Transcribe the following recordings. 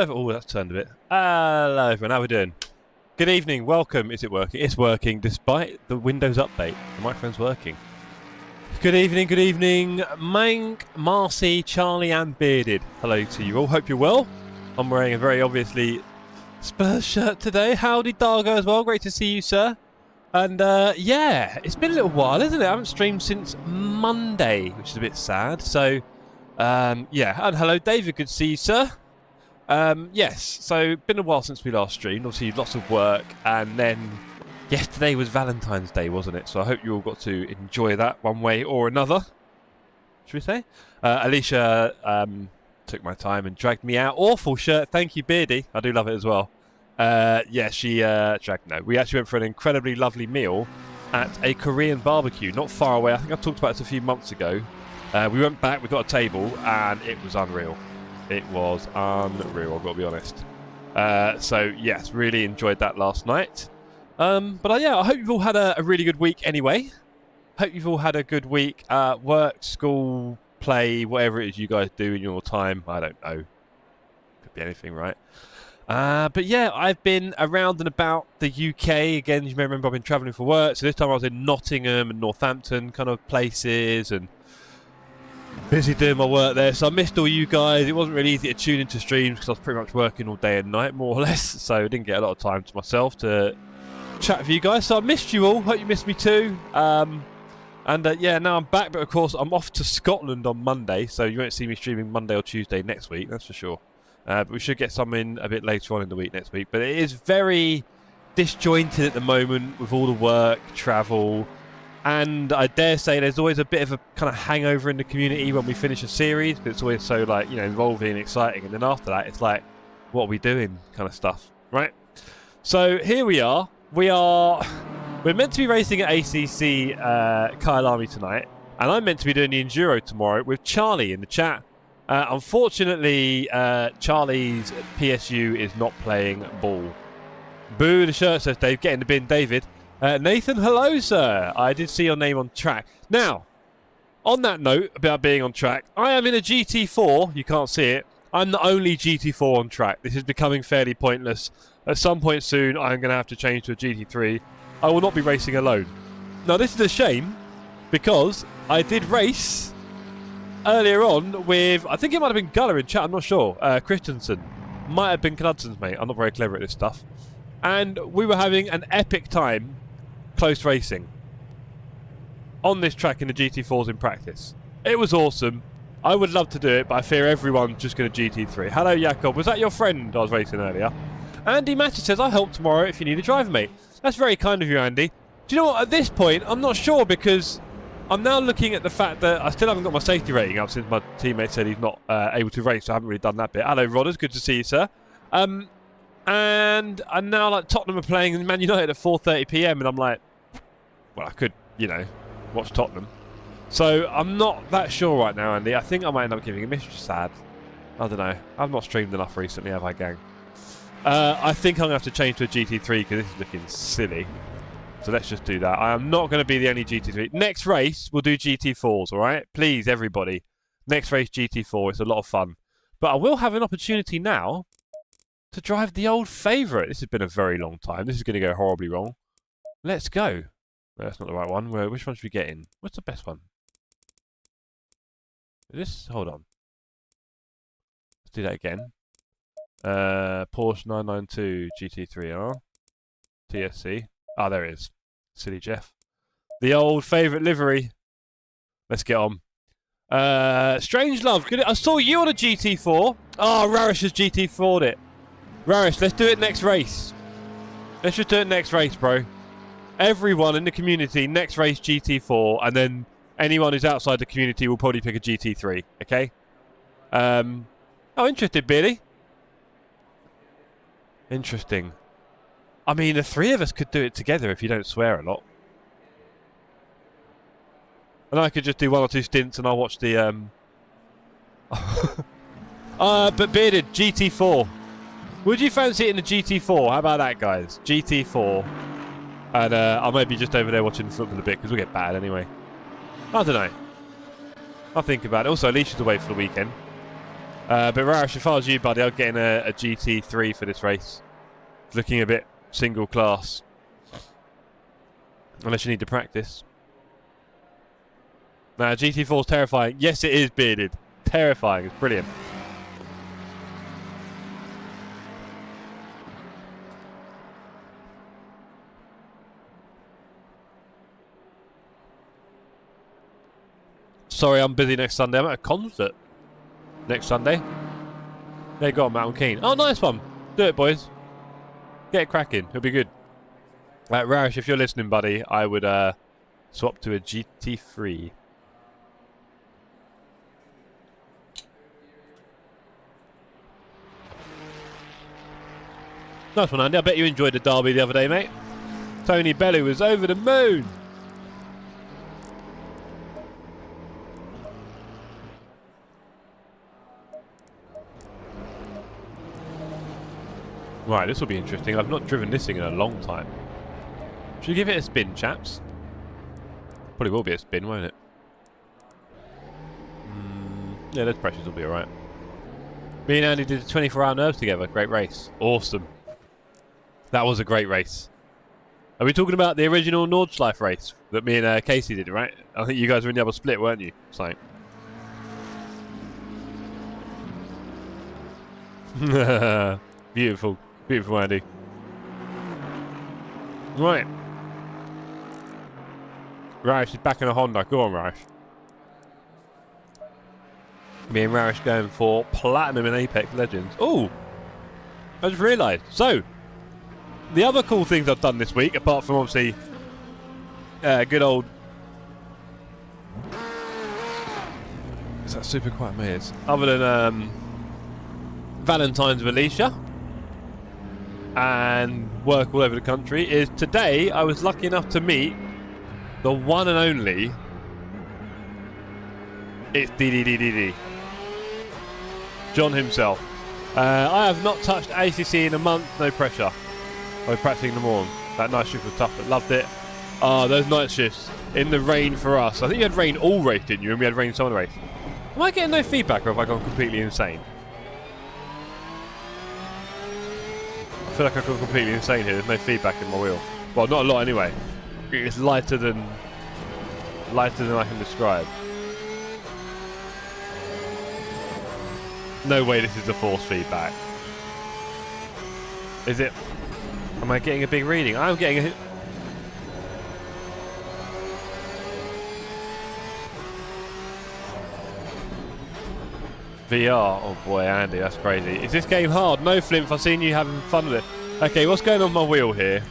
Oh, that's turned a bit. Hello everyone, how are we doing? Good evening, welcome. Is it working? It's working despite the Windows update. The microphone's working. Good evening, Mank, Marcy, Charlie and Bearded. Hello to you all, hope you're well. I'm wearing a very obviously Spurs shirt today. Howdy Dargo as well, great to see you sir. And yeah, it's been a little while, isn't it? I haven't streamed since Monday, which is a bit sad. So yeah, and hello David, good to see you sir. Yes, so been a while since we last streamed. Obviously, lots of work, and then yesterday was Valentine's Day, wasn't it? So I hope you all got to enjoy that one way or another. Should we say? Alicia took my time and dragged me out. Awful shirt, thank you, Beardy. I do love it as well. Yeah, she dragged. No, we actually went for an incredibly lovely meal at a Korean barbecue, not far away. I think I talked about this a few months ago. We went back, we got a table, and it was unreal. It was unreal, I've got to be honest. So, yes, really enjoyed that last night. But yeah, I hope you've all had a really good week anyway. Hope you've all had a good week. Work, school, play, whatever it is you guys do in your time. I don't know. Could be anything, right? But yeah, I've been around and about the UK. Again, you may remember I've been travelling for work. So this time I was in Nottingham and Northampton kind of places and busy doing my work there. So I missed all you guys. It wasn't really easy to tune into streams because I was pretty much working all day and night, more or less. So I didn't get a lot of time to myself to chat with you guys. So I missed you all. Hope you missed me too. Yeah, now I'm back. But of course, I'm off to Scotland on Monday. So you won't see me streaming Monday or Tuesday next week. That's for sure. But we should get some in a bit later on in the week next week. But it is very disjointed at the moment with all the work, travel, and I dare say there's always a bit of a kind of hangover in the community when we finish a series. But it's always so like, you know, involving and exciting. And then after that, it's like, what are we doing kind of stuff, right? So here we are. We're meant to be racing at ACC Kyalami tonight. And I'm meant to be doing the Enduro tomorrow with Charlie in the chat. Unfortunately, Charlie's PSU is not playing ball. Boo, the shirt says Dave. Get in the bin, David. Nathan, hello, sir. I did see your name on track. Now, on that note about being on track, I am in a GT4. You can't see it. I'm the only GT4 on track. This is becoming fairly pointless. At some point soon, I'm going to have to change to a GT3. I will not be racing alone. Now, this is a shame because I did race earlier on with, I think it might have been Guller in chat, I'm not sure. Christensen. Might have been Knudson's mate. I'm not very clever at this stuff. And we were having an epic time close racing on this track in the GT4s in practice. It was awesome. I would love to do it, but I fear everyone's just going to GT3. Hello, Jakob. Was that your friend I was racing earlier? Andy Matcher says, I'll help tomorrow if you need a driver, mate. That's very kind of you, Andy. Do you know what? At this point, I'm not sure because I'm now looking at the fact that I still haven't got my safety rating up since my teammate said he's not able to race, so I haven't really done that bit. Hello, Rodders. Good to see you, sir. And I'm now like Tottenham are playing Man United at 4:30 PM, and I'm like, well, I could, you know, watch Tottenham. So I'm not that sure right now, Andy. I think I might end up giving him. It's just sad. I don't know. I've not streamed enough recently, have I, gang? I think I'm going to have to change to a GT3 because this is looking silly. So let's just do that. I am not going to be the only GT3. Next race, we'll do GT4s, all right? Please, everybody. Next race, GT4. It's a lot of fun. But I will have an opportunity now to drive the old favourite. This has been a very long time. This is going to go horribly wrong. Let's go. No, that's not the right one. Which one should we get in? What's the best one? This? Hold on. Let's do that again. Porsche 992 GT3R. TSC. Ah, there it is. Silly Jeff. The old favourite livery. Let's get on. Strange Love. I saw you on a GT4. Oh, Rarish has GT4'd it. Rarish, let's do it next race. Let's just do it next race, bro. Everyone in the community, next race GT4, and then anyone who's outside the community will probably pick a GT3, okay? Oh, interesting, Billy. Interesting. I mean, the three of us could do it together if you don't swear a lot. And I could just do one or two stints and I'll watch the... but Bearded, GT4. Would you fancy it in the GT4? How about that, guys? GT4. And I'll maybe just over there watching football a bit because we'll get bad anyway. I don't know. I'll think about it. Also, Alicia's away for the weekend. But Rarish, if I was you, buddy, I'd get in a GT3 for this race. It's looking a bit single class. Unless you need to practice. Nah, GT4 is terrifying. Yes, it is, Bearded. Terrifying. It's brilliant. Sorry, I'm busy next Sunday. I'm at a concert next Sunday. There you go, Matt. I'm keen. Oh, nice one. Do it, boys. Get it cracking. It'll be good. Rash, if you're listening, buddy, I would swap to a GT3. Nice one, Andy. I bet you enjoyed the derby the other day, mate. Tony Bellew was over the moon. Right, this will be interesting. I've not driven this thing in a long time. Should we give it a spin, chaps? Probably will be a spin, won't it? Yeah, those pressures will be alright. Me and Andy did a 24-hour nerves together. Great race. Awesome. That was a great race. Are we talking about the original Nordschleife race that me and Casey did, right? I think you guys were in the other split, weren't you? So. Beautiful. Beautiful, Andy. Right. Rash is back in a Honda. Go on, Rash. Me and Rash going for Platinum in Apex Legends. Oh! I just realised. So, the other cool things I've done this week, apart from obviously good old... Is that super quiet, mate? Other than Valentine's with Alicia and work all over the country, is today I was lucky enough to meet the one and only... It's DDDDD. John himself. I have not touched ACC in a month, no pressure. I was practicing them all. That night shift was tough, but loved it. Ah, those night shifts in the rain for us. I think you had rain all race, didn't you? And we had rain some of the race. Am I getting no feedback, or have I gone completely insane? I feel like I've gone completely insane here. There's no feedback in my wheel. Well, not a lot anyway. It's lighter than I can describe. No way this is the force feedback. Is it? Am I getting a big reading? I'm getting a... VR. Oh boy, Andy, that's crazy. Is this game hard? No, Flimp, I've seen you having fun with it. Okay, what's going on my wheel here?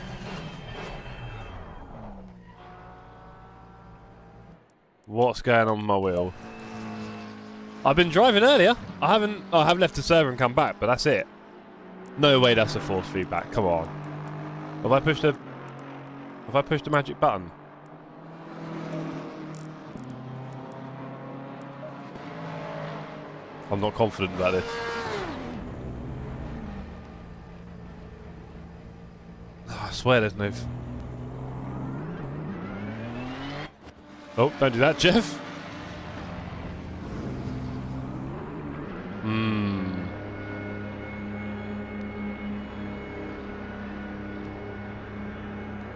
What's going on my wheel? I've been driving earlier. I have left the server and come back, but that's it. No way that's a force feedback. Come on. Have I pushed the magic button? I'm not confident about this. Oh, I swear there's no... Oh, don't do that, Jeff.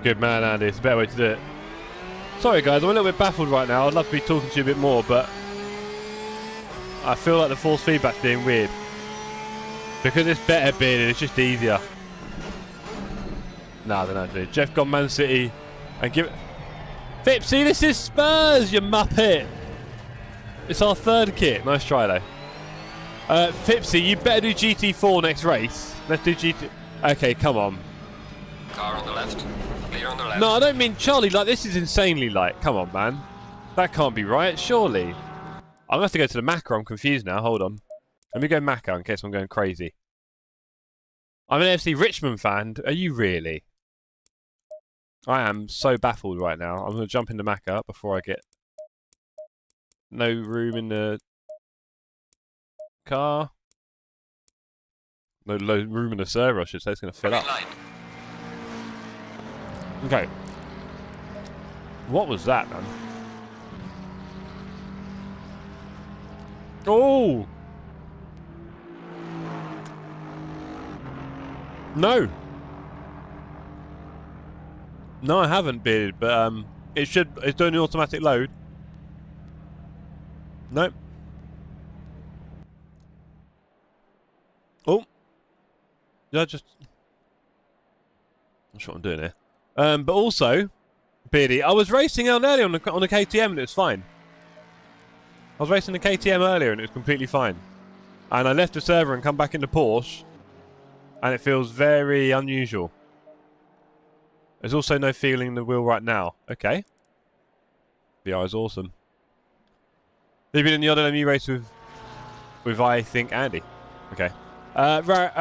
Good man, Andy. It's a better way to do it. Sorry, guys. I'm a little bit baffled right now. I'd love to be talking to you a bit more, but I feel like the force feedback's being weird. Because it's better bearded, it's just easier. Nah, they're not doing it. Jeff gone Man City and give it... Fipsy, this is Spurs, you muppet! It's our third kit. Nice try, though. Fipsy, you better do GT4 next race. Let's do GT... Okay, come on. Car on the left. Clear on the left. No, I don't mean Charlie. Like, this is insanely light. Come on, man. That can't be right, surely. I'm going to have to go to the Macca. I'm confused now. Hold on. Let me go Macca in case I'm going crazy. I'm an FC Richmond fan. Are you really? I am so baffled right now. I'm going to jump into Macca before I get... No room in the... car. No room in the server, I should say. It's going to fill up. Okay. What was that, man? Oh! No. No, I haven't bearded, but it's doing the automatic load. Nope. Oh. Yeah, just... I'm not sure what I'm doing here. But also, Beardy, I was racing out earlier on the KTM and it was fine. I was racing the KTM earlier and it was completely fine. And I left the server and come back into Porsche, and it feels very unusual. There's also no feeling in the wheel right now. Okay. VR is awesome. Have you been in the odd LMU race with I think Andy? Okay. Right,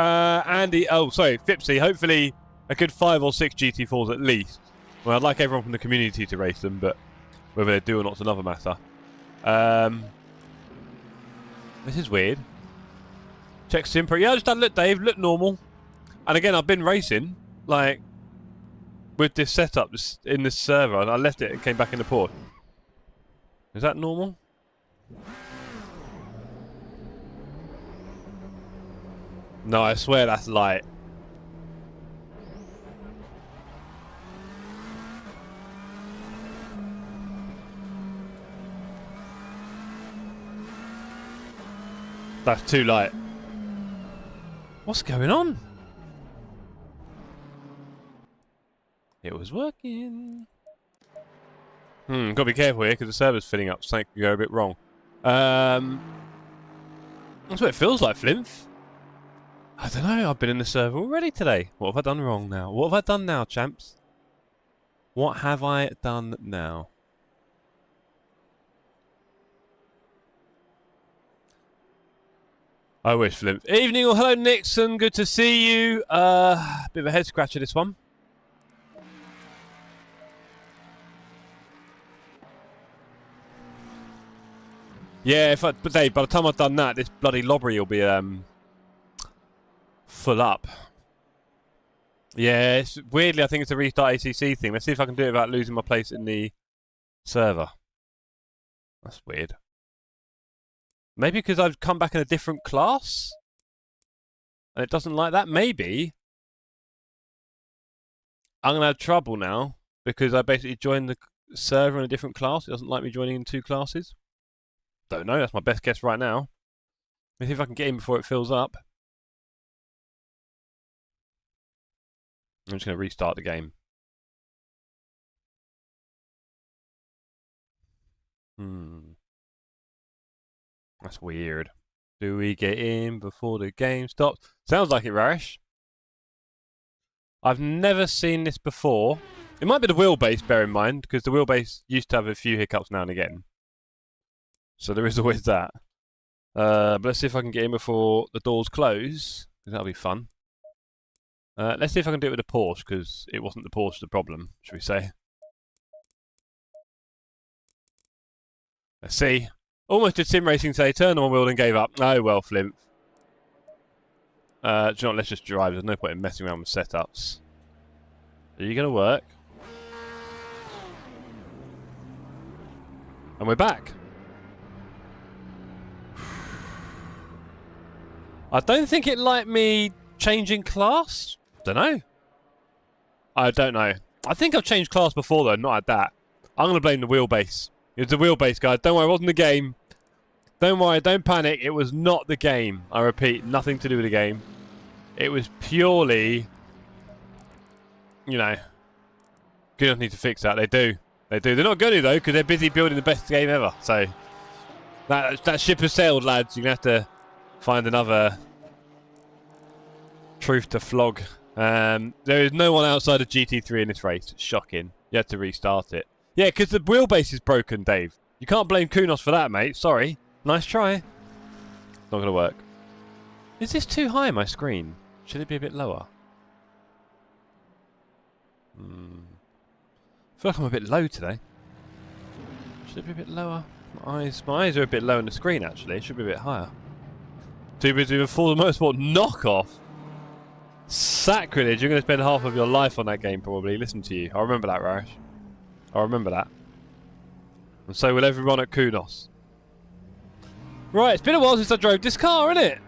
Andy. Oh, sorry, Fipsy. Hopefully, a good 5 or 6 GT4s at least. Well, I'd like everyone from the community to race them, but whether they do or not is another matter. This is weird. Check Simpro. Yeah, I just had a look, Dave. Look normal. And again, I've been racing, like, with this setup in this server, and I left it and came back in the port. Is that normal? No, I swear that's light. That's too light. What's going on? It was working. Gotta be careful here because the server's filling up, so something could go a bit wrong. That's what it feels like, Flinth. I don't know, I've been in the server already today. What have I done wrong now? What have I done now, champs? What have I done now? I wish, Flimp. Evening or hello, Nixon. Good to see you. Bit of a head scratcher, this one. Yeah, but Dave, by the time I've done that, this bloody lobby will be full up. Yeah, weirdly, I think it's a restart ACC thing. Let's see if I can do it without losing my place in the server. That's weird. Maybe because I've come back in a different class? And it doesn't like that? Maybe. I'm going to have trouble now because I basically joined the server in a different class. It doesn't like me joining in 2 classes. Don't know. That's my best guess right now. Let's see if I can get in before it fills up. I'm just going to restart the game. That's weird. Do we get in before the game stops? Sounds like it, Rarish. I've never seen this before. It might be the wheelbase, bear in mind, because the wheelbase used to have a few hiccups now and again. So there is always that. But let's see if I can get in before the doors close, because that'll be fun. Let's see if I can do it with the Porsche, because it wasn't the Porsche the problem, should we say. Let's see. Almost did sim racing today, turned on wheel and gave up. Oh well, Flimp. Do you know what, let's just drive. There's no point in messing around with setups. Are you going to work? And we're back. I don't think it liked me changing class. Don't know. I don't know. I think I've changed class before though, not at that. I'm going to blame the wheelbase. It's the wheelbase, guys. Don't worry, it wasn't the game. Don't worry, don't panic. It was not the game. I repeat, nothing to do with the game. It was purely, you know, good enough need to fix that. They do. They do. They're not going to, though, because they're busy building the best game ever. So, that ship has sailed, lads. You're going to have to find another truth to flog. There is no one outside of GT3 in this race. It's shocking. You had to restart it. Yeah, because the wheelbase is broken, Dave. You can't blame Kunos for that, mate. Sorry. Nice try. Not going to work. Is this too high, my screen? Should it be a bit lower? I feel like I'm a bit low today. Should it be a bit lower? My eyes are a bit low on the screen, actually. It should be a bit higher. Too busy with Forza Motorsport knockoff. Sacrilege. You're going to spend half of your life on that game, probably. Listen to you. I remember that, Rash. I remember that. And so will everyone at Kunos. Right, it's been a while since I drove this car, isn't it?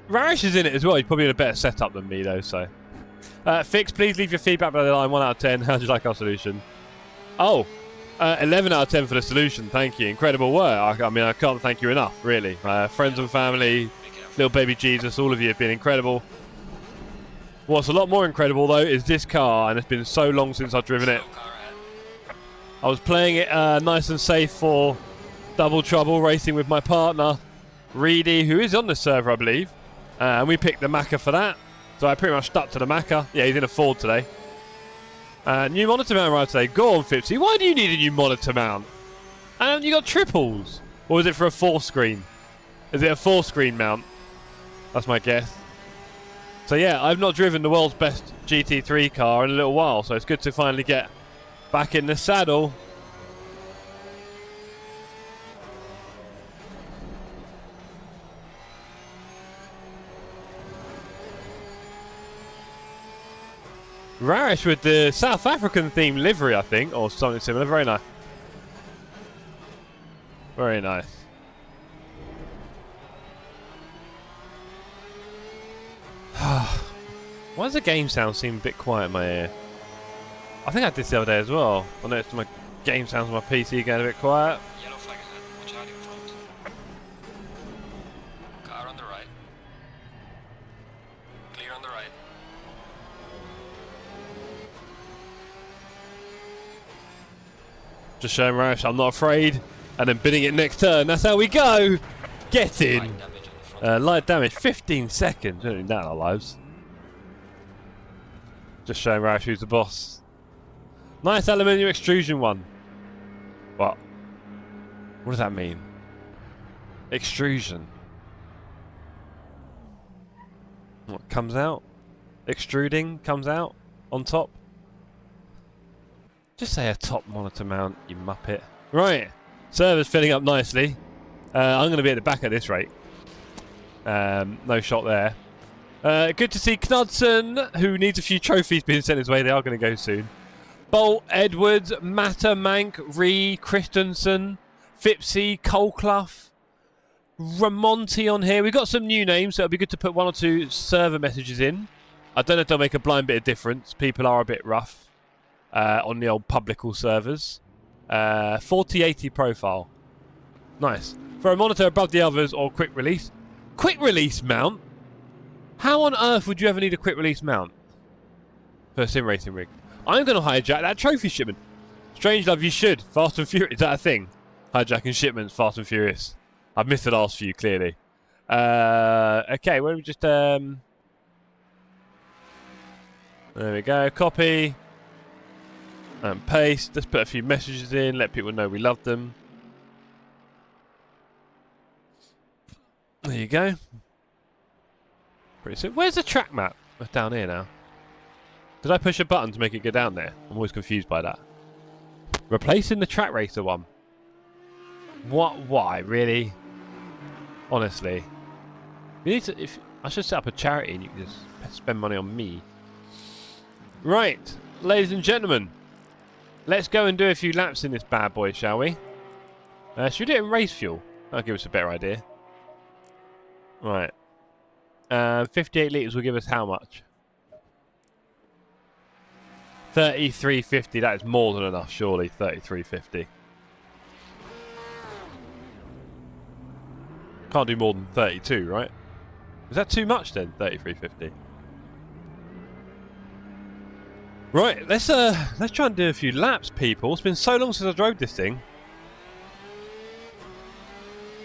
Rarish is in it as well. He's probably in a better setup than me, though, so. Fix, please leave your feedback below the line. 1 out of 10. How do you like our solution? Oh, 11 out of 10 for the solution. Thank you. Incredible work. I mean, I can't thank you enough, really. Friends and family, little baby Jesus, all of you have been incredible. What's a lot more incredible, though, is this car, and it's been so long since I've driven it. I was playing it nice and safe for Double Trouble, racing with my partner, Reedy, who is on the server, I believe. And we picked the Macca for that. So I pretty much stuck to the Macca. Yeah, he's in a Ford today. New monitor mount arrived today. Go on, Fipsy. Why do you need a new monitor mount? You got triples. Or is it for a 4-screen? Is it a 4-screen mount? That's my guess. So yeah, I've not driven the world's best GT3 car in a little while. So it's good to finally get back in the saddle. Rarish with the South African themed livery, I think, or something similar. Very nice. Very nice. Why does the game sound seem a bit quiet in my ear? I think I did this the other day as well. I noticed my game sounds on my PC getting a bit quiet. Yellow flag ahead. Watch out in front. Car on the right. Clear on the right. Just showing Rash I'm not afraid, and then bidding it next turn. That's how we go. Get in. Light damage on the front. Light damage, 15 seconds. We don't need that in our lives. Just showing Rash who's the boss. Nice aluminium extrusion one. What? What does that mean? Extrusion. What comes out? Extruding comes out on top. Just say a top monitor mount, you muppet. Right, server's filling up nicely. I'm going to be at the back at this rate. No shot there. Good to see Knudsen, who needs a few trophies being sent his way. They are going to go soon. Bolt, Edwards, Matter, Mank, Ree, Christensen, Fipsy, Colclough, Ramonti on here. We've got some new names, so it'll be good to put 1 or 2 server messages in. I don't know if they'll make a blind bit of difference. People are a bit rough. On the old publical servers. 4080 profile. Nice. For a monitor above the others or quick release. Quick release mount? How on earth would you ever need a quick release mount for a sim racing rig? I'm going to hijack that trophy shipment. Strange Love, you should. Fast and Furious. Is that a thing? Hijacking shipments, Fast and Furious. I've missed the last few, clearly. Okay, why don't we just... There we go. Copy. And paste. Let's put a few messages in, let people know we love them. There you go. Pretty simple. Where's the track map? It's down here now. Did I push a button to make it go down there? I'm always confused by that. Replacing the Trak Racer one. What? Why? Really? Honestly. You need to, I should set up a charity and you can just spend money on me. Right. Ladies and gentlemen. Let's go and do a few laps in this bad boy, shall we? Should we do it in race fuel? That'll give us a better idea. Right. 58 litres will give us how much? 33.50. That is more than enough, surely. 33.50. Can't do more than 32, right? Is that too much then? 33.50. Right, let's try and do a few laps, people. It's been so long since I drove this thing.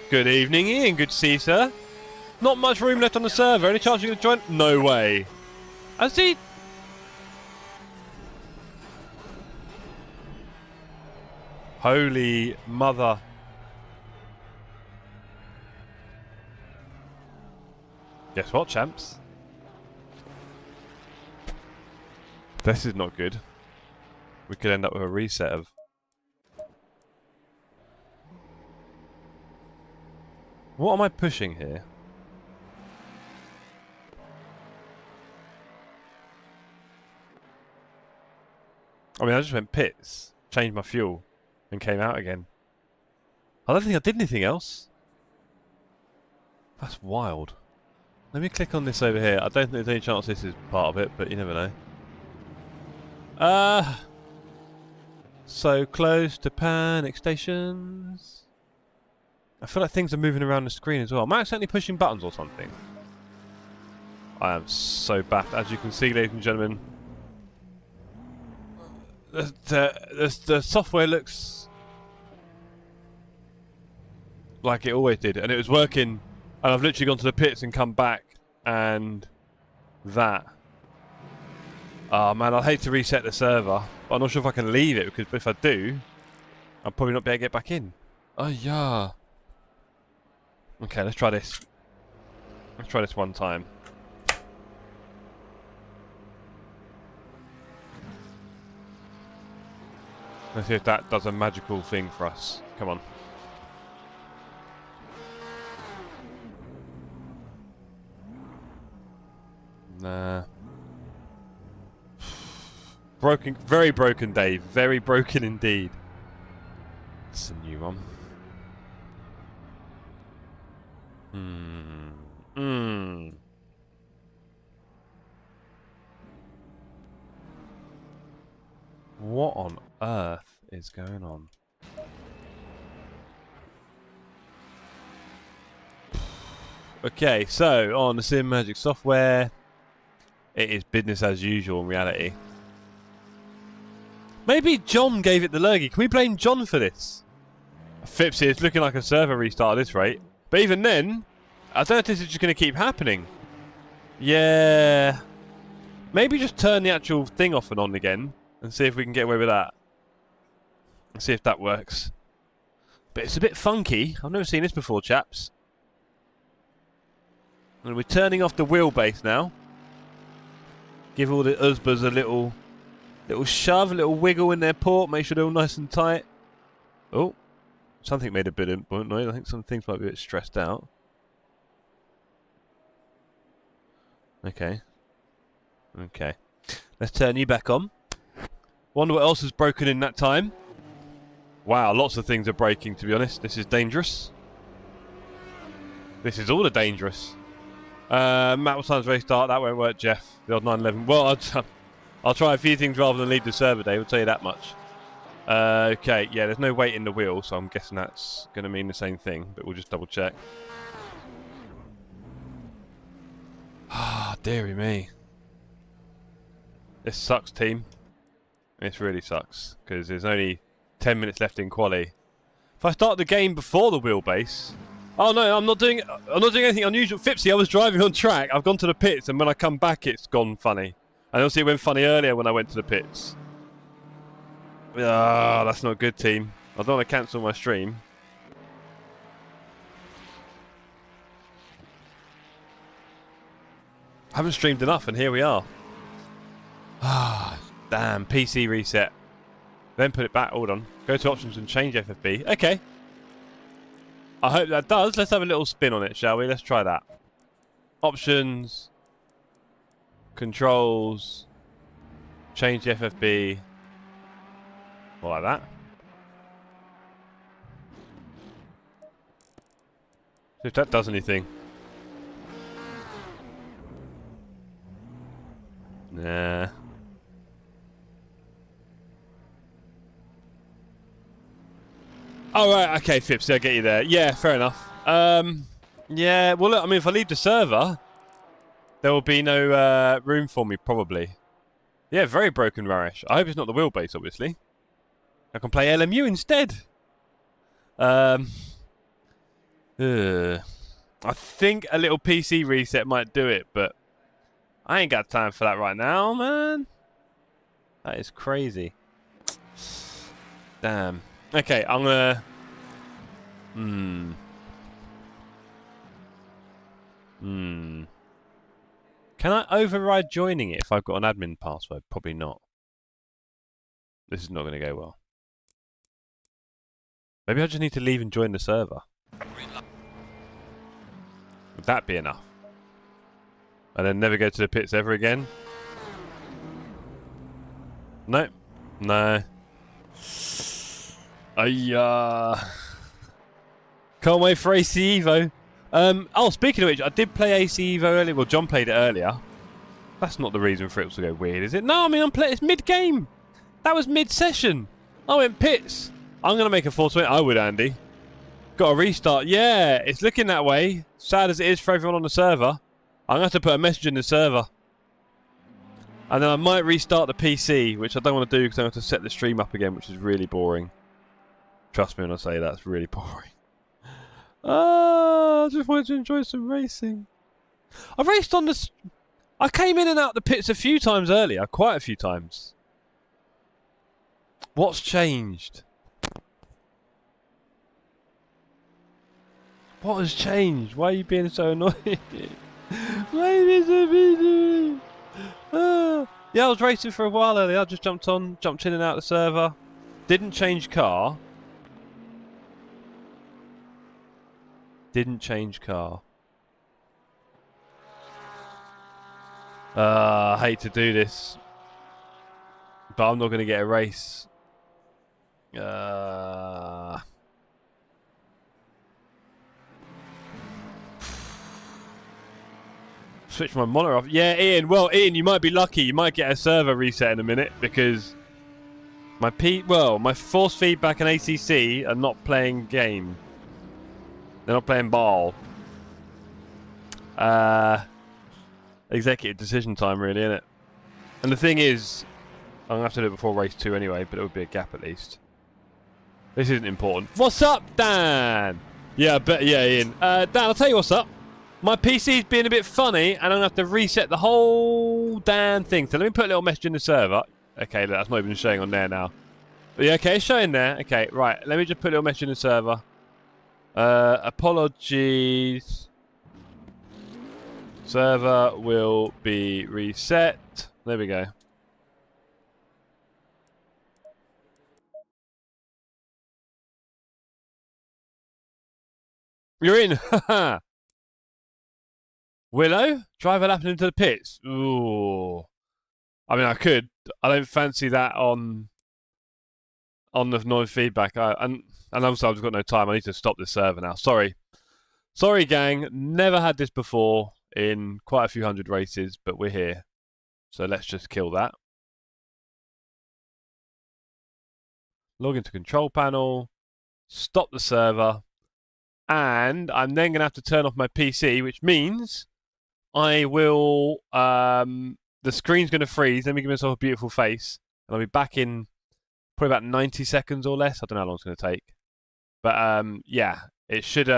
Good evening, Ian. Good to see you, sir. Not much room left on the server. Any chance you're going to join? No way. Has he? Holy mother. Guess what, champs? This is not good. We could end up with a reset of... What am I pushing here? I mean, I just went pits, changed my fuel, and came out again. I don't think I did anything else. That's wild. Let me click on this over here. I don't think there's any chance this is part of it, but you never know. So close to panic stations. I feel like things are moving around the screen as well. Am I accidentally pushing buttons or something? I am so baffled. As you can see, ladies and gentlemen, the software looks like it always did, and it was working And I've literally gone to the pits and come back and that. Oh man, I'd hate to reset the server. But I'm not sure if I can leave it, because if I do, I'll probably not be able to get back in. Oh yeah. Okay, let's try this. Let's try this one time. Let's see if that does a magical thing for us. Come on. Nah. Broken, very broken, Dave. Very broken indeed. It's a new one. What on earth is going on? Okay, so on the Simagic software, it is business as usual in reality. Maybe John gave it the lurgy. Can we blame John for this? Fipsy, it's looking like a server restart at this rate. But even then, I don't know if this is just going to keep happening. Yeah. Maybe just turn the actual thing off and on again and see if we can get away with that. And see if that works. But it's a bit funky. I've never seen this before, chaps. And we're turning off the wheelbase now. Give all the Usbas a little shove, a little wiggle in their port. Make sure they're all nice and tight. Oh. Something made a bit of noise. I think some things might be a bit stressed out. Okay. Okay. Let's turn you back on. Wonder what else has broken in that time. Wow, lots of things are breaking, to be honest. This is dangerous. This is all the dangerous. Map what time's race start? That won't work, Jeff. The odd 911. Well, I'll try a few things rather than leave the server day. We'll tell you that much. Okay, yeah, there's no weight in the wheel, so I'm guessing that's going to mean the same thing, but we'll just double check. Ah, dearie me. This sucks, team. This really sucks, because there's only 10 minutes left in quali. If I start the game before the wheelbase... Oh no, I'm not doing anything unusual. Fipsy, I was driving on track, I've gone to the pits, and when I come back it's gone funny. And also it went funny earlier when I went to the pits. Ah, that's not good, team. I don't want to cancel my stream. I haven't streamed enough, and here we are. Ah, damn. PC reset. Then put it back. Hold on. Go to options and change FFP. Okay. I hope that does. Let's have a little spin on it, shall we? Let's try that. Options. Controls. Change the FFB. Like that. See if that does anything. Nah. Oh right, okay, Fipsy, I get you there. Yeah, fair enough. Yeah, well look, I mean if I leave the server, there will be no room for me probably. Yeah, very broken Rarish. I hope it's not the wheelbase, obviously. I can play LMU instead. I think a little PC reset might do it, but I ain't got time for that right now, man. That is crazy. Damn. Okay, I'm gonna... Can I override joining it if I've got an admin password? Probably not. This is not going to go well. Maybe I just need to leave and join the server. Would that be enough? And then never go to the pits ever again? No. No. Can't wait for AC Evo. Oh, speaking of which, I did play AC Evo earlier. Well, John played it earlier. That's not the reason for it to go weird, is it? No, I mean, it's mid-game. That was mid-session. I went pits. I'm going to make a 420. I would, Andy. Got a restart. Yeah, it's looking that way. Sad as it is for everyone on the server. I'm going to have to put a message in the server. And then I might restart the PC, which I don't want to do because I have to set the stream up again, which is really boring. Trust me when I say that, it's really boring. I just wanted to enjoy some racing. I raced on this. I came in and out the pits a few times earlier, quite a few times. What's changed? What has changed? Why are you being so annoying? Why are you being so mean to me? Yeah, I was racing for a while earlier. I just jumped in and out the server. Didn't change car. Didn't change car. I hate to do this, but I'm not going to get a race. Switch my monitor off. Yeah, Ian. Well, Ian, you might be lucky. You might get a server reset in a minute because my force feedback and ACC are not playing game. They're not playing ball. Executive decision time, really, isn't it? And the thing is, I'm gonna have to do it before race 2 anyway, but it would be a gap at least. This isn't important. What's up, Dan? Yeah, Ian. Dan, I'll tell you what's up. My PC's being a bit funny, and I'm gonna have to reset the whole damn thing. So let me put a little message in the server. Okay, that's not even showing on there now. But yeah, okay, it's showing there. Okay, right. Let me just put a little message in the server. Apologies. Server will be reset. There we go. You're in. Haha. Willow? Drive a lap into the pits. Ooh. I mean, I could. I don't fancy that on the noise feedback. And also, I've got no time. I need to stop this server now. Sorry, gang. Never had this before in quite a few hundred races, but we're here. So let's just kill that. Log into control panel. Stop the server. And I'm then going to have to turn off my PC, which means I will... the screen's going to freeze. Let me give myself a beautiful face. And I'll be back in probably about 90 seconds or less. I don't know how long it's going to take. But, yeah, it should...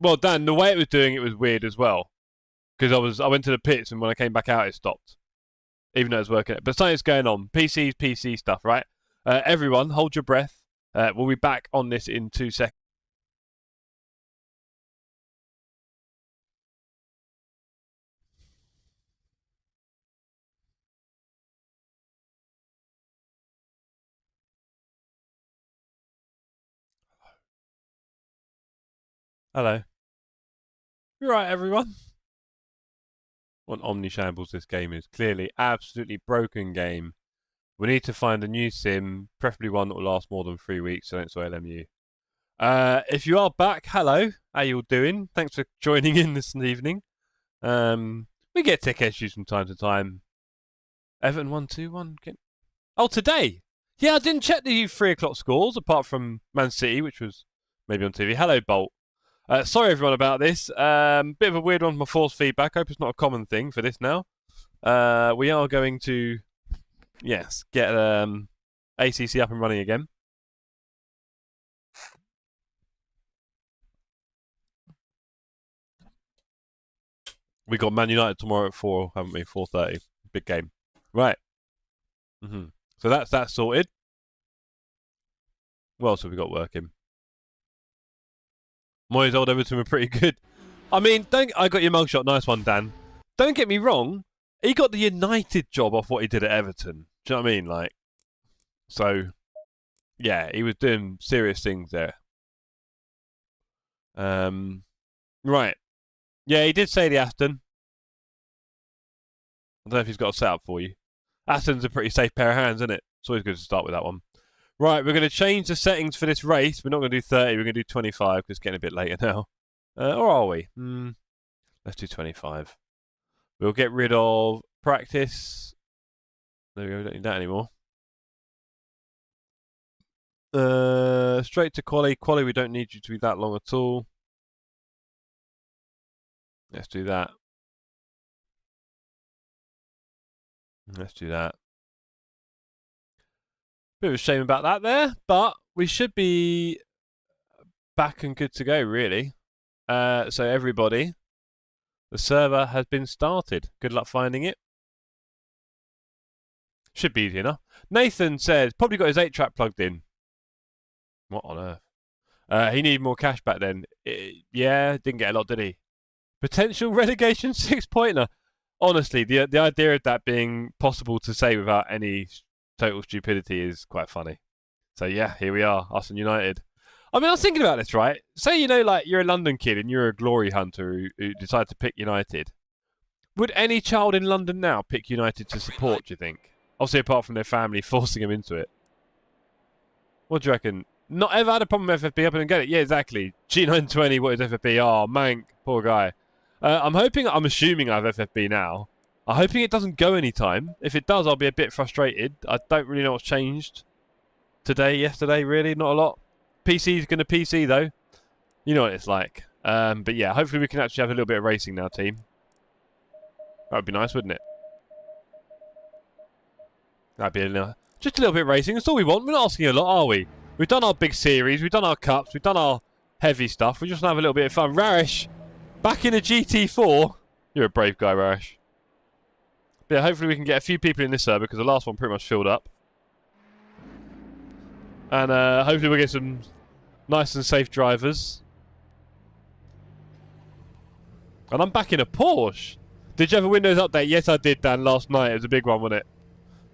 Well, Dan, the way it was doing it was weird as well. Because I went to the pits, and when I came back out, it stopped. Even though it was working. But something's going on. PC's PC stuff, right? Everyone, hold your breath. We'll be back on this in 2 seconds. Hello. You right, everyone? What omni shambles this game is. Clearly, absolutely broken game. We need to find a new sim, preferably one that will last more than 3 weeks, so don't spoil LMU. If you are back, hello. How you all doing? Thanks for joining in this evening. We get tech issues from time to time. Everton 1-2-1. Oh, today? Yeah, I didn't check the 3 o'clock scores, apart from Man City, which was maybe on TV. Hello, Bolt. Sorry, everyone, about this. Bit of a weird one for my force feedback. Hope it's not a common thing for this now. We are going to, yes, get ACC up and running again. We got Man United tomorrow at 4, haven't we? 4:30. Big game. Right. So that's sorted. What else have we got working? Moyes old Everton were pretty good. I mean, I got your mugshot. Nice one, Dan. Don't get me wrong. He got the United job off what he did at Everton. Do you know what I mean? Like, so, yeah, he was doing serious things there. Right. Yeah, he did say the Aston. I don't know if he's got a setup for you. Aston's a pretty safe pair of hands, isn't it? It's always good to start with that one. Right, we're going to change the settings for this race. We're not going to do 30, we're going to do 25 because it's getting a bit later now. Or are we? Let's do 25. We'll get rid of practice. There we go, we don't need that anymore. Straight to quali. Quali, we don't need you to be that long at all. Let's do that. Let's do that. Bit of a shame about that there, but we should be back and good to go, really. So everybody, the server has been started. Good luck finding it. Should be easy enough. Nathan says, probably got his 8-track plugged in. What on earth? He needed more cash back then. Yeah, didn't get a lot, did he? Potential relegation 6-pointer. Honestly, the idea of that being possible to say without any total stupidity is quite funny. So yeah, here we are, us and United. I mean, I was thinking about this, right? Say, you know, like you're a London kid and you're a glory hunter who decided to pick United. Would any child in London now pick United to support, do you think? Obviously, apart from their family forcing them into it. What do you reckon? Not ever had a problem with FFP, up and get it. Yeah, exactly. G920, what is FFP? Oh, Mank, poor guy. I'm assuming I have FFP now. I'm hoping it doesn't go anytime. If it does, I'll be a bit frustrated. I don't really know what's changed today, yesterday, really, not a lot. PC's going to PC, though. You know what it's like. But yeah, hopefully we can actually have a little bit of racing now, team. That would be nice, wouldn't it? That'd be just a little bit of racing. That's all we want. We're not asking a lot, are we? We've done our big series. We've done our cups. We've done our heavy stuff. We just want to have a little bit of fun. Rarish, back in a GT4. You're a brave guy, Rarish. But yeah, hopefully we can get a few people in this server because the last one pretty much filled up. And hopefully we'll get some nice and safe drivers. And I'm back in a Porsche. Did you have a Windows update? Yes, I did, Dan, last night. It was a big one, wasn't it?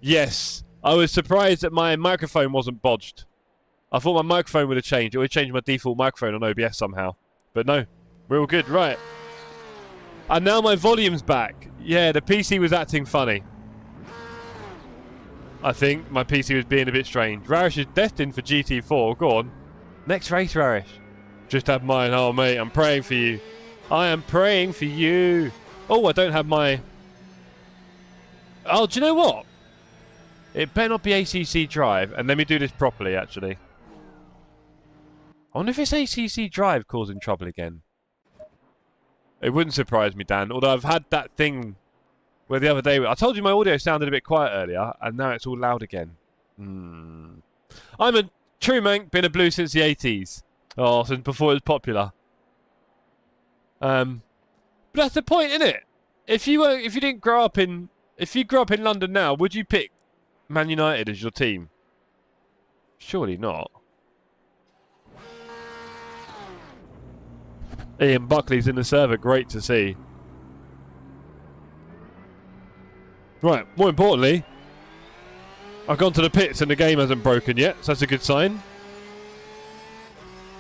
Yes. I was surprised that my microphone wasn't bodged. I thought my microphone would have changed. It would change my default microphone on OBS somehow. But no. We're all good. Right. And now my volume's back. Yeah, the PC was acting funny. I think my PC was being a bit strange. Rarish is destined for GT4. Go on. Next race, Rarish. Just have mine. Oh, mate, I'm praying for you. I am praying for you. Oh, I don't have my... Oh, do you know what? It better not be ACC Drive. And let me do this properly, actually. I wonder if it's ACC Drive causing trouble again. It wouldn't surprise me, Dan. Although I've had that thing... Where the other day, I told you my audio sounded a bit quiet earlier, and now it's all loud again. I'm a true Mank, been a blue since the 80s. Oh, since before it was popular. But that's the point, isn't it? If you grew up in London now, would you pick Man United as your team? Surely not. Ian Buckley's in the server, great to see. Right, more importantly, I've gone to the pits and the game hasn't broken yet, so that's a good sign.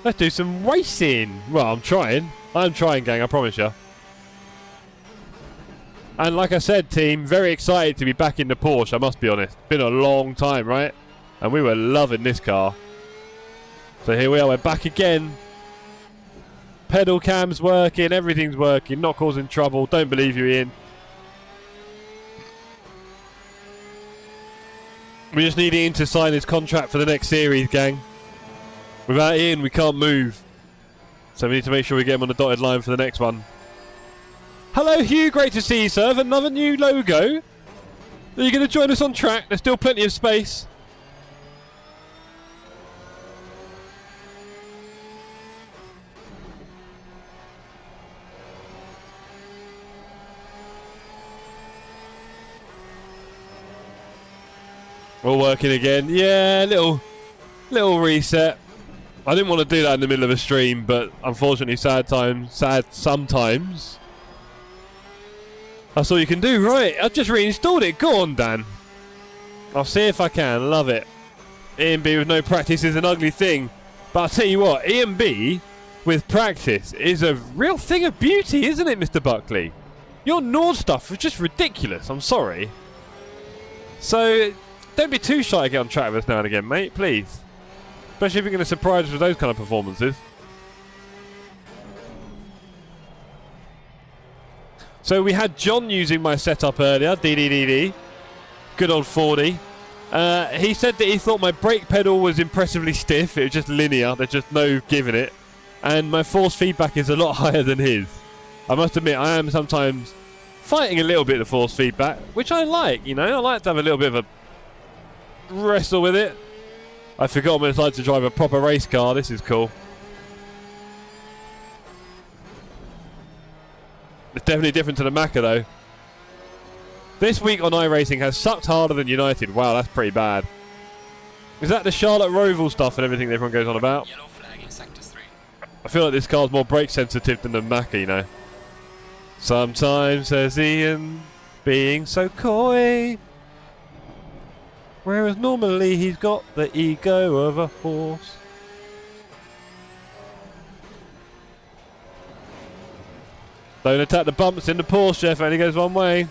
Let's do some racing. Well, I'm trying, gang, I promise you. And like I said, team, very excited to be back in the Porsche, I must be honest. Been a long time, right? And we were loving this car. So here we are, we're back again. Pedal cam's working, everything's working, not causing trouble. Don't believe you, Ian. We just need Ian to sign his contract for the next series, gang. Without Ian, we can't move. So we need to make sure we get him on the dotted line for the next one. Hello, Hugh. Great to see you, sir. Another new logo. Are you going to join us on track? There's still plenty of space. We're working again. Yeah, little reset. I didn't want to do that in the middle of a stream, but unfortunately, sad sometimes. That's all you can do. Right, I've just reinstalled it. Go on, Dan. I'll see if I can. Love it. EMB with no practice is an ugly thing. But I'll tell you what, EMB with practice is a real thing of beauty, isn't it, Mr. Buckley? Your Nord stuff was just ridiculous. I'm sorry. So... don't be too shy to get on track with us now and again, mate, please. Especially if you're going to surprise us with those kind of performances. So we had John using my setup earlier, DDDD. Good old 40. He said that he thought my brake pedal was impressively stiff. It was just linear. There's just no giving it. And my force feedback is a lot higher than his. I must admit, I am sometimes fighting a little bit of force feedback, which I like, you know. I like to have a little bit of a wrestle with it. I forgot what it's like to drive a proper race car. This is cool. It's definitely different to the Macca though. This week on iRacing has sucked harder than United. Wow, that's pretty bad. Is that the Charlotte Roval stuff and everything that everyone goes on about? Yellow flag in sector 3. I feel like this car's more brake sensitive than the Macca, you know. Sometimes says Ian, being so coy, whereas normally he's got the ego of a horse. Don't attack the bumps in the Porsche, if it only goes one way.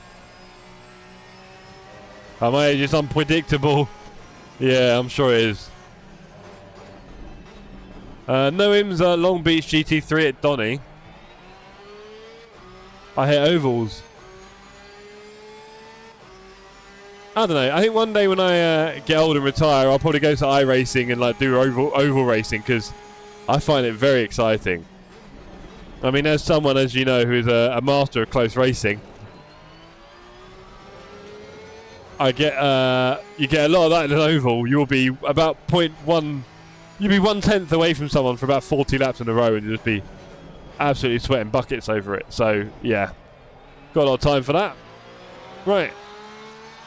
Oh, my age is unpredictable. Yeah, I'm sure it is. Noim's Long Beach GT3 at Donny. I hate ovals. I don't know. I think one day when I get old and retire, I'll probably go to iRacing and like do oval racing because I find it very exciting. I mean, as someone, as you know, who is a master of close racing, you get a lot of that in an oval. You'll be about 0.1. You'll be 1/10 away from someone for about 40 laps in a row, and you'll just be absolutely sweating buckets over it. So yeah, got a lot of time for that. Right,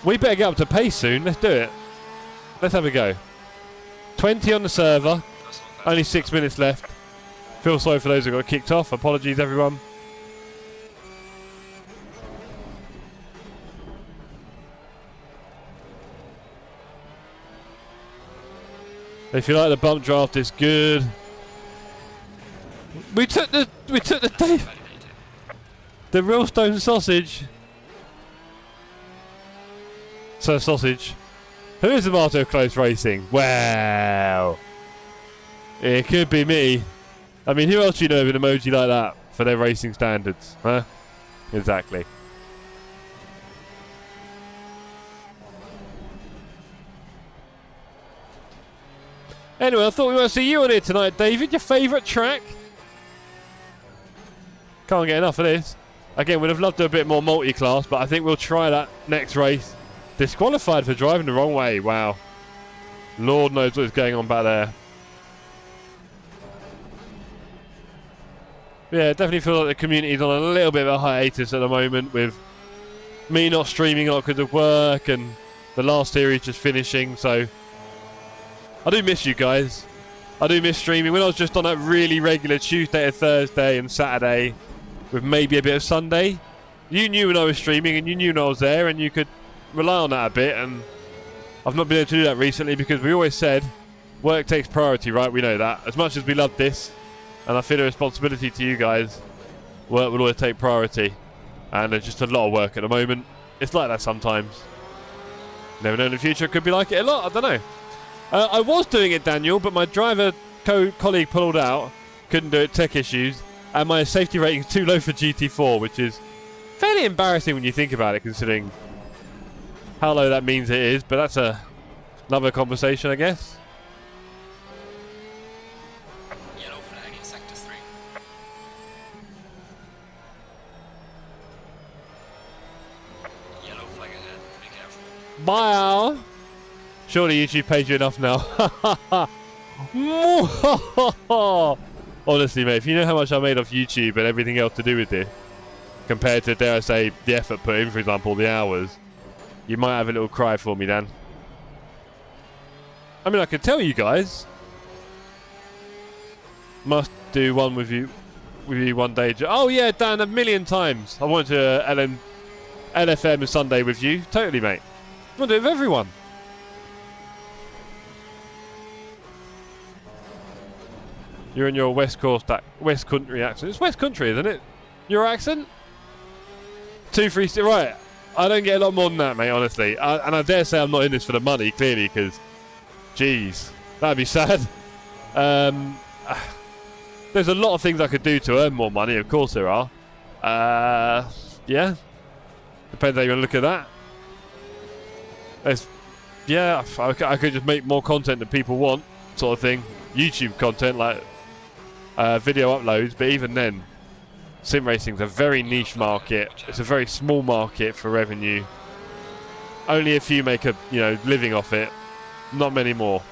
we better get up to pace soon. Let's do it. Let's have a go. 20 on the server. Only 6 minutes left. Feel sorry for those who got kicked off. Apologies, everyone. If you like the bump draft, it's good. We took the real stone sausage. So sausage. Who is the master of close racing? Wow. It could be me. I mean, who else do you know with an emoji like that for their racing standards? Huh? Exactly. Anyway, I thought we might see you on here tonight, David. Your favourite track? Can't get enough of this. Again, we'd have loved to do a bit more multi-class, but I think we'll try that next race. Disqualified for driving the wrong way. Wow. Lord knows what's going on back there. Yeah, definitely feel like the community's on a little bit of a hiatus at the moment with me not streaming a lot because of work and the last series just finishing, so I do miss you guys. I do miss streaming. When I was just on that really regular Tuesday to Thursday and Saturday with maybe a bit of Sunday, you knew when I was streaming and you knew when I was there and you could rely on that a bit, and I've not been able to do that recently because we always said work takes priority, right? We know that. As much as we love this, and I feel a responsibility to you guys, work will always take priority. And there's just a lot of work at the moment. It's like that sometimes. Never know in the future, it could be like it a lot, I don't know. I was doing it, Daniel, but my driver colleague pulled out. Couldn't do it, tech issues. And my safety rating is too low for GT4, which is fairly embarrassing when you think about it, considering how low that means it is. But that's another conversation, I guess. Yellow flag in sector 3. Yellow flag ahead. Be careful. Wow. Surely YouTube pays you enough now. Honestly, mate, if you know how much I made off YouTube and everything else to do with it, compared to, dare I say, the effort put in, for example, the hours, you might have a little cry for me, Dan. I mean, I could tell you guys. Must do one with you one day. Oh, yeah, Dan, a million times. I wanted to LFM Sunday with you. Totally, mate. I want to do it with everyone. You're in your West Country accent. It's West Country, isn't it? Your accent? 2, 3, right. I don't get a lot more than that, mate, honestly. And I dare say I'm not in this for the money, clearly, because, jeez, that'd be sad. There's a lot of things I could do to earn more money, of course there are. Yeah. Depends how you want to look at that. Yeah, I could just make more content that people want, sort of thing. YouTube content, like video uploads, but even then, sim racing's a very niche market. It's a very small market for revenue. Only a few make a living off it. Not many more.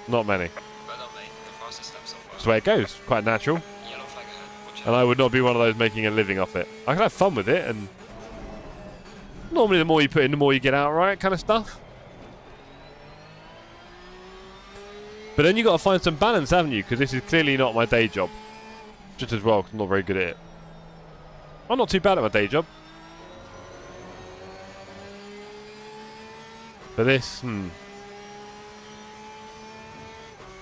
Not many. Well done, mate. The fastest lap so far. That's the way it goes. Quite natural. Yellow flag ahead. Watch And I would not be one of those making a living off it. I can have fun with it, and normally the more you put in, the more you get out, right? Kind of stuff. But then you got to find some balance, haven't you? Because this is clearly not my day job. Just as well, because I'm not very good at it. I'm not too bad at my day job. But this,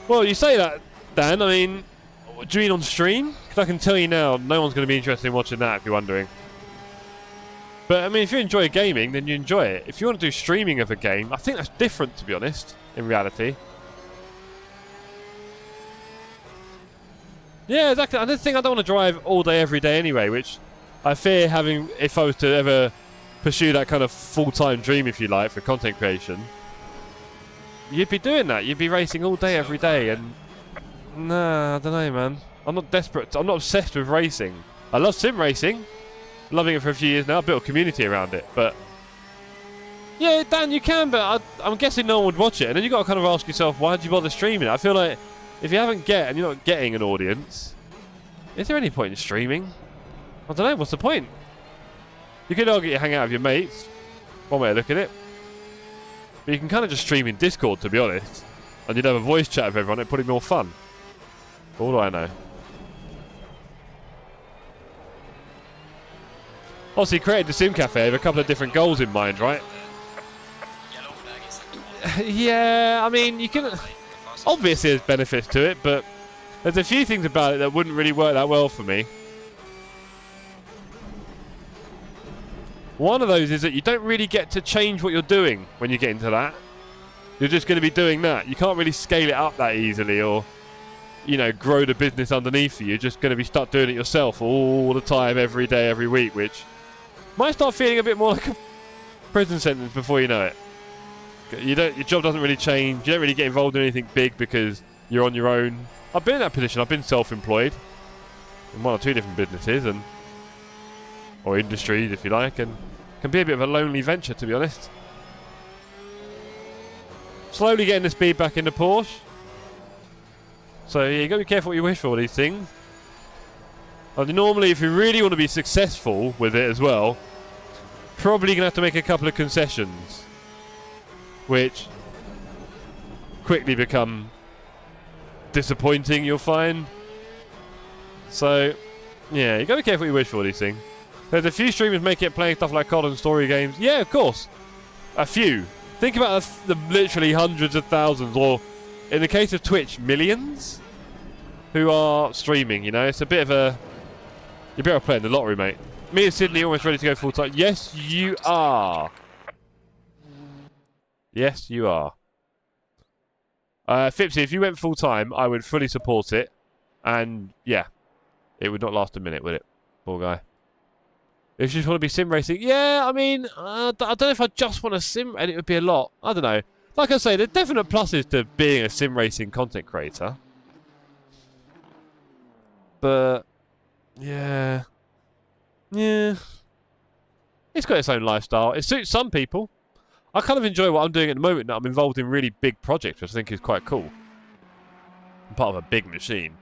Well, you say that, Dan. I mean, do you mean on stream? Because I can tell you now, no one's going to be interested in watching that, if you're wondering. But, I mean, if you enjoy gaming, then you enjoy it. If you want to do streaming of a game, I think that's different, to be honest, in reality. Yeah, exactly. I think I don't want to drive all day, every day anyway, which I fear having, if I was to ever pursue that kind of full-time dream, if you like, for content creation, you'd be doing that. You'd be racing all day, every day, and nah, I don't know, man. I'm not desperate. I'm not obsessed with racing. I love sim racing. Loving it for a few years now. I built a community around it, but yeah, Dan, you can, but I'm guessing no one would watch it, and then you got to kind of ask yourself, why did you bother streaming it? I feel like if you haven't and you're not getting an audience, is there any point in streaming? I don't know. What's the point? You could argue you hang out with your mates. One way to look at it. But you can kind of just stream in Discord, to be honest. And you'd have a voice chat with everyone. It'd probably be more fun. But what do I know? Obviously, created the Sim Cafe with a couple of different goals in mind, right? Yellow flag in sector 1. Yeah, I mean, you can... Obviously, there's benefits to it, but there's a few things about it that wouldn't really work that well for me. One of those is that you don't really get to change what you're doing when you get into that. You're just going to be doing that. You can't really scale it up that easily or, you know, grow the business underneath you. You're just going to be stuck doing it yourself all the time, every day, every week, which might start feeling a bit more like a prison sentence before you know it. Your job doesn't really change. You don't really get involved in anything big because you're on your own. I've been in that position. I've been self-employed in one or two different businesses or industries, if you like, and can be a bit of a lonely venture, to be honest. Slowly getting the speed back in the Porsche. So yeah, you got to be careful what you wish for these things. And normally, if you really want to be successful with it as well, probably going to have to make a couple of concessions, which quickly become disappointing, you'll find. So yeah, you got to be careful what you wish for these things. There's a few streamers making it playing stuff like COD and story games. Yeah, of course. A few. Think about the literally hundreds of thousands, or in the case of Twitch, millions, who are streaming, you know. It's a bit of a... You're better playing the lottery, mate. Me and Sydney almost ready to go full time. Yes, you are. Yes, you are. Fipsy, if you went full time, I would fully support it. And, yeah, it would not last a minute, would it? Poor guy. If you just want to be sim racing, yeah, I mean, I don't know if I just want to sim, and it would be a lot. I don't know. Like I say, there's definite pluses to being a sim racing content creator. But, yeah. Yeah. It's got its own lifestyle. It suits some people. I kind of enjoy what I'm doing at the moment. That I'm involved in really big projects, which I think is quite cool. I'm part of a big machine.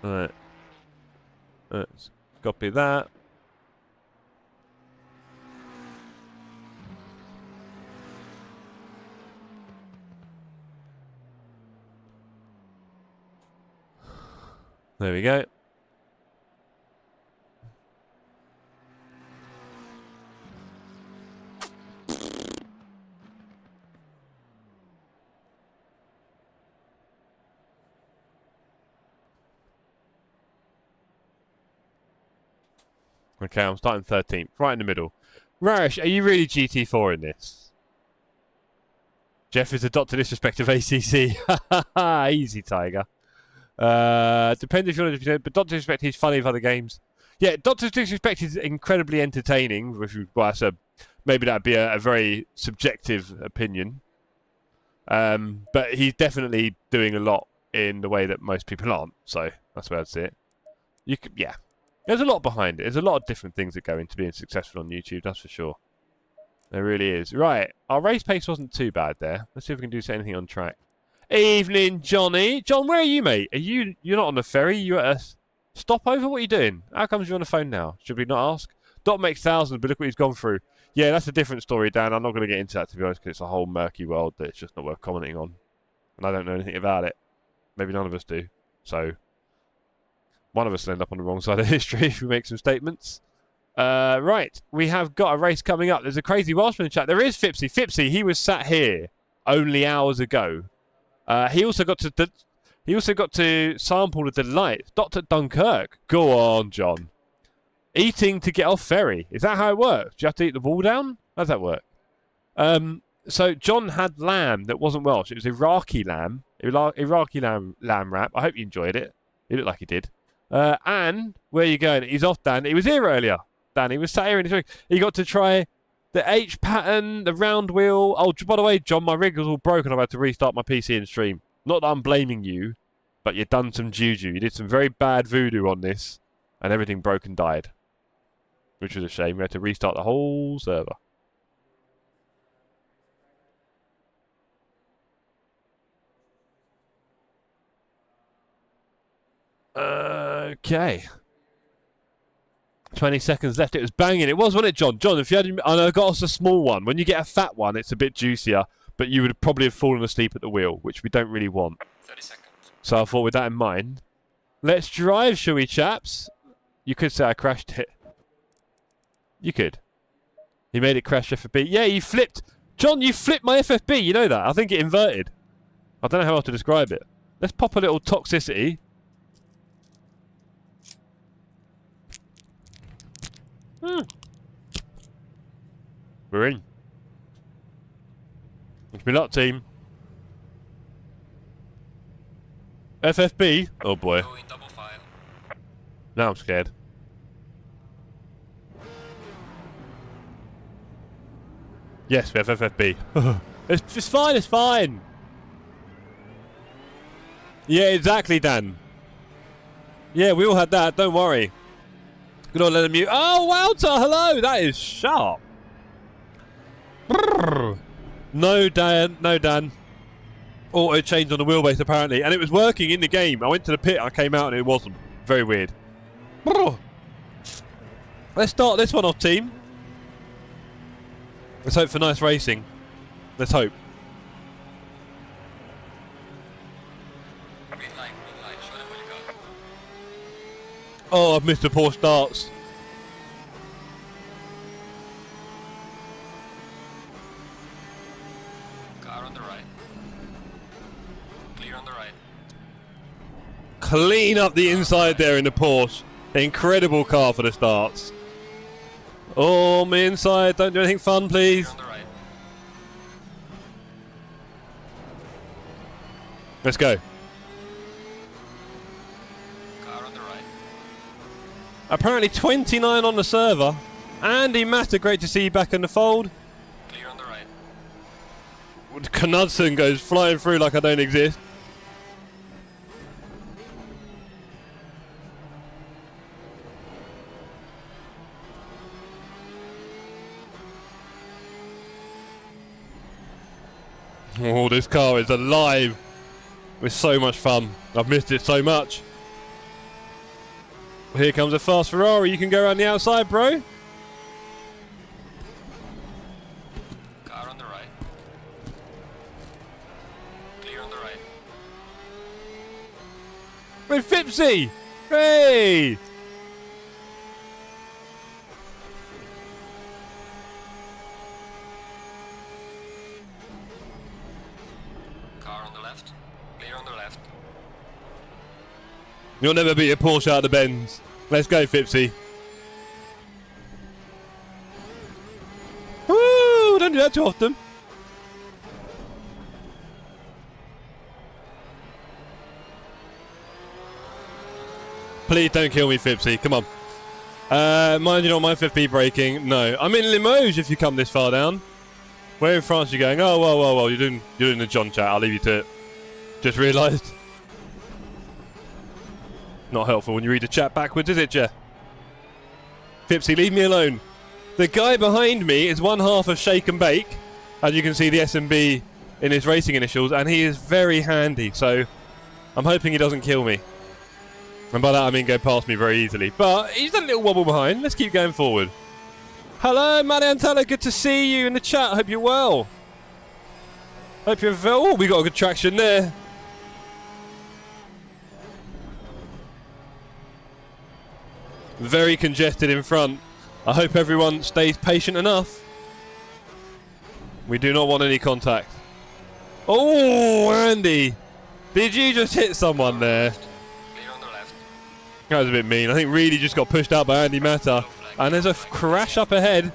Alright. Let's copy that. There we go. Okay, I'm starting 13th, right in the middle. Rarish, are you really GT4 in this? Jeff is a Dr. Disrespect of ACC. Easy, Tiger. Depends if you want to, but Dr. Disrespect is funny with other games. Yeah, Dr. Disrespect is incredibly entertaining. Well, maybe that'd be a very subjective opinion. But he's definitely doing a lot in the way that most people aren't. So that's where I'd see it. Yeah. There's a lot behind it. There's a lot of different things that go into being successful on YouTube, that's for sure. There really is. Right, our race pace wasn't too bad there. Let's see if we can do anything on track. Evening, Johnny. John, where are you, mate? You're not on the ferry? You at a stopover? What are you doing? How comes you're on the phone now? Should we not ask? Dot makes thousands, but look what he's gone through. Yeah, that's a different story, Dan. I'm not going to get into that, to be honest, because it's a whole murky world that it's just not worth commenting on. And I don't know anything about it. Maybe none of us do. So, one of us will end up on the wrong side of history if we make some statements. Right, we have got a race coming up. There's a crazy Welshman in chat. There is Fipsy. Fipsy, he was sat here only hours ago. He also got to sample the delight. Dr. Dunkirk. Go on, John. Eating to get off ferry. Is that how it works? Do you have to eat the wall down? How does that work? So John had lamb that wasn't Welsh. It was Iraqi lamb. Iraqi lamb wrap. I hope you enjoyed it. He looked like he did. And where are you going? He's off, Dan. He was here earlier. Dan, he was sat here in his rig. He got to try the H pattern, the round wheel. Oh, by the way, John, my rig was all broken. I've had to restart my PC and stream. Not that I'm blaming you, but you've done some juju. You did some very bad voodoo on this, and everything broke and died, which was a shame. We had to restart the whole server. Okay. 20 seconds left. It was banging. It was, wasn't it, John? John, if you had... I know I got us a small one. When you get a fat one, it's a bit juicier, but you would probably have fallen asleep at the wheel, which we don't really want. 30 seconds. So I thought with that in mind, let's drive, shall we, chaps? You could say I crashed it. You could. He made it crash FFB. Yeah, you flipped. John, you flipped my FFB. You know that. I think it inverted. I don't know how else to describe it. Let's pop a little toxicity. We're in. Wish me luck, team. FFB? Oh boy. Going double file. Now I'm scared. Yes, we have FFB. It's fine, it's fine. Yeah, exactly, Dan. Yeah, we all had that, don't worry. Good old let them mute. Oh, Walter, hello! That is sharp. No, Dan. No, Dan. Auto changed on the wheelbase, apparently. And it was working in the game. I went to the pit, I came out, and it wasn't. Very weird. Let's start this one off, team. Let's hope for nice racing. Let's hope. Green light, show them what you got. Oh, I've missed the poor starts. Car on the right. Clear on the right. Clean up the inside there in the Porsche. Incredible car for the starts. Oh, me inside. Don't do anything fun, please. Clear on the right. Let's go. Car on the right. Apparently 29 on the server. Andy Matter, great to see you back in the fold. Clear on the right. Knudsen goes flying through like I don't exist. Oh, this car is alive with so much fun. I've missed it so much. Here comes a fast Ferrari. You can go around the outside, bro. Car on the right. Clear on the right. With Fipsy. Hey! Car on the left. Clear on the left. You'll never beat a Porsche out of the bends. Let's go, Fipsy. Woo! Don't do that too often. Please don't kill me, Fipsy. Come on. Mind you, not my FFP braking. No. I'm in Limoges if you come this far down. Where in France are you going? Oh, well. You're doing the John chat. I'll leave you to it. Just realised. Not helpful when you read the chat backwards, is it, Jeff? Fipsy, leave me alone. The guy behind me is one half of Shake and Bake. As you can see, the S&B in his racing initials, and he is very handy, so I'm hoping he doesn't kill me. And by that I mean go past me very easily. But he's a little wobble behind. Let's keep going forward. Hello, Mariantella. Good to see you in the chat. Hope you're well. Hope you're well. Oh, we got a good traction there. Very congested in front. I hope everyone stays patient enough. We do not want any contact. Oh, Andy. Did you just hit someone there? That was a bit mean. I think Reedy just got pushed out by Andy Mata. And there's a crash up ahead.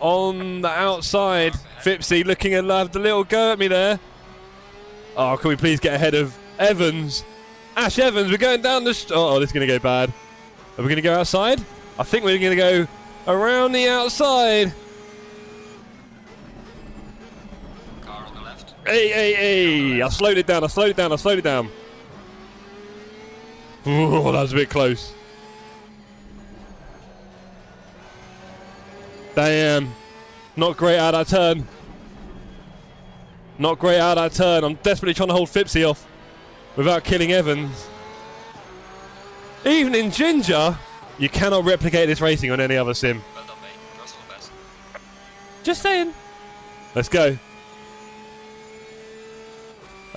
On the outside. Fipsy looking at have the little go at me there. Oh, can we please get ahead of Evans? Ash Evans, we're going down the... Oh, this is going to go bad. Are we going to go outside? I think we're going to go around the outside. Car on the left. Hey, hey, hey. I slowed it down. I slowed it down. I slowed it down. Ooh, that was a bit close. Damn. Not great out of that turn. Not great out of that turn. I'm desperately trying to hold Fipsy off without killing Evans. Even in Ginger, you cannot replicate this racing on any other sim. Well done, mate. Russell best. Just saying. Let's go.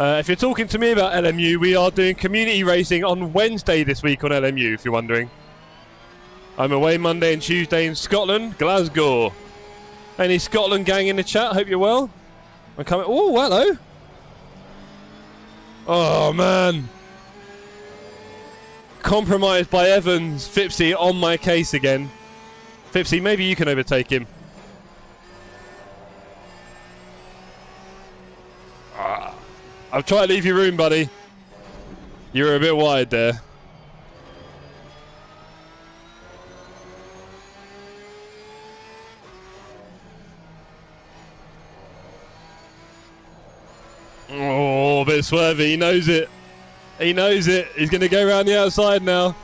If you're talking to me about LMU, we are doing community racing on Wednesday this week on LMU, if you're wondering. I'm away Monday and Tuesday in Scotland, Glasgow. Any Scotland gang in the chat? Hope you're well. I'm coming. Oh, hello. Oh, man. Compromised by Evans. Fipsy on my case again. Fipsy, maybe you can overtake him. I'll try to leave you room, buddy. You were a bit wide there. Oh, a bit swervy. He knows it. He knows it. He's going to go around the outside now.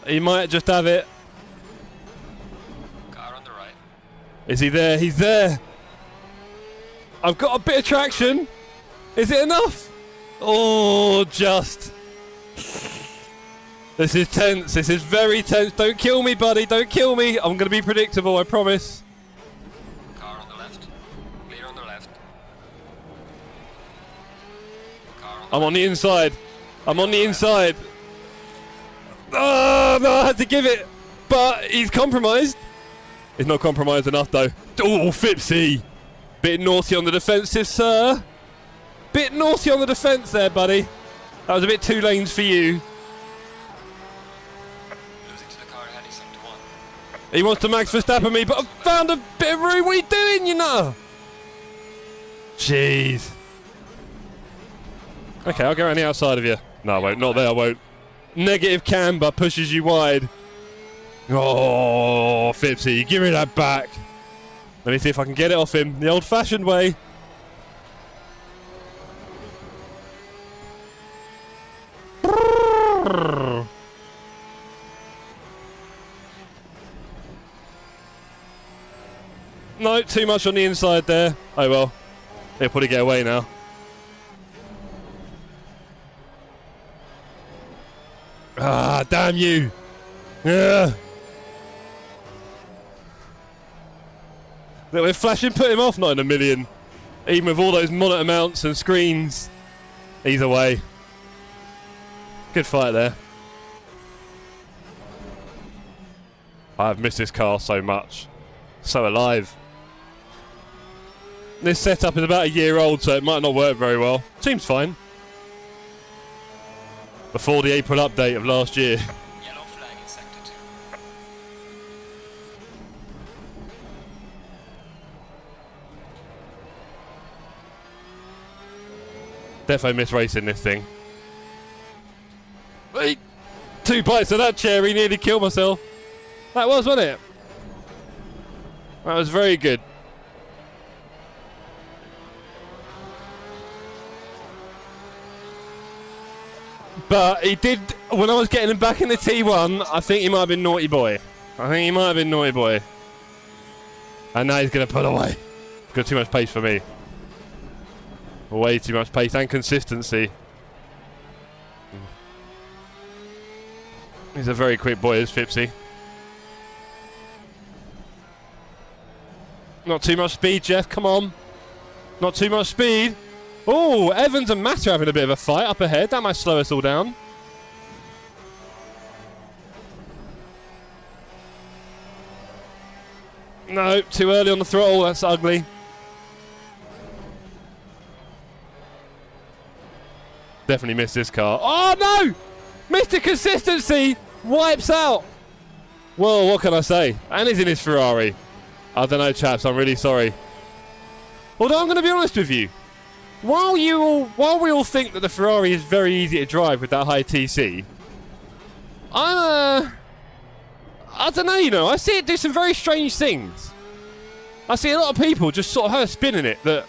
He might just have it. Car on the right. Is he there? He's there. I've got a bit of traction. Is it enough? Oh, just. This is tense. This is very tense. Don't kill me, buddy. Don't kill me. I'm going to be predictable, I promise. Car on the left. Clear on the left. Car on the I'm on the inside. I'm on the inside. Oh, no, I had to give it. But he's compromised. He's not compromised enough, though. Oh, Fipsy. Bit naughty on the defensive, sir. Bit naughty on the defence there, buddy. That was a bit 2 lanes for you. Losing to the car ahead, he's sector 1. He wants to Max Verstappen me, but I've found a bit of room. What are you doing, you know? Jeez. Okay, I'll go around the outside of you. No, I won't. Not there, I won't. Negative camber pushes you wide. Oh, Fipsy, give me that back. Let me see if I can get it off him the old-fashioned way. No, too much on the inside there. Oh well. He'll probably get away now. Ah, damn you. Yeah. We're flashing, put him off, not in a million. Even with all those monitor mounts and screens. Either way. Good fight there. I've missed this car so much. So alive. This setup is about a year old, so it might not work very well. Seems fine. Before the April update of last year. Yellow flag in sector 2. Defo miss racing this thing. Wait, 2 bites of that cherry, nearly killed myself. That was, wasn't it? That was very good. But he did, when I was getting him back in the T1, I think he might have been naughty boy. I think he might have been naughty boy. And now he's going to pull away. Got too much pace for me. Way too much pace and consistency. He's a very quick boy, is Fipsy. Not too much speed, Jeff. Come on. Not too much speed. Oh, Evans and Matt are having a bit of a fight up ahead. That might slow us all down. No, too early on the throttle. That's ugly. Definitely missed this car. Oh, no! Mr. Consistency wipes out. Well, what can I say? And he's in his Ferrari. I don't know, chaps. I'm really sorry. Although I'm going to be honest with you. While we all think that the Ferrari is very easy to drive with that high TC, I don't know, you know. I see it do some very strange things. I see a lot of people just sort of have a spin in it that...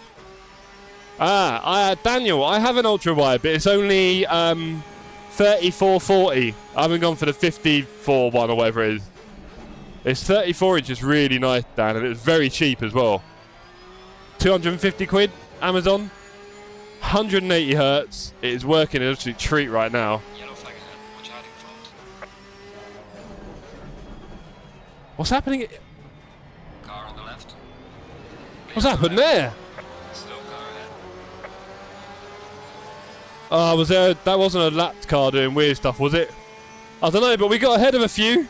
Daniel, I have an ultra wide, but it's only 3440. I haven't gone for the 54 one or whatever it is. It's 34 inches, really nice, Dan, and it's very cheap as well. 250 quid, Amazon. 180 hertz. It is working an absolute treat right now. Yellow flag ahead. Watch out in front. What's happening? Car on the left. What's happened there? Slow car ahead. Was there? That wasn't a lapped car doing weird stuff, was it? I don't know, but we got ahead of a few.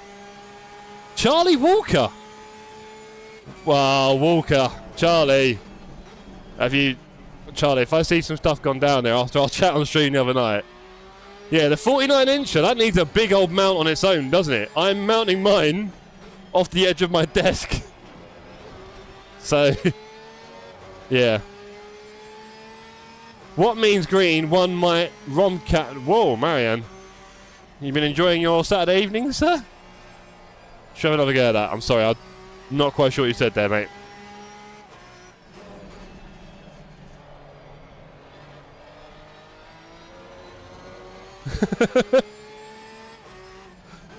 Charlie Walker. Wow, Walker. Charlie. Charlie, if I see some stuff gone down there after our chat on stream the other night. Yeah, the 49-incher, that needs a big old mount on its own, doesn't it? I'm mounting mine off the edge of my desk. So, yeah. What means green? One might Romcat. Whoa, Marianne. You been enjoying your Saturday evening, sir? Should have another go at that. I'm sorry, I'm not quite sure what you said there, mate.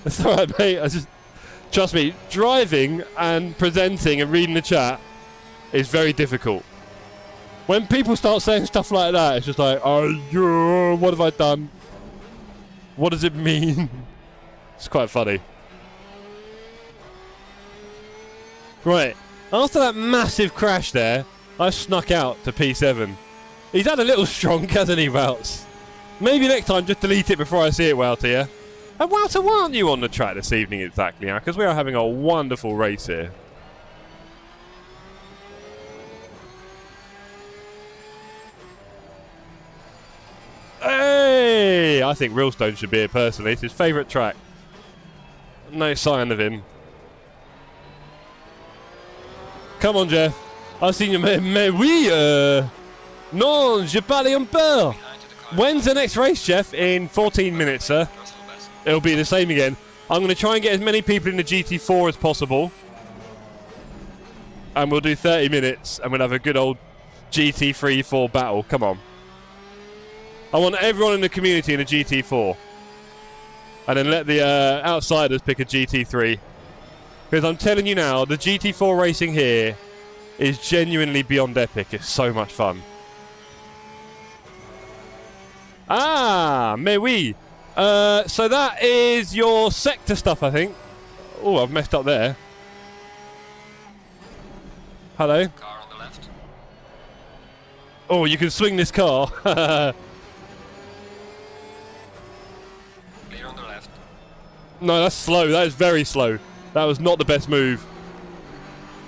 It's alright, mate. Trust me, driving and presenting and reading the chat is very difficult. When people start saying stuff like that, it's just like, oh, yeah, what have I done? What does it mean? It's quite funny. Right, after that massive crash there, I snuck out to P7. He's had a little strong, hasn't he, Wouts? Maybe next time just delete it before I see it, Wouter, yeah? And Wouter, why aren't you on the track this evening exactly now? Because we are having a wonderful race here. Hey! I think Realstone should be here personally. It's his favourite track. No sign of him. Come on, Jeff. I've seen you. Mais oui, non, je parle un peu. When's the next race, Jeff? In 14 minutes, sir. It'll be the same again. I'm going to try and get as many people in the GT4 as possible. And we'll do 30 minutes and we'll have a good old GT3-4 battle. Come on. I want everyone in the community in a GT4. And then let the outsiders pick a GT3. Because I'm telling you now, the GT4 racing here is genuinely beyond epic. It's so much fun. Ah, mais oui. So that is your sector stuff, I think. Oh, I've messed up there. Hello. Car on the left. Oh, you can swing this car. Clear on the left. No, that's slow. That is very slow. That was not the best move.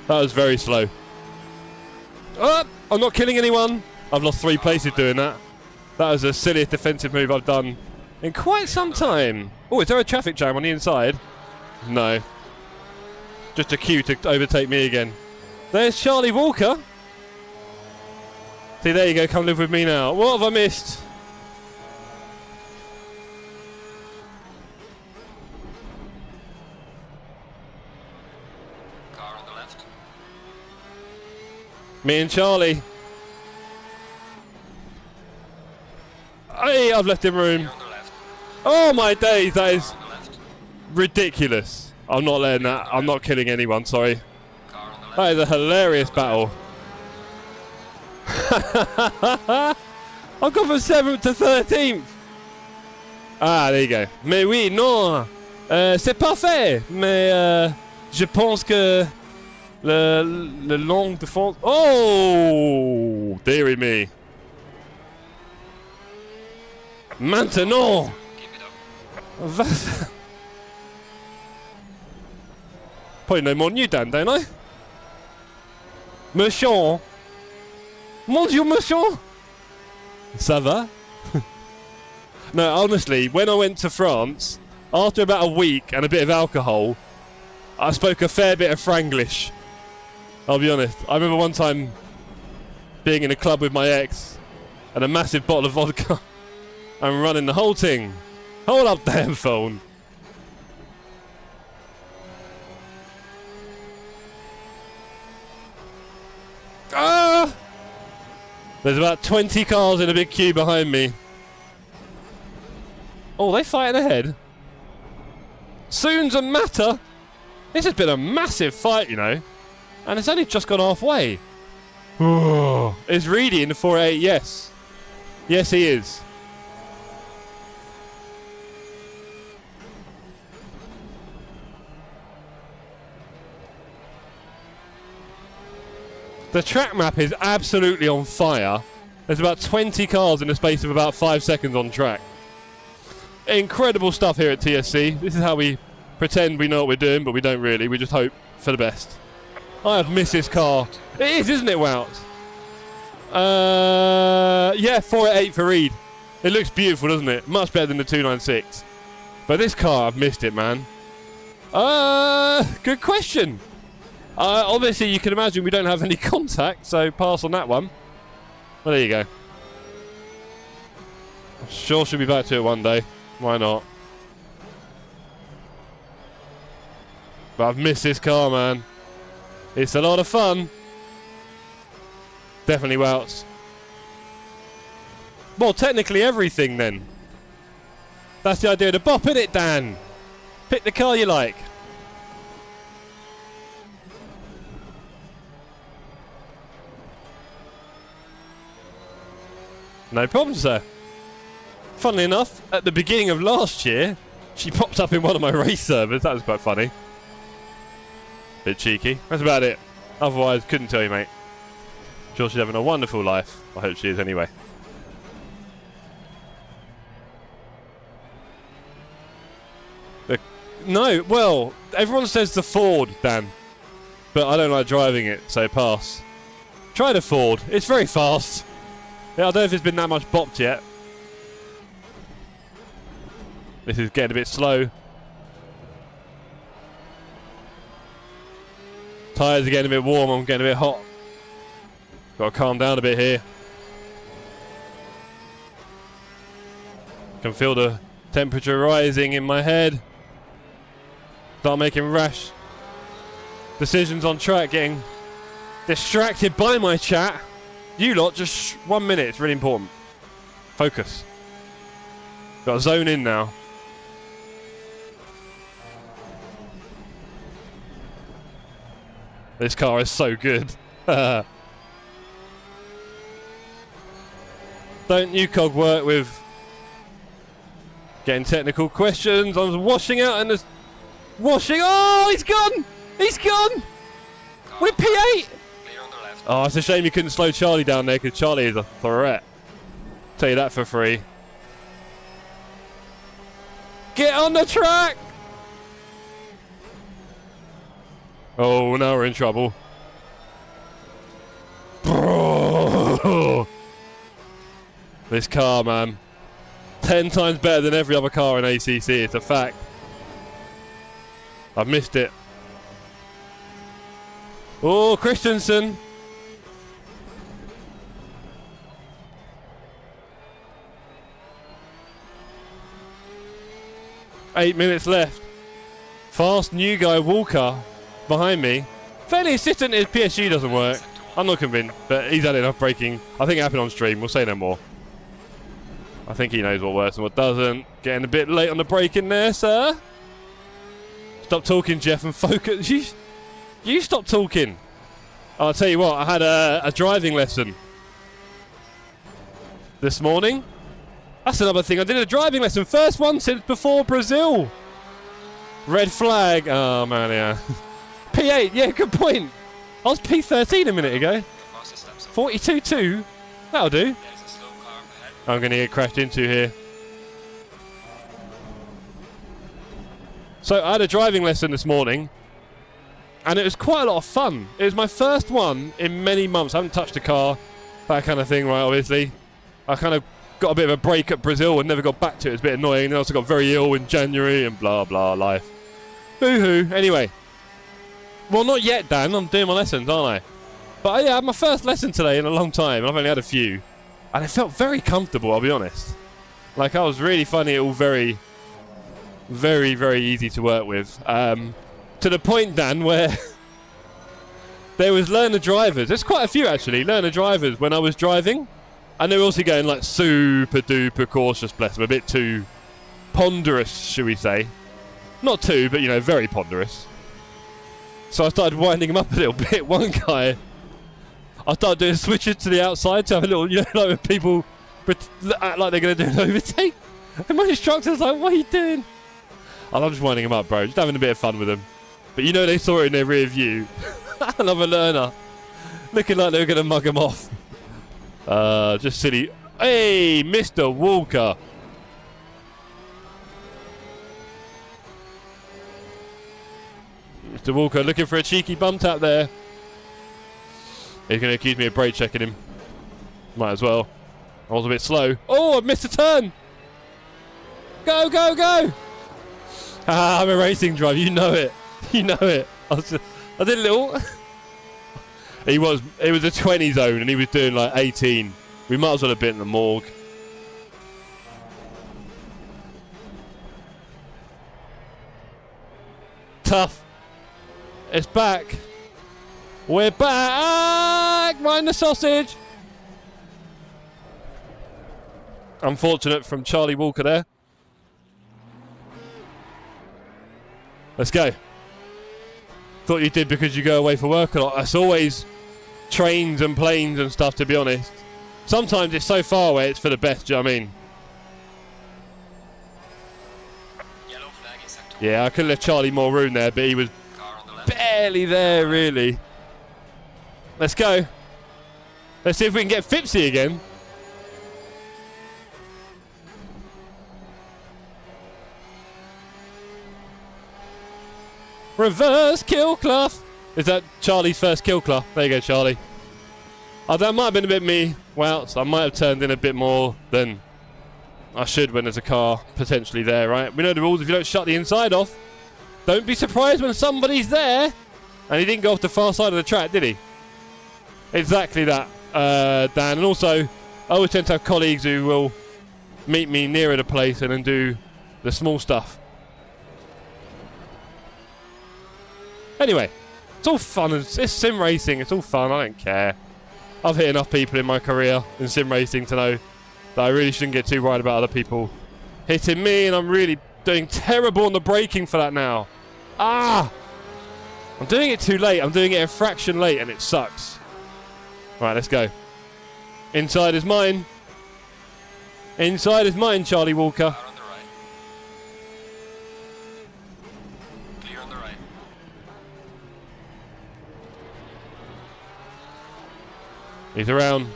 That was very slow. Oh, I'm not killing anyone. I've lost 3 places doing that. That was the silliest defensive move I've done in quite some time. Oh, is there a traffic jam on the inside? No. Just a queue to overtake me again. There's Charlie Walker. See, there you go. Come live with me now. What have I missed? Car on the left. Me and Charlie. Hey, I've left him room. On the left. Oh my days, that is Car on the left. ridiculous. I'm not letting that. I'm not killing anyone, sorry. Car on the left. That is a hilarious battle. I've gone from 7th to 13th. Ah, there you go. Mais oui, non. C'est parfait. Mais je pense que le long défense. Oh, dearie me. Maintenant. Probably know more than you, Dan, don't I? Monsieur. Mon Dieu, monsieur. Ça va? No, honestly, when I went to France, after about a week and a bit of alcohol, I spoke a fair bit of Franglish. I'll be honest. I remember one time being in a club with my ex and a massive bottle of vodka and running the whole thing. Hold up, damn phone. Ah! There's about 20 cars in a big queue behind me. Oh, they fighting ahead. Soon's a matter. This has been a massive fight, you know. And it's only just gone halfway. Is Reedy in the 4.8? Yes. Yes, he is. The track map is absolutely on fire. There's about 20 cars in the space of about 5 seconds on track. Incredible stuff here at TSC. This is how we pretend we know what we're doing, but we don't really. We just hope for the best. I have missed this car. It is, isn't it, Wout? Yeah, 4.8 for Reed. It looks beautiful, doesn't it? Much better than the 296. But this car, I've missed it, man. Good question. Obviously, you can imagine we don't have any contact, so pass on that one. Well, there you go. Sure should be back to it one day. Why not? But I've missed this car, man. It's a lot of fun. Definitely Wout's. Well, technically everything then. That's the idea of the bop, isn't it, Dan? Pick the car you like. No problem, sir. Funnily enough, at the beginning of last year, she popped up in one of my race servers. That was quite funny. Bit cheeky. That's about it. Otherwise, couldn't tell you, mate. Sure she's having a wonderful life. I hope she is anyway. No, well, everyone says the Ford, Dan. But I don't like driving it, so pass. Try the Ford. It's very fast. Yeah, I don't know if it's been that much bopped yet. This is getting a bit slow. Tyres are getting a bit warm, I'm getting a bit hot. Got to calm down a bit here. Can feel the temperature rising in my head. Start making rash decisions on track, getting distracted by my chat. You lot, just 1 minute, it's really important. Focus. Got to zone in now. This car is so good. Don't you cog work with getting technical questions. I was washing out and there's washing. Oh, he's gone! He's gone! We're P8! Oh, it's a shame you couldn't slow Charlie down there because Charlie is a threat. Tell you that for free. Get on the track! Oh, now we're in trouble. This car, man. 10 times better than every other car in ACC. It's a fact. I've missed it. Oh, Christensen. Eight minutes left. Fast new guy Walker behind me. Fairly insistent his PSG doesn't work. I'm not convinced, but he's had enough braking. I think it happened on stream. We'll say no more. I think he knows what works and what doesn't. Getting a bit late on the braking there, sir. Stop talking, Jeff, and focus. You stop talking. I'll tell you what, I had a driving lesson this morning. That's another thing. I did a driving lesson. First one since before Brazil. Red flag. Oh, man, yeah. P8. Yeah, good point. I was P13 a minute ago. 42.2. That'll do. I'm going to get crashed into here. So I had a driving lesson this morning, and it was quite a lot of fun. It was my first one in many months. I haven't touched a car, that kind of thing, right, obviously. I kind of got a bit of a break at Brazil and never got back to it. It was a bit annoying. And I also got very ill in January and blah, blah, life. Boo-hoo. Anyway. Well, not yet, Dan. I'm doing my lessons, aren't I? But yeah, I had my first lesson today in a long time. I've only had a few. And it felt very comfortable, I'll be honest. Like, I was really finding it all very, very easy to work with. To the point, Dan, where there was learner drivers. There's quite a few, actually, learner drivers when I was driving. And they were also going, like, super duper cautious, bless them. A bit too ponderous, should we say. Not too, but, you know, very ponderous. So I started winding them up a little bit. One guy, I started doing switches to the outside to have a little, you know, like when people act like they're going to do an overtake. And my instructor's like, what are you doing? And I'm just winding them up, bro. Just having a bit of fun with them. But you know they saw it in their rear view. Another learner. Looking like they were going to mug them off. Just silly. Hey, Mr. Walker. Mr. Walker looking for a cheeky bum tap there. He's going to accuse me of brake checking him. Might as well. I was a bit slow. Oh, I've missed a turn. Go, go, go. I'm a racing driver. You know it. You know it. I did a little. It was a 20 zone and he was doing like 18. We might as well have been in the morgue. Tough. It's back. We're back. Mind the sausage. Unfortunate from Charlie Walker there. Let's go. Thought you did because you go away for work a lot. It's always trains and planes and stuff, to be honest. Sometimes it's so far away, it's for the best, do you know what I mean? Yellow flag in sector. Yeah, I could have left Charlie more room there, but he was barely there, really. Let's go. Let's see if we can get Fipsy again. Reverse kill cloth. Is that Charlie's first kill cloth? There you go, Charlie. Oh, that might have been a bit me. Well, so I might have turned in a bit more than I should when there's a car potentially there, right? We know the rules. If you don't shut the inside off, don't be surprised when somebody's there. And he didn't go off the far side of the track, did he? Exactly that, Dan. And also, I always tend to have colleagues who will meet me nearer the place and then do the small stuff. Anyway, it's all fun. It's sim racing. It's all fun. I don't care. I've hit enough people in my career in sim racing to know that I really shouldn't get too worried about other people hitting me, and I'm really doing terrible on the braking for that now. Ah! I'm doing it too late. I'm doing it a fraction late, and it sucks. Right, let's go. Inside is mine. Inside is mine, Charlie Walker. Car on the right. Clear on the right. He's around.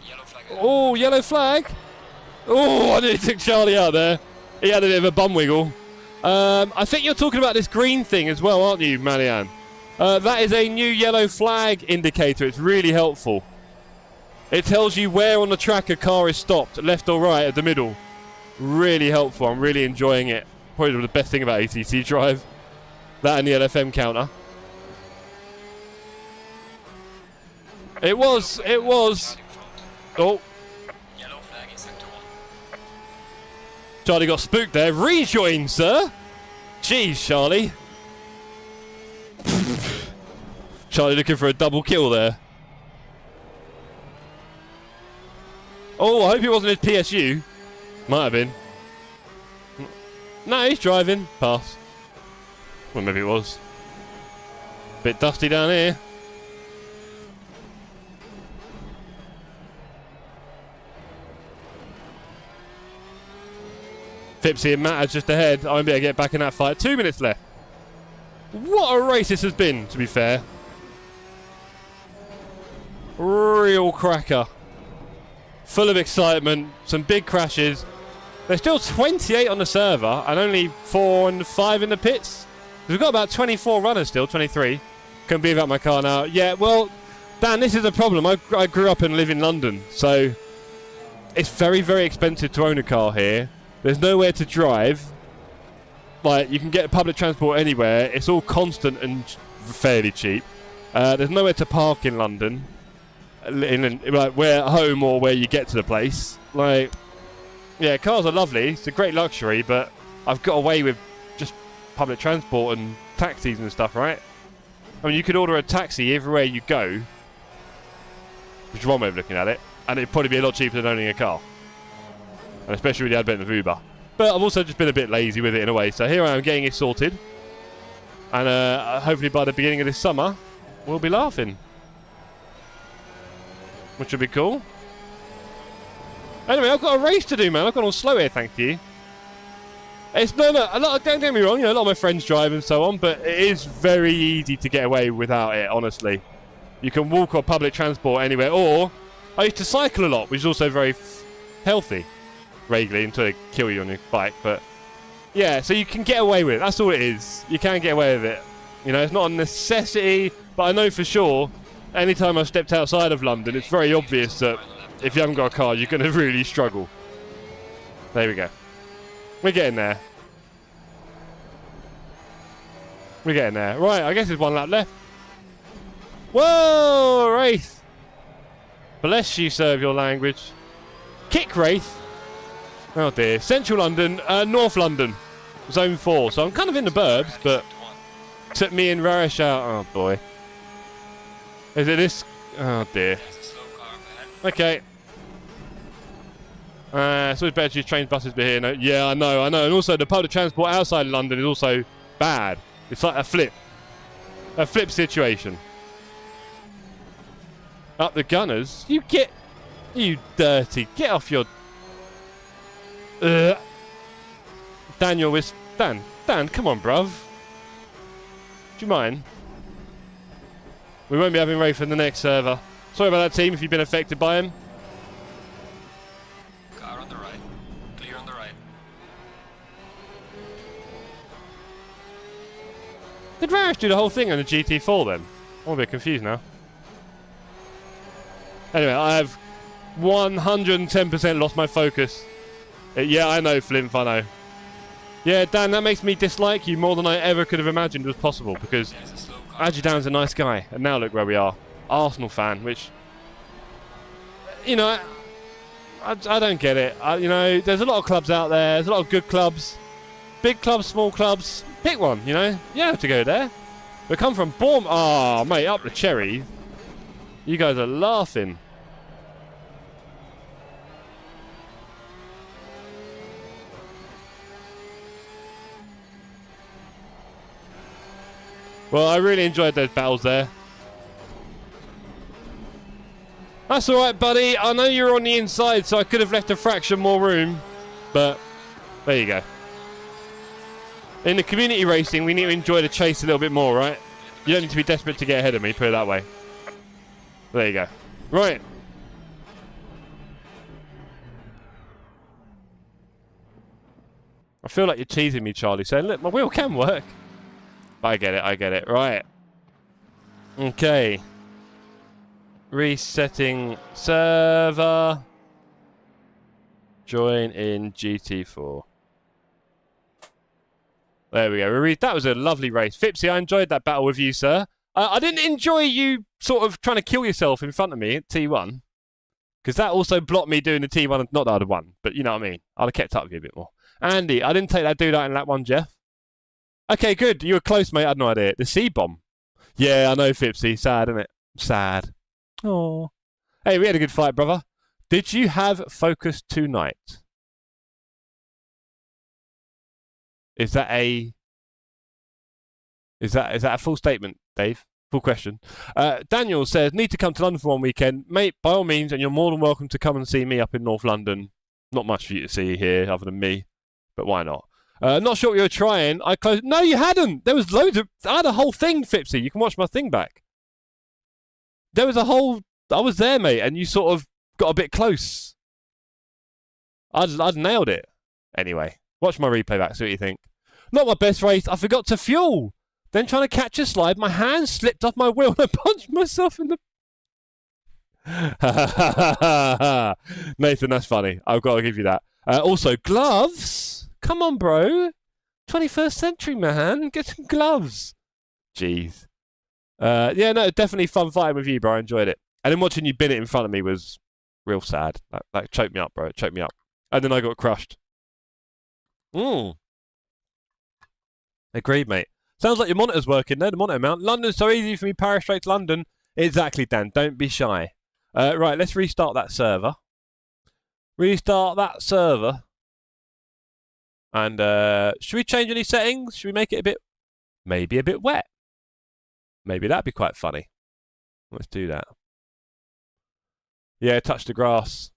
Yellow flag. Oh, yellow flag. Oh, I nearly took Charlie out there. He had a bit of a bum wiggle. I think you're talking about this green thing as well, aren't you, Marianne? That is a new yellow flag indicator. It's really helpful. It tells you where on the track a car is stopped, left or right, at the middle. Really helpful. I'm really enjoying it. Probably the best thing about ACC Drive. That and the LFM counter. It was. Oh. Yellow flag in sector 1. Charlie got spooked there. Rejoin, sir. Jeez, Charlie. Charlie looking for a double kill there. Oh, I hope it wasn't his PSU. Might have been. No, he's driving. Pass. Well, maybe it was. Bit dusty down here. Fipsy and Matt are just ahead. I won't be able to get back in that fight. 2 minutes left. What a race this has been, to be fair. Real cracker. Full of excitement. Some big crashes. There's still 28 on the server and only 4 and 5 in the pits. We've got about 24 runners still, 23. Couldn't be without my car now. Yeah, well, Dan, this is a problem. I grew up and live in London, so it's very, very expensive to own a car here. There's nowhere to drive. Like, you can get public transport anywhere. It's all constant and fairly cheap. There's nowhere to park in London. Like, where at home or where you get to the place. Like, yeah, cars are lovely. It's a great luxury, but I've got away with just public transport and taxis and stuff, right? I mean, you could order a taxi everywhere you go, which is one way of looking at it, and it'd probably be a lot cheaper than owning a car. And especially with the advent of Uber. But I've also just been a bit lazy with it in a way, so here I am getting it sorted. And hopefully by the beginning of this summer, we'll be laughing. Which would be cool. Anyway, I've got a race to do, man. I've gone all slow here, thank you. It's no, a lot of, don't get me wrong, you know, a lot of my friends drive and so on, but it is very easy to get away without it, honestly. You can walk or public transport anywhere, or I used to cycle a lot, which is also very healthy, vaguely, until they kill you on your bike, but yeah, so you can get away with it. That's all it is. You can get away with it. You know, it's not a necessity, but I know for sure, anytime I've stepped outside of London, it's very obvious that if you haven't got a car, you're going to really struggle. There we go. We're getting there. We're getting there. Right, I guess there's one lap left. Whoa, Wraith. Bless you, serve your language. Kick Wraith. Oh dear. Central London, North London. Zone 4. So I'm kind of in the burbs, but took me and Rarish out. Oh boy. Is it this? Oh dear. Okay. It's always better to use trains, buses, but here, no. Yeah, I know. And also, the public transport outside London is also bad. It's like a flip situation. Up the gunners. You dirty. Get off your... Daniel is... Dan, come on, bruv. Do you mind? We won't be having Ray for the next server. Sorry about that, team, if you've been affected by him. Car on the right. Clear on the right. Did Rarish do the whole thing on the GT4 then? I'm a bit confused now. Anyway, I have 110% lost my focus. Yeah, I know, Flimp, I know. Yeah, Dan, that makes me dislike you more than I ever could have imagined was possible, because Ajidan's a nice guy, and now look where we are. Arsenal fan, which, you know, I don't get it. You know, there's a lot of clubs out there. There's a lot of good clubs. Big clubs, small clubs. Pick one, you know. You don't have to go there. We come from Bournemouth. Oh, mate, up the cherry. You guys are laughing. Well, I really enjoyed those battles there. That's alright, buddy. I know you're on the inside, so I could have left a fraction more room. But, there you go. In the community racing, we need to enjoy the chase a little bit more, right? You don't need to be desperate to get ahead of me, put it that way. There you go. Right. I feel like you're teasing me, Charlie, saying, look, my wheel can work. I get it. Right. Okay. Resetting server. Join in GT4. There we go. That was a lovely race. Fipsy, I enjoyed that battle with you, sir. I didn't enjoy you sort of trying to kill yourself in front of me at T1. Because that also blocked me doing the T1. Not that I'd have won, but you know what I mean. I'd have kept up with you a bit more. Andy, I didn't take that dude out in lap 1, Jeff. Okay, good. You were close, mate. I had no idea. The C-bomb. Yeah, I know, Fipsy. Sad, isn't it? Sad. Oh. Hey, we had a good fight, brother. Did you have focus tonight? Is that a full statement, Dave? Full question. Daniel says, need to come to London for one weekend. Mate, by all means, and you're more than welcome to come and see me up in North London. Not much for you to see here other than me. but why not? Not sure what you were trying. I closed. No, you hadn't. There was loads of. I had a whole thing, Fipsy. You can watch my thing back. There was a whole. I was there, mate, and you sort of got a bit close. I'd nailed it. Anyway, watch my replay back. See what you think. Not my best race. I forgot to fuel. Then trying to catch a slide, my hand slipped off my wheel and I punched myself in the. Nathan, that's funny. I've got to give you that. Also, gloves. Come on, bro. 21st century, man. Get some gloves. Jeez. Yeah, no, definitely fun fighting with you, bro. I enjoyed it. And then watching you bin it in front of me was real sad. Like choked me up, bro. Choked me up. And then I got crushed. Agreed, mate. Sounds like your monitor's working there, the monitor mount. London's so easy for me, Paris straight to London. Exactly, Dan. Don't be shy. Right, let's restart that server. Restart that server. And should we change any settings? Should we make it a bit, maybe a bit wet? Maybe that'd be quite funny. Let's do that. Yeah, touch the grass.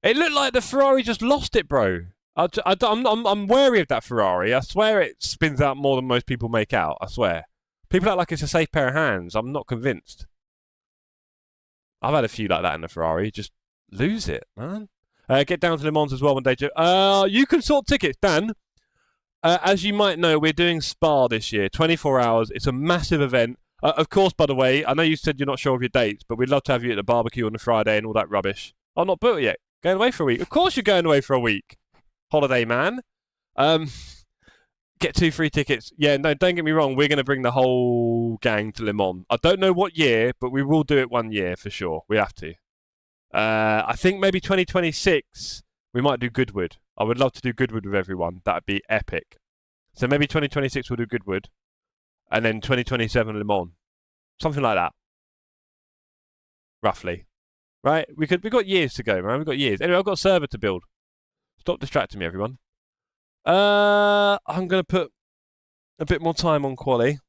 It looked like the Ferrari just lost it, bro. I'm wary of that Ferrari. I swear it spins out more than most people make out. I swear. People act like it's a safe pair of hands. I'm not convinced. I've had a few like that in the Ferrari. Just lose it, man. Get down to Le Mans as well one day, Joe. You can sort tickets, Dan. As you might know, we're doing Spa this year. 24 hours. It's a massive event. Of course, by the way, I know you said you're not sure of your dates, but we'd love to have you at the barbecue on the Friday and all that rubbish. I'm not booked yet. Going away for a week. Of course you're going away for a week. Holiday man. Get 2 free tickets. Yeah, no, don't get me wrong. We're going to bring the whole gang to Le Mans. I don't know what year, but we will do it one year for sure. We have to. I think maybe 2026, we might do Goodwood. I would love to do Goodwood with everyone. That would be epic. So maybe 2026 we'll do Goodwood. And then 2027 Le Mans. Something like that. Roughly. Right? We've got years to go, man. We've got years. Anyway, I've got a server to build. Stop distracting me, everyone. I'm going to put a bit more time on quali.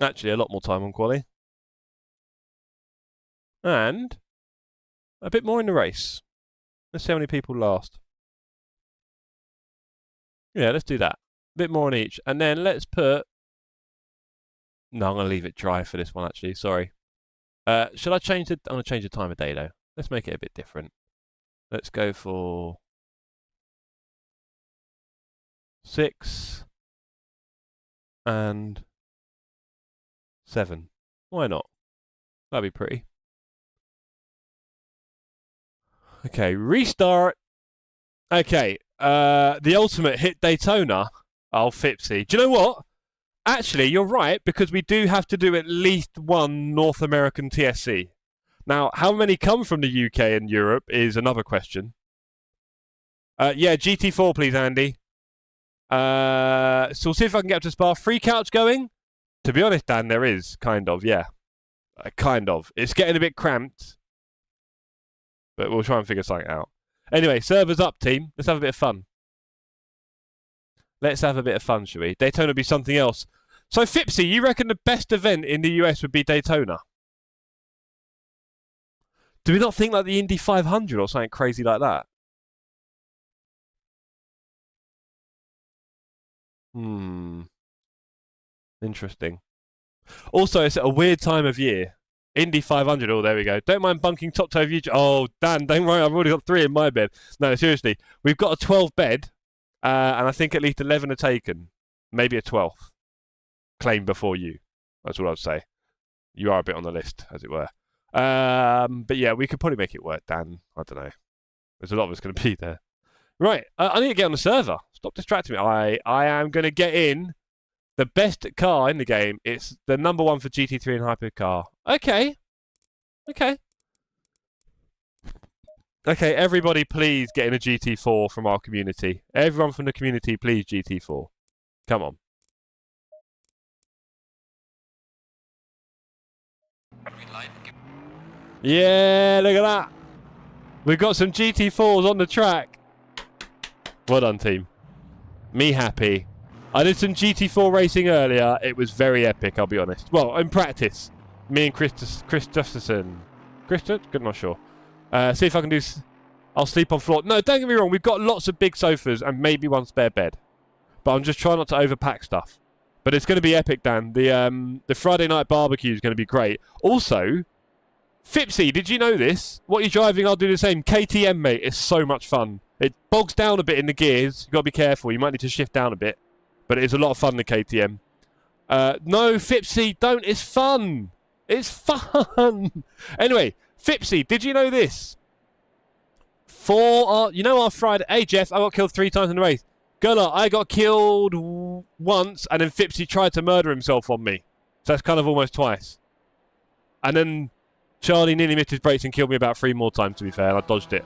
Actually, a lot more time on quali. And a bit more in the race. Let's see how many people last. Yeah, let's do that. A bit more on each. And then let's put... No, I'm going to leave it dry for this one, actually. Sorry. Should I change it? I'm going to change the time of day, though. Let's make it a bit different. Let's go for 6 and 7. Why not? That'd be pretty. Okay, restart. Okay, the ultimate hit Daytona. Oh, Fipsy. Do you know what? Actually, you're right, because we do have to do at least one North American TSC. Now, how many come from the UK and Europe is another question. Yeah, GT4, please, Andy. So we'll see if I can get up to Spa. Free couch going? To be honest, Dan, there is, kind of, yeah. Kind of. It's getting a bit cramped. But we'll try and figure something out. Anyway, servers up, team. Let's have a bit of fun. Let's have a bit of fun, shall we? Daytona would be something else. So, Fipsy, you reckon the best event in the US would be Daytona? Do we not think like the Indy 500 or something crazy like that? Interesting. Also, it's at a weird time of year. Indy 500, oh, there we go. Don't mind bunking top toe view. Oh, Dan, don't worry, I've already got 3 in my bed. No, seriously, we've got a 12 bed, and I think at least 11 are taken. Maybe a 12th. Claim before you. That's what I'd say. You are a bit on the list, as it were. But yeah, we could probably make it work, Dan. I don't know. There's a lot of us going to be there. Right, I need to get on the server. Stop distracting me. I am going to get in the best car in the game. It's the #1 for GT3 and hypercar. Okay. Okay. Okay, everybody please get in a GT4 from our community. Everyone from the community, please, GT4. Come on. Yeah, look at that. We've got some GT4s on the track. Well done, team. Me happy. I did some GT4 racing earlier. It was very epic, I'll be honest. Well, in practice. Me and Chris Gustafson. Chris? Good, not sure. See if I can do... I'll sleep on floor. No, don't get me wrong. We've got lots of big sofas and maybe one spare bed. But I'm just trying not to overpack stuff. But it's going to be epic, Dan. The Friday night barbecue is going to be great. Also, Fipsy, did you know this? What you're driving, I'll do the same. KTM, mate, is so much fun. It bogs down a bit in the gears. You've got to be careful. You might need to shift down a bit. But it is a lot of fun, the KTM. No, Fipsy, don't. It's fun. It's fun. Anyway, Fipsy, did you know this? You know our Friday... Hey, Jeff, I got killed 3 times in the race. Gunnar, I got killed once, and then Fipsy tried to murder himself on me. So that's kind of almost twice. And then Charlie nearly missed his brakes and killed me about 3 more times, to be fair, and I dodged it.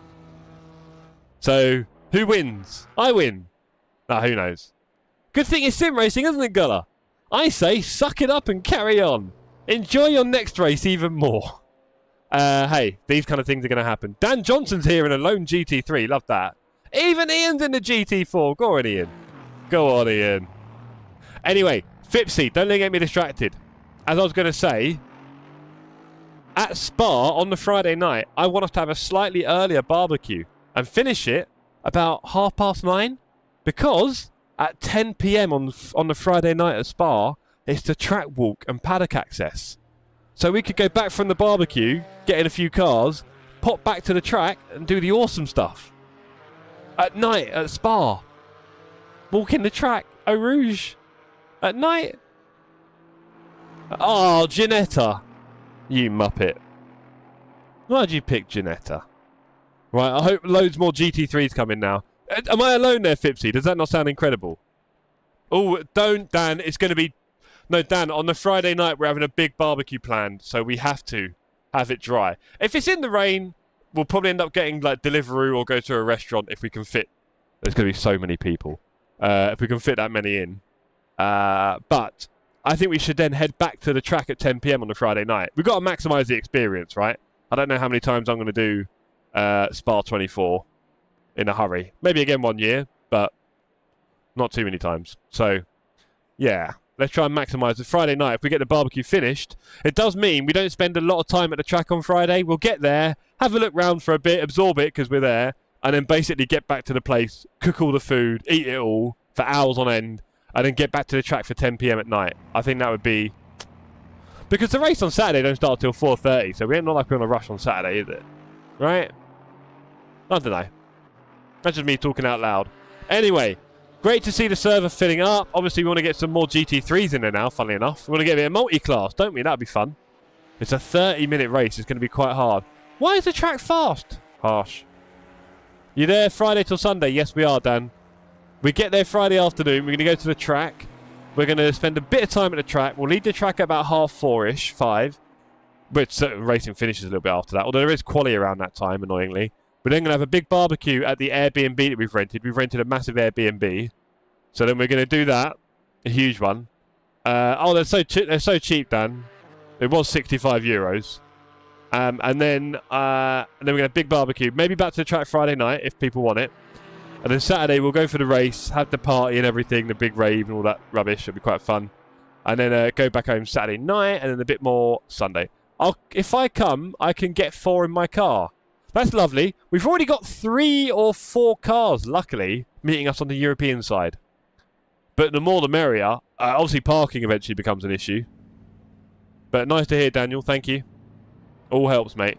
So, who wins? I win. Nah, who knows? Good thing it's sim racing, isn't it, Gunnar? I say, suck it up and carry on. Enjoy your next race even more. Hey, these kind of things are going to happen. Dan Johnson's here in a lone GT3. Love that. Even Ian's in the GT4. Go on, Ian. Go on, Ian. Anyway, Fipsy, don't let me get me distracted. As I was going to say, at Spa on the Friday night, I want us to have a slightly earlier barbecue and finish it about 9:30 because at 10 p.m. on the Friday night at Spa, it's the track walk and paddock access. So we could go back from the barbecue, get in a few cars, pop back to the track and do the awesome stuff. At night at Spa. Walking the track. Eau Rouge. At night. Oh, Ginetta. You muppet. Why'd you pick Ginetta? Right, I hope loads more GT3s come in now. Am I alone there, Fipsy? Does that not sound incredible? Oh, don't, Dan. It's going to be... No, Dan, on the Friday night, we're having a big barbecue planned, so we have to have it dry. If it's in the rain, we'll probably end up getting, like, Deliveroo or go to a restaurant if we can fit... There's going to be so many people. If we can fit that many in. But I think we should then head back to the track at 10 p.m. on the Friday night. We've got to maximise the experience, right? I don't know how many times I'm going to do Spa 24 in a hurry. Maybe again one year, but not too many times. So, yeah. Let's try and maximise the Friday night. If we get the barbecue finished, it does mean we don't spend a lot of time at the track on Friday. We'll get there, have a look round for a bit, absorb it because we're there, and then basically get back to the place, cook all the food, eat it all for hours on end, and then get back to the track for 10 p.m. at night. I think that would be... Because the race on Saturday don't start till 4:30, so we're not like we're on a rush on Saturday, is it? Right? I don't know. That's just me talking out loud. Anyway... Great to see the server filling up. Obviously, we want to get some more GT3s in there now, funnily enough. We want to get a bit of multi-class, don't we? That'd be fun. It's a 30-minute race. It's going to be quite hard. Why is the track fast? Harsh. You there Friday till Sunday? Yes, we are, Dan. We get there Friday afternoon. We're going to go to the track. We're going to spend a bit of time at the track. We'll leave the track at about 4:30-ish, 5. Which racing finishes a little bit after that. Although there is quali around that time, annoyingly. We're then going to have a big barbecue at the Airbnb that we've rented. We've rented a massive Airbnb. So then we're going to do that. A huge one. Oh, they're so cheap, Dan. It was €65. And then we're going to have a big barbecue. Maybe back to the track Friday night if people want it. And then Saturday we'll go for the race, have the party and everything, the big rave and all that rubbish. It'll be quite fun. And then go back home Saturday night and then a bit more Sunday. If I come, I can get 4 in my car. That's lovely. We've already got 3 or 4 cars, luckily, meeting us on the European side. But the more the merrier. Obviously, parking eventually becomes an issue. But nice to hear, Daniel. Thank you. All helps, mate.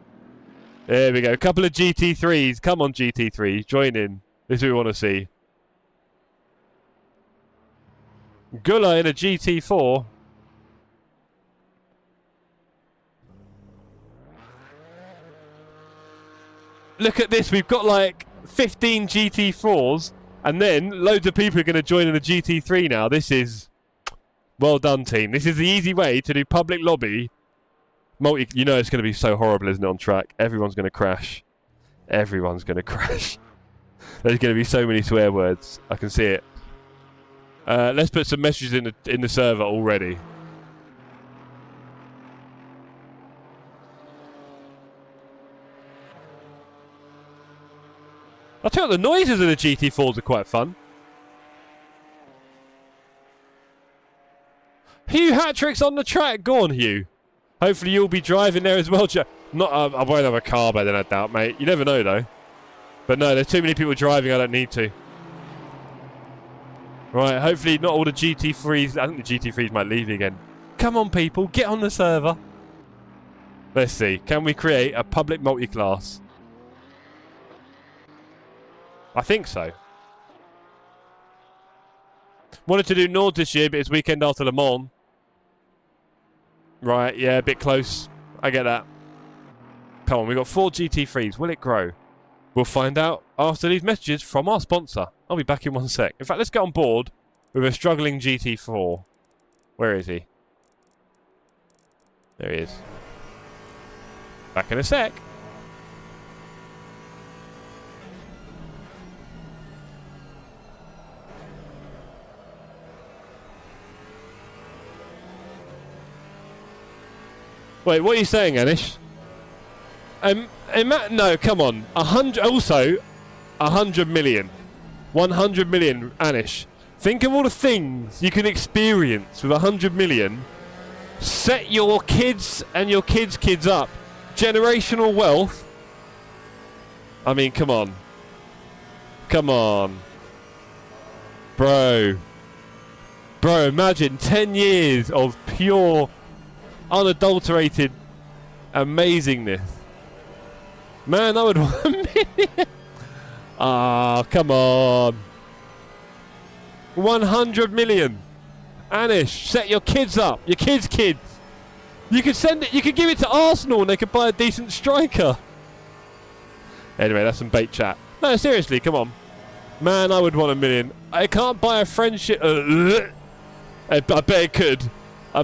There we go. A couple of GT3s. Come on, GT3s. Join in. This is what we want to see. Gulla in a GT4. Look at this, we've got like 15 GT4s and then loads of people are going to join in the GT3 now. This is... Well done, team. This is the easy way to do public lobby. You know it's going to be so horrible, isn't it, on track? Everyone's going to crash. Everyone's going to crash. There's going to be so many swear words. I can see it. Let's put some messages in the server already. I'll tell you what, the noises of the GT4s are quite fun. Hugh Hat-Trick's on the track. Go on, Hugh. Hopefully you'll be driving there as well. I won't have a car by then, I doubt, mate. You never know, though. But no, there's too many people driving. I don't need to. Right, hopefully not all the GT3s. I think the GT3s might leave again. Come on, people. Get on the server. Let's see. Can we create a public multi-class? I think so. Wanted to do Nord this year, but it's weekend after Le Mans. Right, yeah, a bit close. I get that. Come on, we've got 4 GT3s. Will it grow? We'll find out after these messages from our sponsor. I'll be back in 1 sec. In fact, let's get on board with a struggling GT4. Where is he? There he is. Back in a sec. Wait, what are you saying, Anish? No, come on. 100. Also, 100 million. 100 million, Anish. Think of all the things you can experience with 100 million. Set your kids and your kids' kids up. Generational wealth. I mean, come on. Come on. Bro. Bro, imagine 10 years of pure, unadulterated amazingness. Man, I would want a million. Ah, come on. 100 million. Anish, set your kids up. Your kids' kids. You could send it. You could give it to Arsenal and they could buy a decent striker. Anyway, that's some bait chat. No, seriously, come on. Man, I would want a million. I can't buy a friendship. I bet it could.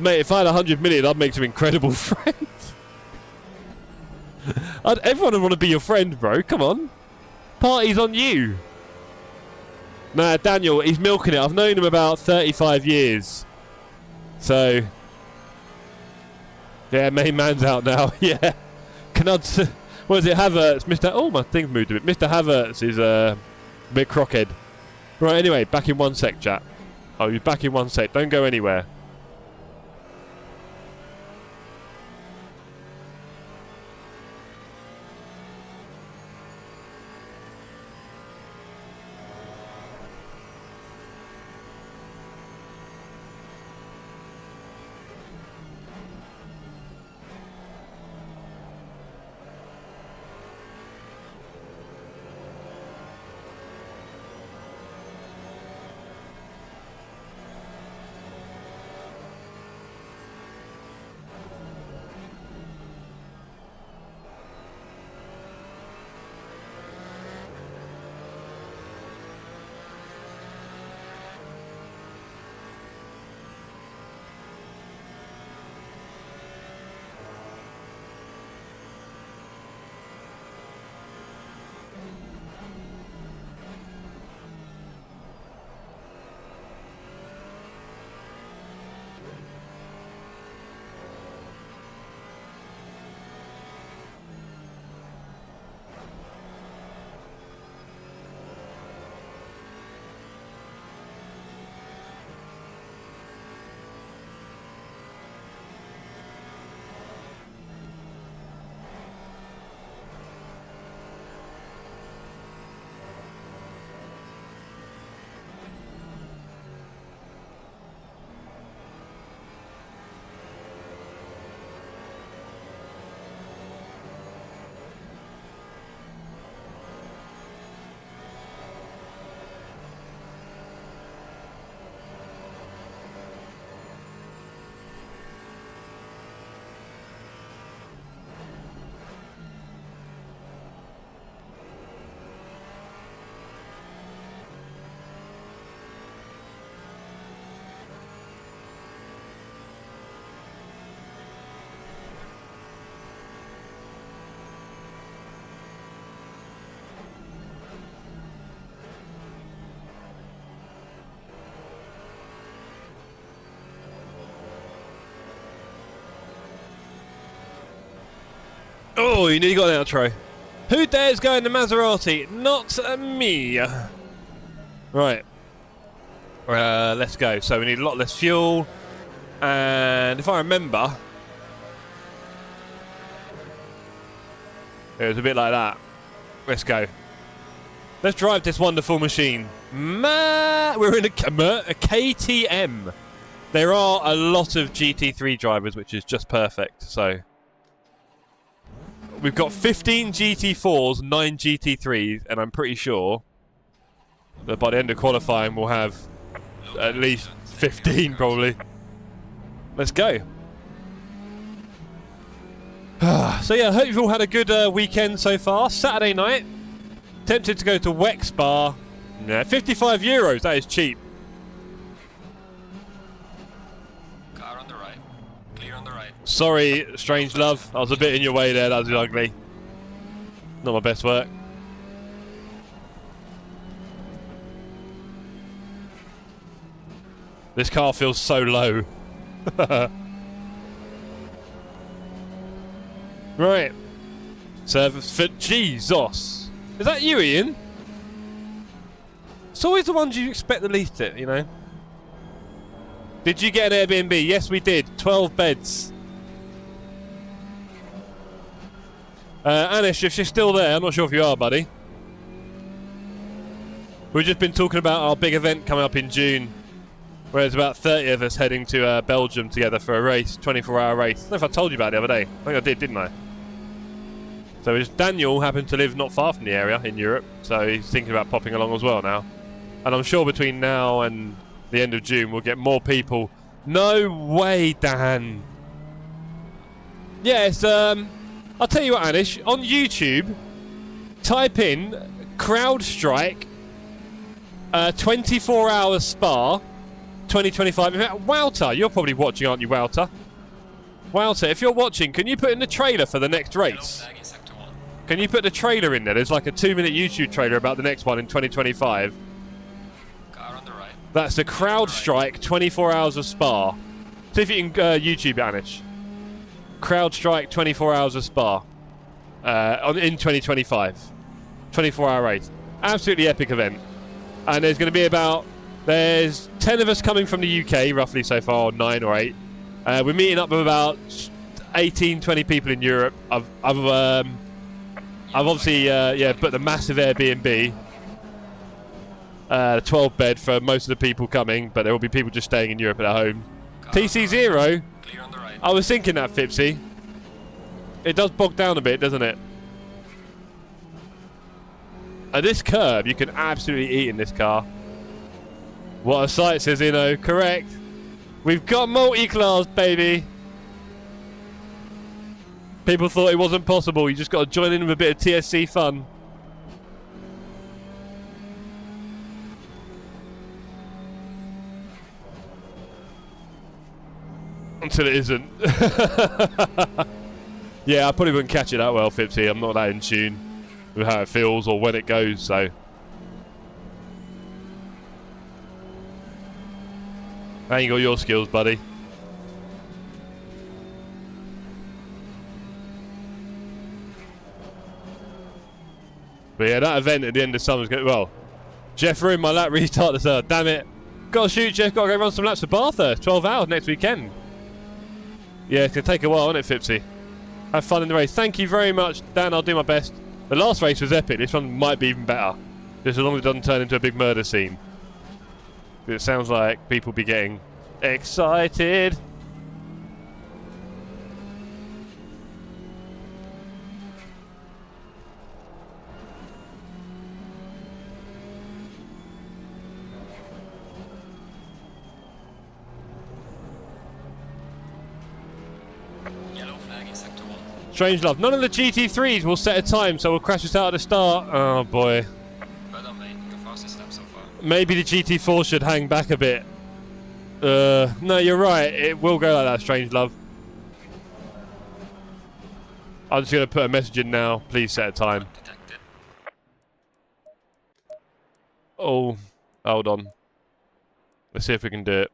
Mate, if I had 100 million, I'd make some incredible friends. Everyone would want to be your friend, bro. Come on. Party's on you. Nah, Daniel, he's milking it. I've known him about 35 years. So, yeah, main man's out now. Yeah. What is it, Havertz? Oh, my thing's moved a bit. Mr. Havertz is a bit crockhead. Right, anyway, back in 1 sec, chat. I'll be back in 1 sec. Don't go anywhere. Oh, you nearly got an outro. Who dares go in the Maserati? Not me. Right. Let's go. So we need a lot less fuel. And if I remember, it was a bit like that. Let's go. Let's drive this wonderful machine. We're in a KTM. There are a lot of GT3 drivers, which is just perfect. So we've got 15 GT4s, 9 GT3s, and I'm pretty sure that by the end of qualifying we'll have at least 15 probably. Let's go. So yeah, I hope you've all had a good weekend so far. Saturday night, tempted to go to Wex Bar. Yeah, €55, that is cheap. Car on the right. Clear on the right. Sorry, Strange Love, I was a bit in your way there, that was ugly. Not my best work. This car feels so low. Right. Service for Jesus. Is that you, Ian? It's always the ones you expect the least it, you know. Did you get an Airbnb? Yes, we did. 12 beds. Anish, if you're still there, I'm not sure if you are, buddy. We've just been talking about our big event coming up in June, where there's about 30 of us heading to Belgium together for a race, 24-hour race. I don't know if I told you about it the other day. I think I did, didn't I? So Daniel happened to live not far from the area in Europe, so he's thinking about popping along as well now. And I'm sure between now and the end of June we'll get more people. No way, Dan. Yes, I'll tell you what, Anish. On YouTube, type in CrowdStrike 24-hour Spa 2025. In fact, Wouter, you're probably watching, aren't you, Wouter? Wouter, if you're watching, can you put in the trailer for the next race? Can you put the trailer in there? There's like a 2-minute YouTube trailer about the next one in 2025. Car on the right. That's the CrowdStrike 24 hours of Spa. See if you can YouTube it, Anish. CrowdStrike 24 hours of Spa in 2025. 24-hour race. Absolutely epic event. And there's going to be there's 10 of us coming from the UK, roughly so far, or 9 or 8. We're meeting up with about 18, 20 people in Europe. I've obviously booked a massive Airbnb, 12 bed for most of the people coming, but there will be people just staying in Europe at their home. TC0. Clear on the right. I was thinking that, Fipsy. It does bog down a bit, doesn't it? At this curb, you can absolutely eat in this car. What a sight, says Inno. Correct. We've got multi-class, baby. People thought it wasn't possible. You just got to join in with a bit of TSC fun. Until it isn't. Yeah, I probably wouldn't catch it that well, Fipsy. I'm not that in tune with how it feels or when it goes, so. I ain't got your skills, buddy. But yeah, that event at the end of summer is going to... Well, Jeff ruined my lap restart this hour. Damn it. Got to shoot, Jeff. Got to go run some laps for Bathurst. 12 hours next weekend. Yeah, it's going to take a while, isn't it, Fipsy? Have fun in the race. Thank you very much, Dan. I'll do my best. The last race was epic. This one might be even better. Just as long as it doesn't turn into a big murder scene. It sounds like people be getting excited. Yellow flag in sector 1. Strange Love. None of the GT3s will set a time, so we'll crash us out at the start. Oh boy. Well done, mate. Your fastest lap so far. Maybe the GT4 should hang back a bit. No, you're right. It will go like that, Strange Love. I'm just going to put a message in now. Please set a time. Detected. Oh, hold on. Let's see if we can do it.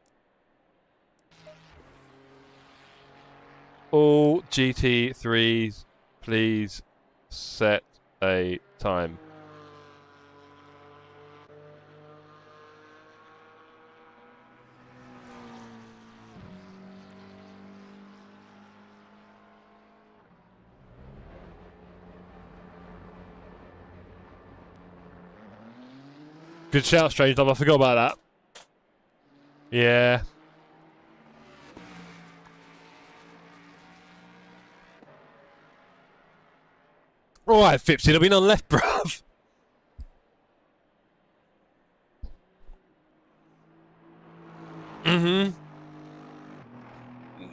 All GT3s, please set a time. Good shout, Strangelove. I forgot about that. Yeah. Alright, Fipsy, there'll be none left, bruv.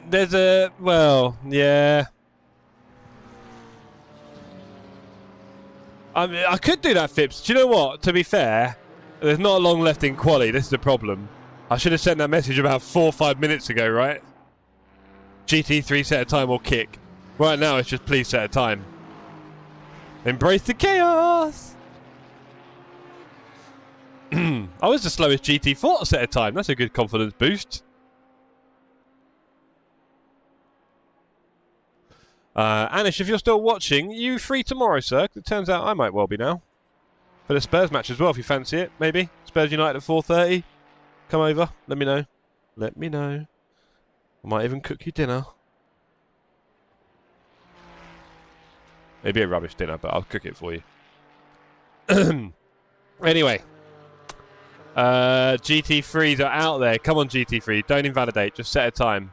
There's a... well, yeah. I mean, I could do that, Fips. Do you know what? To be fair, there's not long left in quali. This is the problem. I should have sent that message about 4 or 5 minutes ago, right? GT3 set a time or kick. Right now, it's just please set a time. Embrace the chaos! I was the slowest GT4 to set a time. That's a good confidence boost. Anish, if you're still watching, you free tomorrow, sir? It turns out I might well be now. For the Spurs match as well, if you fancy it, maybe. Spurs United at 4:30. Come over, let me know. Let me know. I might even cook you dinner. Maybe a rubbish dinner, but I'll cook it for you. Anyway. GT3s are out there. Come on, GT3. Don't invalidate. Just set a time.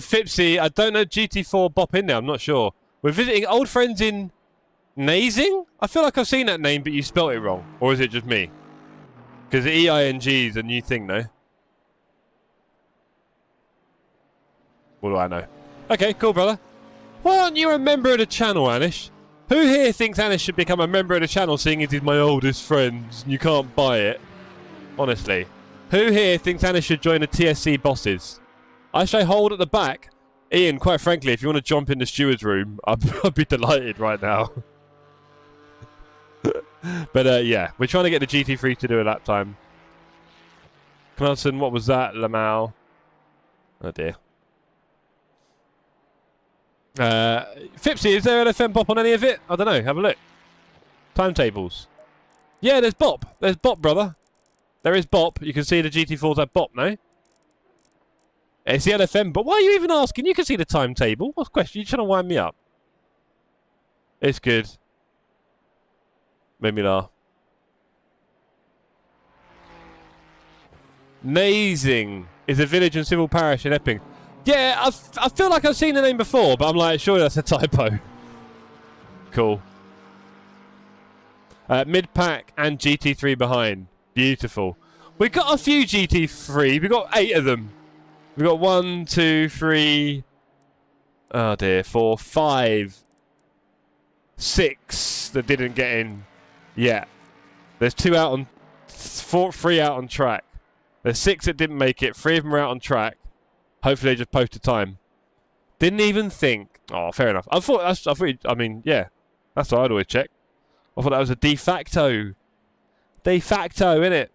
Fipsy, I don't know GT4 Bop in there, I'm not sure. We're visiting old friends in Nazing? I feel like I've seen that name, but you spelt it wrong. Or is it just me? Because EING is a new thing, no? What do I know? Okay, cool, brother. Why aren't you a member of the channel, Anish? Who here thinks Anish should become a member of the channel, seeing as he's my oldest friend and you can't buy it? Honestly. Who here thinks Anish should join the TSC bosses? I shall hold at the back. Ian, quite frankly, if you want to jump in the steward's room, I'd be delighted right now. But yeah, we're trying to get the GT3 to do a lap time. Knudsen, what was that? Lamau. Oh dear. Fipsy, is there an FM Bop on any of it? I don't know, have a look. Timetables. Yeah, there's Bop. There's Bop, brother. There is Bop. You can see the GT4s have Bop, no? It's the LFM, but why are you even asking? You can see the timetable. What's the question? You're trying to wind me up. It's good. Made me laugh. Nazing is a village and civil parish in Epping. Yeah, I feel like I've seen the name before, but I'm like, surely that's a typo. Cool. Mid-pack and GT3 behind. Beautiful. We've got a few GT3. We've got 8 of them. We've got 1, 2, 3, oh dear, 4, 5, 6 that didn't get in yet. There's 2 out on, 3 out on track. There's 6 that didn't make it. 3 of them are out on track. Hopefully they just post a time. Didn't even think. Oh, fair enough. I mean, yeah, that's what I'd always check. I thought that was a de facto. De facto, innit?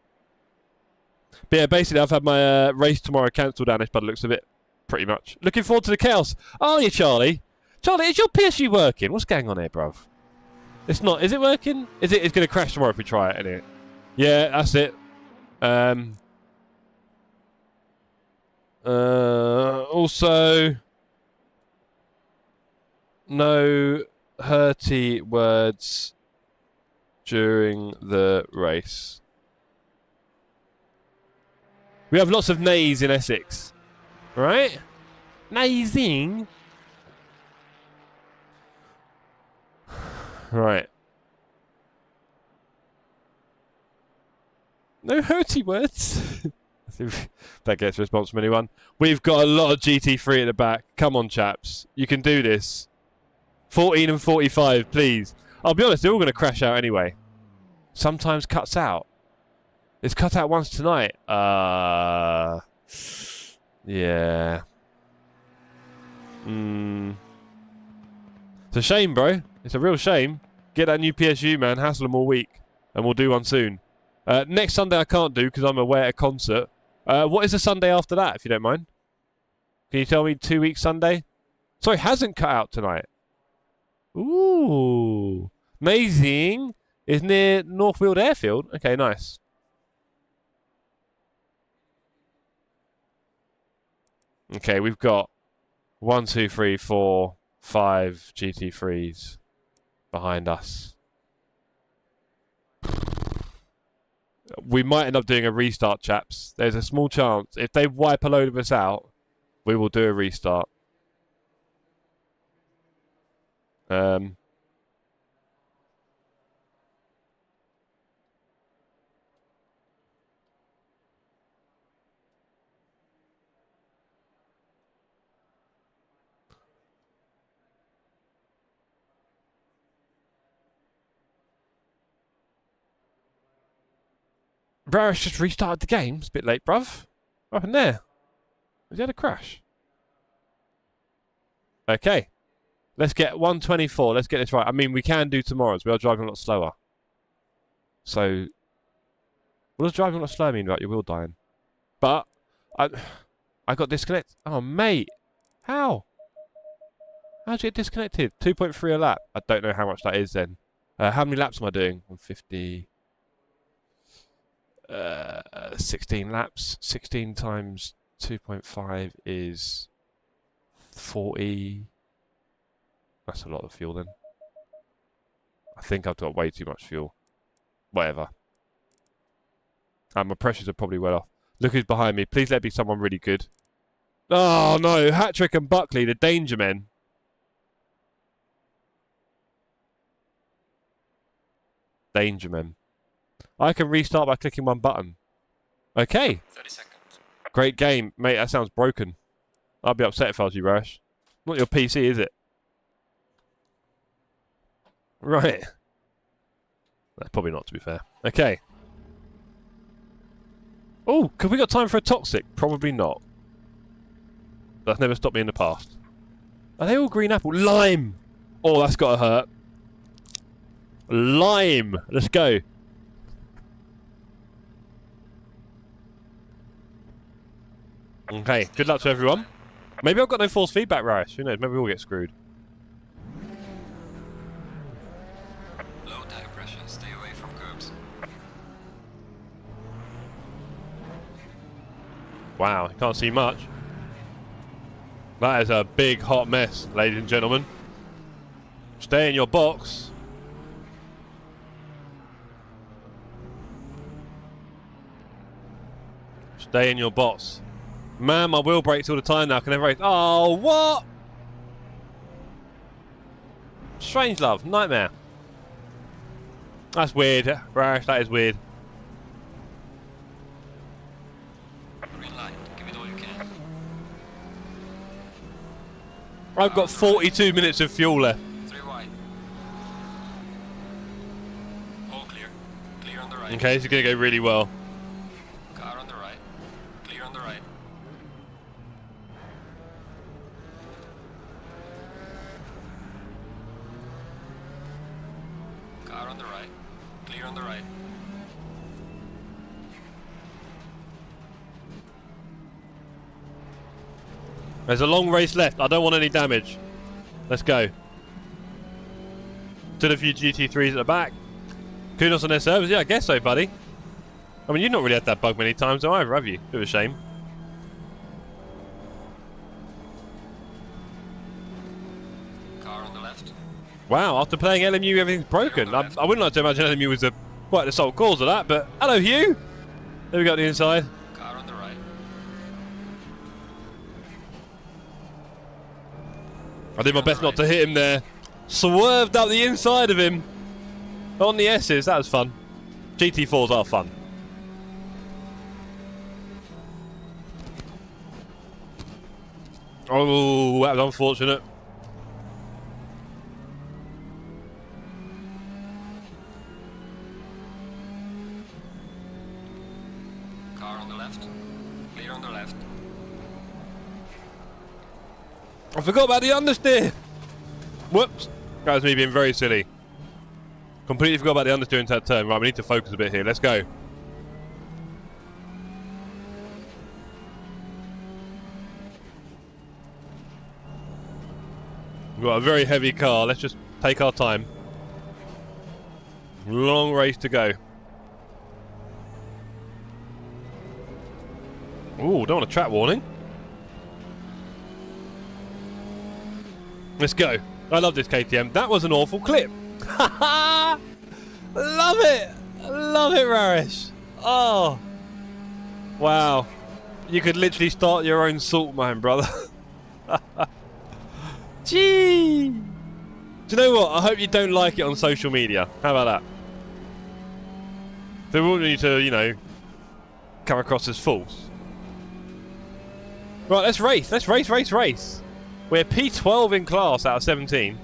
But yeah, basically I've had my race tomorrow cancelled, Anish, by the looks of it. Pretty much. Looking forward to the chaos. Are you, Charlie? Charlie, is your PSG working? What's going on here, bruv? It's not. Is it working? It's going to crash tomorrow if we try it, anyway. Yeah, that's it. Also, no hurty words during the race. We have lots of nays in Essex. Right? Nazing. Right. No hurty words. That gets a response from anyone. We've got a lot of GT3 at the back. Come on, chaps. You can do this. 14 and 45, please. I'll be honest, they're all going to crash out anyway. Sometimes cuts out. It's cut out once tonight. Yeah. It's a shame, bro. It's a real shame. Get that new PSU, man. Hassle them all week. And we'll do one soon. Next Sunday I can't do because I'm away at a concert. What is the Sunday after that, if you don't mind? Can you tell me 2 weeks Sunday? Sorry, hasn't cut out tonight. Ooh. Amazing. It's near Northfield Airfield. Okay, nice. Okay, we've got 1, 2, 3, 4, 5 GT3s behind us. We might end up doing a restart, chaps. There's a small chance. If they wipe a load of us out, we will do a restart. Brarish just restarted the game. It's a bit late, bruv. What happened there? Has he had a crash? Okay. Let's get 124. Let's get this right. I mean, we can do tomorrow's. We are driving a lot slower. So, what does driving a lot slower mean about your wheel dying? But, I got disconnected. Oh, mate. How? How'd you get disconnected? 2.3 a lap. I don't know how much that is then. How many laps am I doing? 150... 16 laps. 16 times 2.5 is 40. That's a lot of fuel then. I think I've got way too much fuel. Whatever. And my pressures are probably well off. Look who's behind me. Please let it be someone really good. Oh no, Hattrick and Buckley, the danger men. Danger men. I can restart by clicking one button. Okay. 30 seconds. Great game. Mate, that sounds broken. I'd be upset if I was you, Rash. Not your PC, is it? Right. That's probably not, to be fair. Okay. Oh, have we got time for a toxic? Probably not. That's never stopped me in the past. Are they all green apple? Lime! Oh, that's got to hurt. Lime! Let's go. Okay, good luck to everyone. Maybe I've got no force feedback, Rash. Who knows? Maybe we'll get screwed. Low tire pressure. Stay away from curbs. Wow, you can't see much. That is a big hot mess, ladies and gentlemen. Stay in your box. Stay in your box. Man, my wheel breaks all the time now. Can never race. Oh, what? Strange love. Nightmare. That's weird, Rash. That is weird. Green light. Give it all you can. I've got 42 minutes of fuel left. 3 wide. All clear. Clear on the right. Okay, this is going to go really well. Car on the right. Clear on the right. Car on the right. Clear on the right. There's a long race left. I don't want any damage. Let's go. Still a few GT3s at the back. Kudos on their servers. Yeah, I guess so, buddy. I mean, you've not really had that bug many times though, either, have you? Bit of a shame. Car on the left. Wow, after playing LMU, everything's broken. I wouldn't like to imagine LMU was quite the sole cause of that, but hello, Hugh. There we go, the inside. Car on the right. I did my best not to hit him there. Swerved up the inside of him. On the S's, that was fun. GT4s are fun. Oh, that was unfortunate. Car on the left. Clear on the left. I forgot about the understeer. Whoops. That was me being very silly. Completely forgot about the understeer into that turn. Right, we need to focus a bit here. Let's go. We've got a very heavy car. Let's just take our time. Long race to go. Ooh, don't want a track warning. Let's go. I love this KTM. That was an awful clip. Love it. Love it, Rarish. Oh. Wow. You could literally start your own salt mine, brother. Gee. Do you know what? I hope you don't like it on social media. How about that? They want you to, you know, come across as false. Right, let's race. Let's race. We're P12 in class out of 17.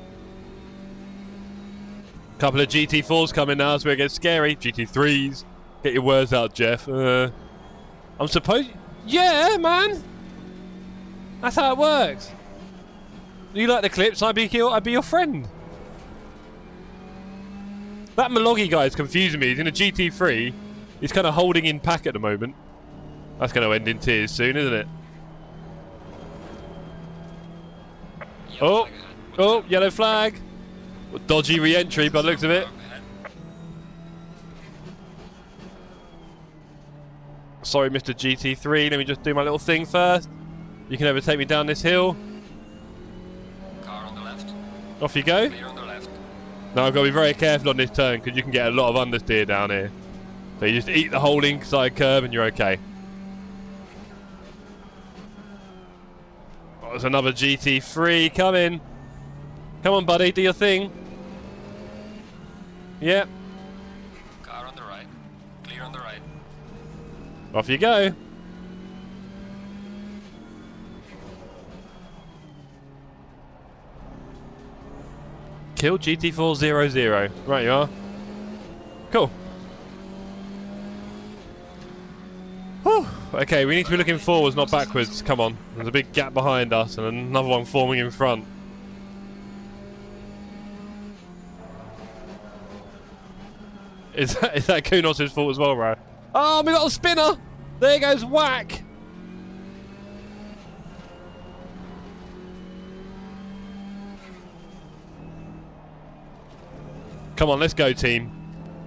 Couple of GT4s coming now, so it gets scary. GT3s. Get your words out, Jeff. I'm supposed... Yeah, man! That's how it works. You like the clips, I'd be your friend. That Malogi guy is confusing me. He's in a GT3. He's kind of holding in pack at the moment. That's going to end in tears soon, isn't it? Oh, yellow flag. Dodgy re-entry by the looks of it. Sorry, Mr. GT3. Let me just do my little thing first. You can overtake me down this hill. Car on the left. Off you go. Clear on the left. Now I've got to be very careful on this turn because you can get a lot of understeer down here. So you just eat the whole inside curb and you're okay. Oh, there's another GT3 coming. Come on, buddy, do your thing. Yep. Car on the right. Clear on the right. Off you go. Kill GT400. Right you are. Cool. Whew. Okay, we need to be looking forwards, not backwards. Come on. There's a big gap behind us and another one forming in front. Is that Kunos' fault as well, bro? Oh, we got a spinner! There goes whack! Come on, let's go, team.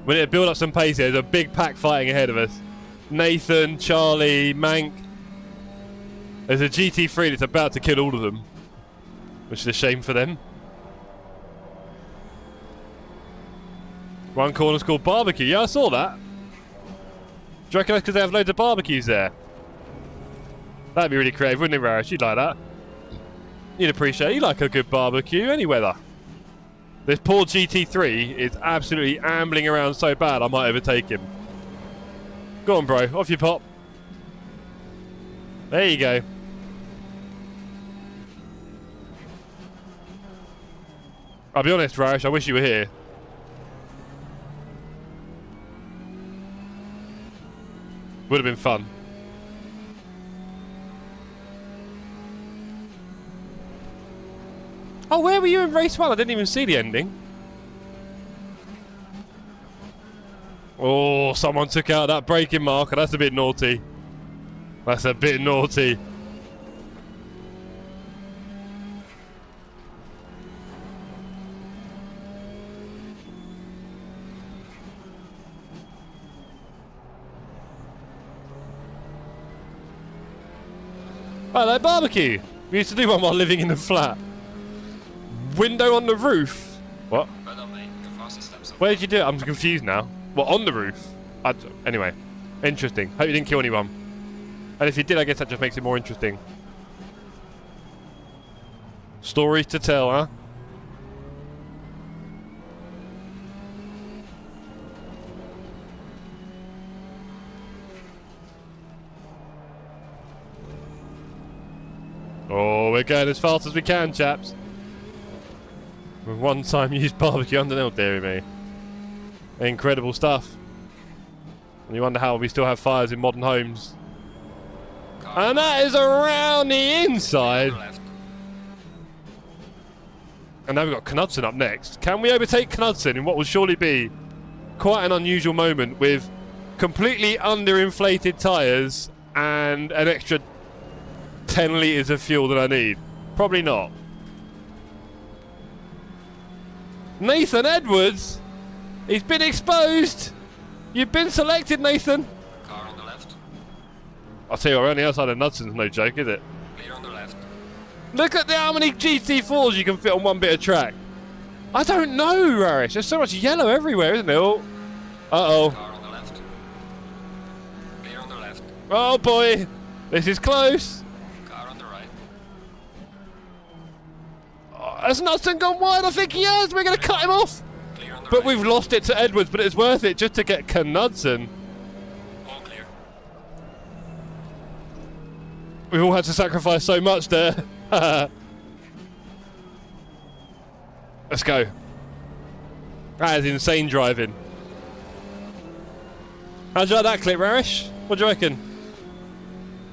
We need to build up some pace here. There's a big pack fighting ahead of us. Nathan, Charlie, Mank. There's a GT3 that's about to kill all of them. Which is a shame for them. One corner's called barbecue. Yeah, I saw that. Do you reckon that's because they have loads of barbecues there? That'd be really creative, wouldn't it, Rarish? You'd like that. You'd appreciate it. You like a good barbecue, any weather. This poor GT3 is absolutely ambling around so bad I might overtake him. Go on, bro. Off you pop. There you go. I'll be honest, Rarish, I wish you were here. Would have been fun. Oh, where were you in race 1? I didn't even see the ending. Oh, someone took out that braking marker. That's a bit naughty. That's a bit naughty. Hello, barbecue. We used to do one while living in a flat. Window on the roof. What? Where did you do it? I'm confused now. What, on the roof? Anyway, interesting. Hope you didn't kill anyone. And if you did, I guess that just makes it more interesting. Stories to tell, huh? Oh, we're going as fast as we can, chaps. With one-time used barbecue underneath, dearie me. Incredible stuff. And you wonder how we still have fires in modern homes. And that is around the inside. And now we've got Knudsen up next. Can we overtake Knudsen in what will surely be quite an unusual moment with completely underinflated tyres and an extra 10 litres of fuel that I need? Probably not. Nathan Edwards! He's been exposed! You've been selected, Nathan! Car on the left. I'll tell you what, around the outside of Knudsen's no joke, is it? Clear on the left. Look at how many GT4s you can fit on one bit of track. I don't know, Rarish. There's so much yellow everywhere, isn't there? Oh. Uh-oh. Car on the left. Clear on the left. Oh, boy. This is close. Car on the right. Oh, has Knudsen gone wide? I think he has. We're going to cut him off. Clear on the But right. we've lost it to Edwards, but it's worth it just to get Knudsen. All clear. We've all had to sacrifice so much there. Let's go. That is insane driving. How'd you like that clip, Rarish? What do you reckon?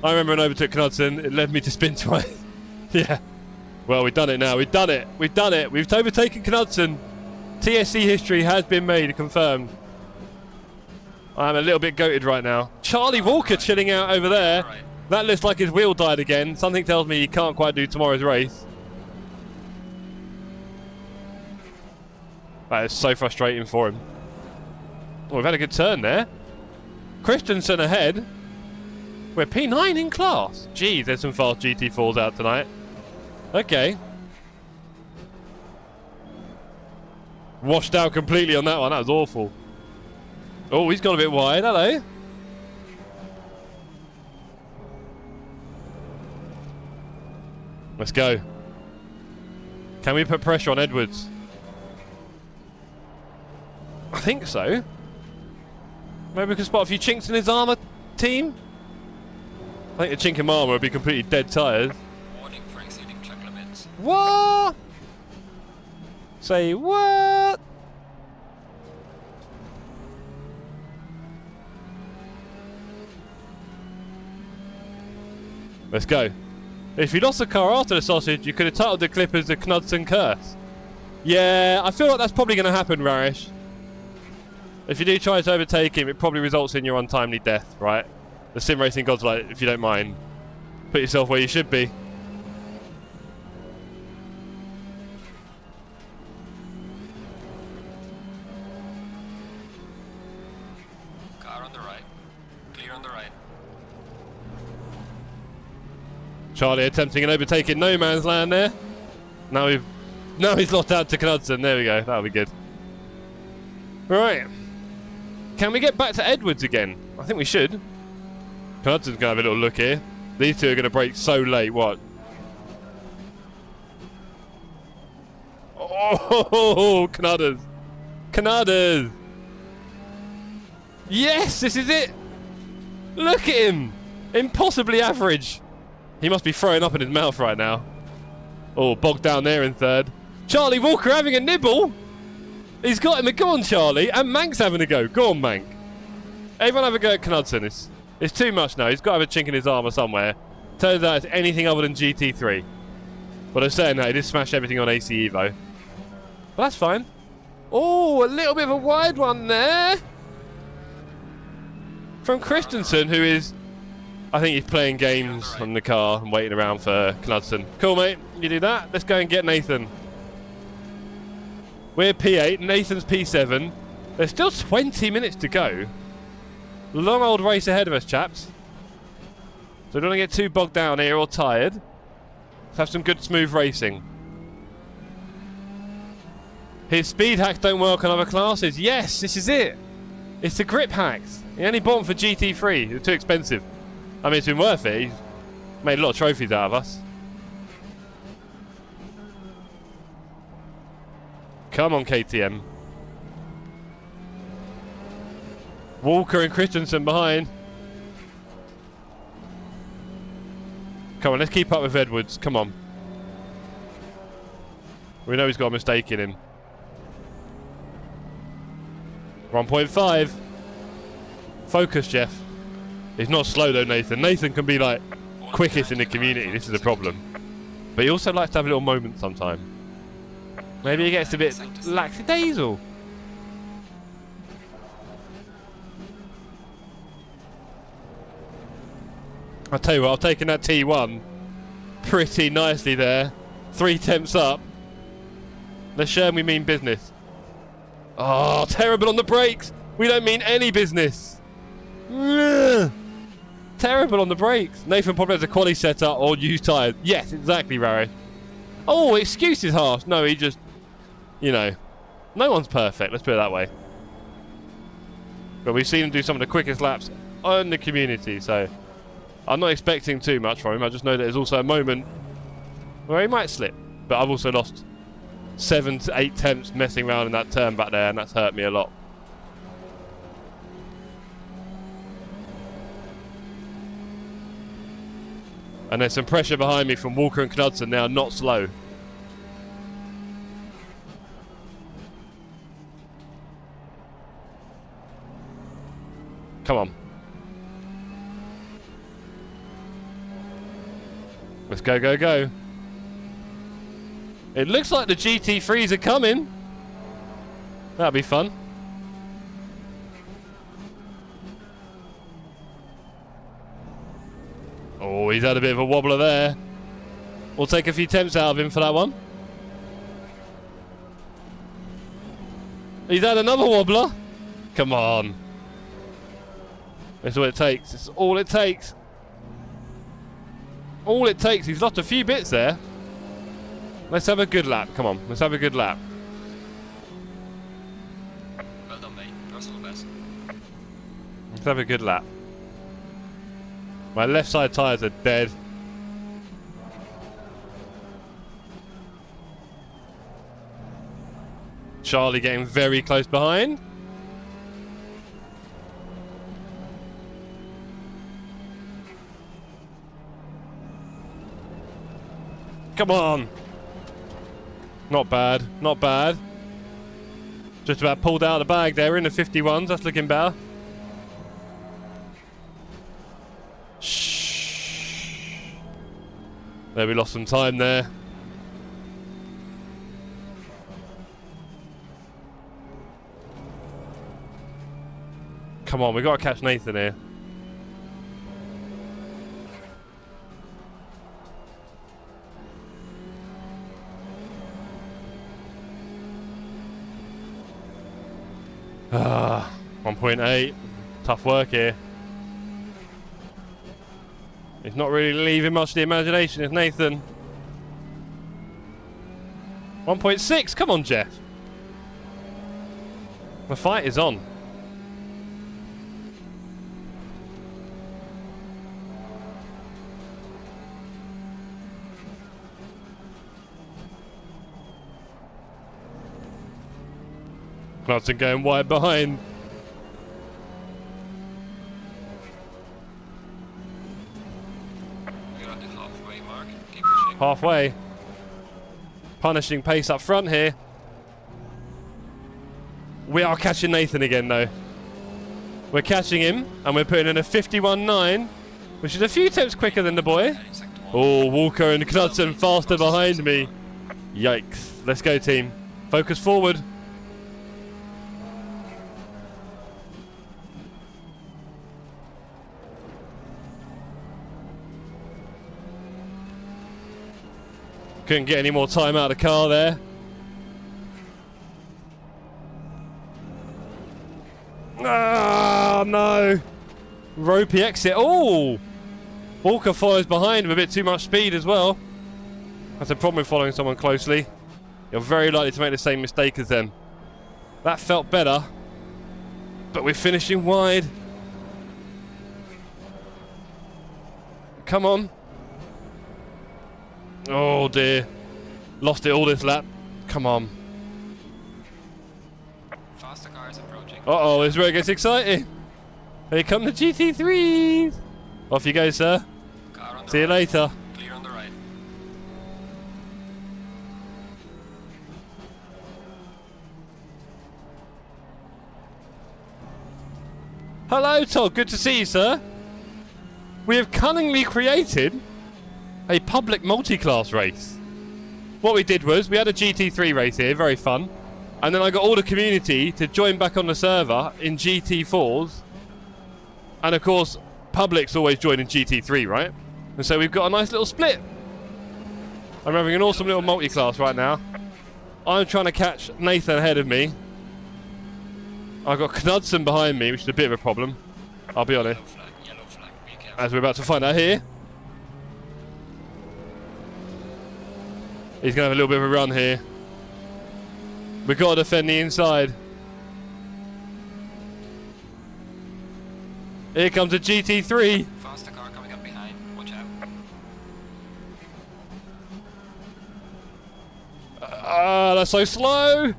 I remember when I overtook Knudsen, it led me to spin twice. Yeah. Well, we've done it now. We've done it. We've done it. We've overtaken Knudsen. TSC history has been made, confirmed. I'm a little bit goated right now. Charlie Walker chilling out over there. Right. That looks like his wheel died again. Something tells me he can't quite do tomorrow's race. That is so frustrating for him. Oh, we've had a good turn there. Christensen ahead. We're P9 in class. Geez, there's some fast GT4s out tonight. Okay. Washed out completely on that one. That was awful. Oh, he's gone a bit wide. Hello. Let's go. Can we put pressure on Edwards? I think so. Maybe we can spot a few chinks in his armour, team? I think the chink in armour would be completely dead tyres. Warning for exceeding track limits. What? Say what? Let's go. If you lost the car after the sausage, you could have titled the clip as the Knudsen curse. Yeah, I feel like that's probably going to happen, Rarish. If you do try to overtake him, it probably results in your untimely death, right? The sim racing gods like, if you don't mind, put yourself where you should be. Car on the right. Clear on the right. Charlie attempting an overtake in no man's land there. Now he's lost out to Knudsen. There we go. That'll be good. Right. Can we get back to Edwards again? I think we should. Knudsen's going to have a little look here. These two are going to brake so late. What? Oh, Knudders. Knudders. Yes, this is it. Look at him. Impossibly average. He must be throwing up in his mouth right now. Oh, bogged down there in third. Charlie Walker having a nibble. He's got him. Go on, Charlie. And Mank's having a go. Go on, Mank. Everyone have a go at Knudsen. It's too much now. He's got to have a chink in his armour somewhere. Turns out it's anything other than GT3. But I'm saying that, he did smash everything on ACE Evo. But that's fine. Oh, a little bit of a wide one there. From Christensen, who is... I think he's playing games on the car and waiting around for Knudsen. Cool, mate. You do that. Let's go and get Nathan. We're P8. Nathan's P7. There's still 20 minutes to go. Long old race ahead of us, chaps. So don't want to get too bogged down here or tired. Let's have some good smooth racing. His speed hacks don't work on other classes. Yes, this is it. It's the grip hacks. He only bought them for GT3. They're too expensive. I mean, it's been worth it. He's made a lot of trophies out of us. Come on, KTM. Walker and Christensen behind. Come on, let's keep up with Edwards. Come on. We know he's got a mistake in him. 1.5. Focus, Jeff. He's not slow though, Nathan. Nathan can be like quickest in the community. This is a problem. But he also likes to have a little moment sometime. Maybe he gets a bit lackadaisical. I'll tell you what, I've taken that T1 pretty nicely there. 3 tenths up. Let's show him we mean business. Oh, terrible on the brakes. We don't mean any business. Ugh. Terrible on the brakes. Nathan probably has a quality setup or used tyres. Yes, exactly, Rary. Oh, excuse is harsh. No, he just, you know, no one's perfect. Let's put it that way. But we've seen him do some of the quickest laps in the community, so I'm not expecting too much from him. I just know that there's also a moment where he might slip. But I've also lost 7 to 8 tenths messing around in that turn back there, and that's hurt me a lot. And there's some pressure behind me from Walker and Knudsen now, not slow. Come on. Let's go, go, go. It looks like the GT3s are coming. That'll be fun. Oh, he's had a bit of a wobbler there. We'll take a few temps out of him for that one. He's had another wobbler. Come on. That's all it takes. It's all it takes. All it takes. He's lost a few bits there. Let's have a good lap. Come on. Let's have a good lap. Well done, mate. Personal best. Let's have a good lap. My left side tyres are dead. Charlie getting very close behind. Come on. Not bad. Not bad. Just about pulled out of the bag there in the 51s. That's looking better. There, we lost some time there. Come on, we got to catch Nathan here. Ah, 1.8. Tough work here. He's not really leaving much to the imagination, is Nathan. 1.6, come on, Jeff. The fight is on. Knudsen going wide behind. Halfway. Punishing pace up front here. We are catching Nathan again, though. We're catching him, and we're putting in a 51.9, which is a few tips quicker than the boy. Oh, Walker and Knudsen faster behind me. Yikes. Let's go, team. Focus forward. Couldn't get any more time out of the car there. Ah, no. Ropey exit. Oh! Walker follows behind with a bit too much speed as well. That's a problem with following someone closely. You're very likely to make the same mistake as them. That felt better. But we're finishing wide. Come on. Oh dear. Lost it all this lap. Come on. Faster cars approaching. Uh-oh, this is where it gets exciting. Here come the GT3s. Off you go, sir. Car on the See you right. later. Clear on the right. Hello, Todd. Good to see you, sir. We have cunningly created a public multi-class race. what we did was we had a GT3 race here, very fun. And then I got all the community to join back on the server in GT4s. And of course, public's always joining GT3, right? And so we've got a nice little split. I'm having an awesome little multi-class right now. I'm trying to catch Nathan ahead of me. I've got Knudsen behind me, which is a bit of a problem. I'll be honest. Yellow flag, be careful. As we're about to find out here. He's going to have a little bit of a run here. We've got to defend the inside. Here comes a GT3. Faster car coming up behind. Watch out. That's so slow.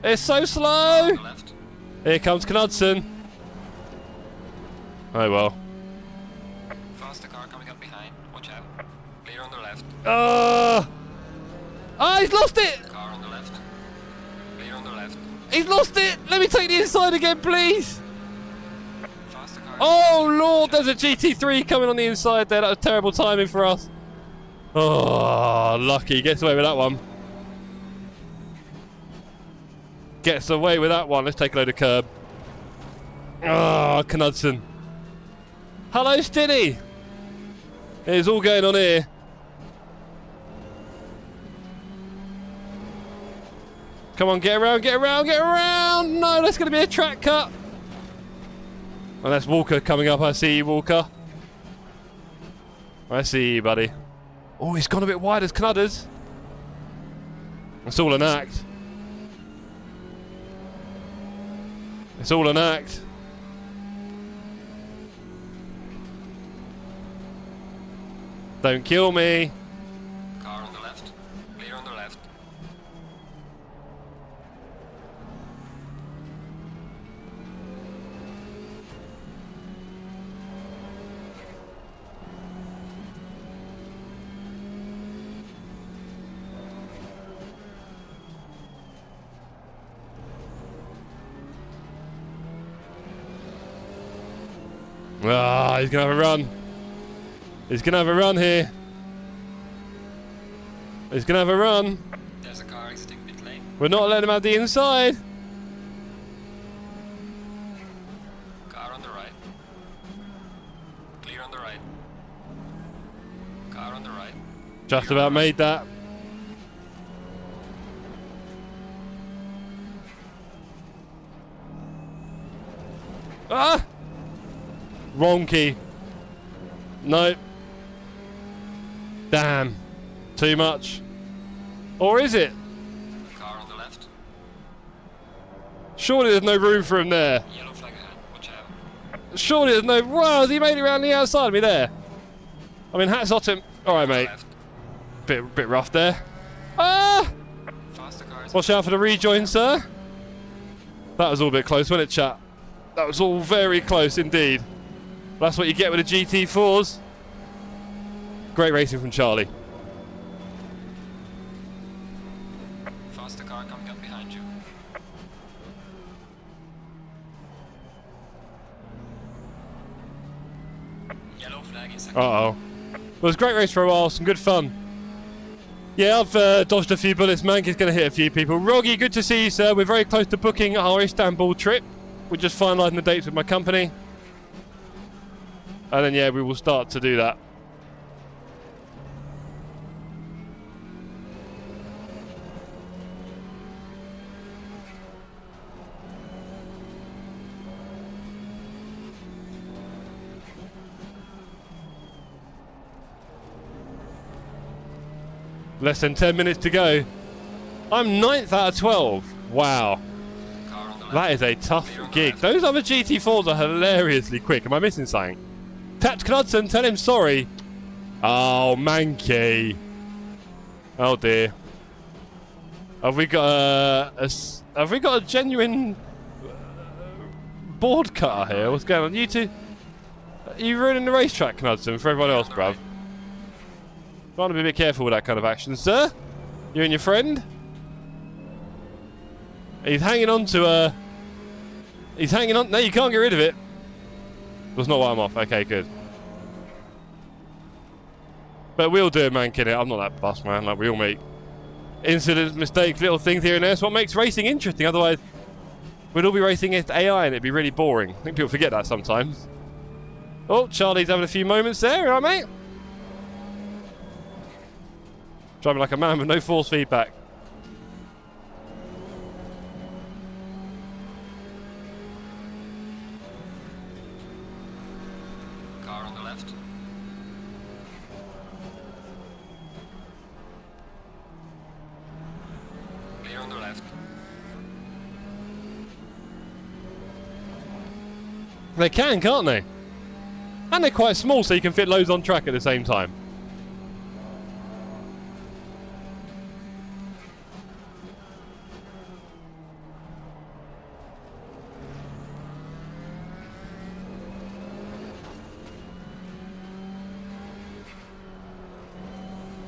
It's so slow. On the left. Here comes Knudsen. Oh well. Faster car coming up behind. Watch out. Clear on the left. He's lost it. Car on the left. Clear on the left. He's lost it. Let me take the inside again, please. Faster car. Oh Lord, there's a GT3 coming on the inside there. That was terrible timing for us. Oh, lucky. Gets away with that one. Gets away with that one. Let's take a load of curb. Oh, Knudsen. Hello, Stinny. It's all going on here. Come on, get around, get around, get around. No, that's going to be a track cut. And that's Walker coming up. I see you, Walker. I see you, buddy. Oh, he's gone a bit wide as Knudders. It's all an act. It's all an act. Don't kill me. Car on the left. Clear on the left. Ah, he's going to have a run. He's going to have a run here. He's going to have a run. There's a car exiting pit lane. We're not letting him have the inside. Car on the right. Clear on the right. Car on the right. Just Clear on about the made that. Ah! Wrong key. No. Damn. Too much. Or is it? right. Car on the left. Surely there's no room for him there. Yellow flag ahead. Watch out. Surely there's no... Wow, has he made it around the outside of me there? I mean, hats off to him. Alright, mate. Left. Bit rough there. Ah! Faster cars. Watch out for the rejoin, sir. That was all a bit close, wasn't it, chat? That was all very close indeed. That's what you get with the GT4s. Great racing from Charlie. Faster car coming up behind you. Yellow flag in second. Uh-oh. Well, it was a great race for a while, some good fun. Yeah, I've dodged a few bullets. Mank is going to hit a few people. Roggy, good to see you, sir. We're very close to booking our Istanbul trip. We're just finalising the dates with my company. And then, yeah, we will start to do that. Less than 10 minutes to go. I'm 9th out of 12. Wow. Car on the left. That is a tough Clear on the gig. left. Those other GT4s are hilariously quick. Am I missing something? Tat Knudsen, tell him sorry. Oh, Mankey. Oh dear. Have we got a genuine board cutter here? What's going on? You two, are you ruining the racetrack, Knudsen, for everyone else, bruv? Want to be a bit careful with that kind of action, sir. You and your friend. He's hanging on to he's hanging on. No, you can't get rid of it. That's not why I'm off. Okay, good. But we'll do it, man, kid. I'm not that boss, man. Like, we all meet. incidents, mistakes, little things here and there. It's what makes racing interesting. Otherwise, we'd all be racing against AI and it'd be really boring. I think people forget that sometimes. Oh, Charlie's having a few moments there, all right, mate? Driving like a man with no force feedback. Car on the left. Clear on the left. They can, can't they? And they're quite small, so you can fit loads on track at the same time.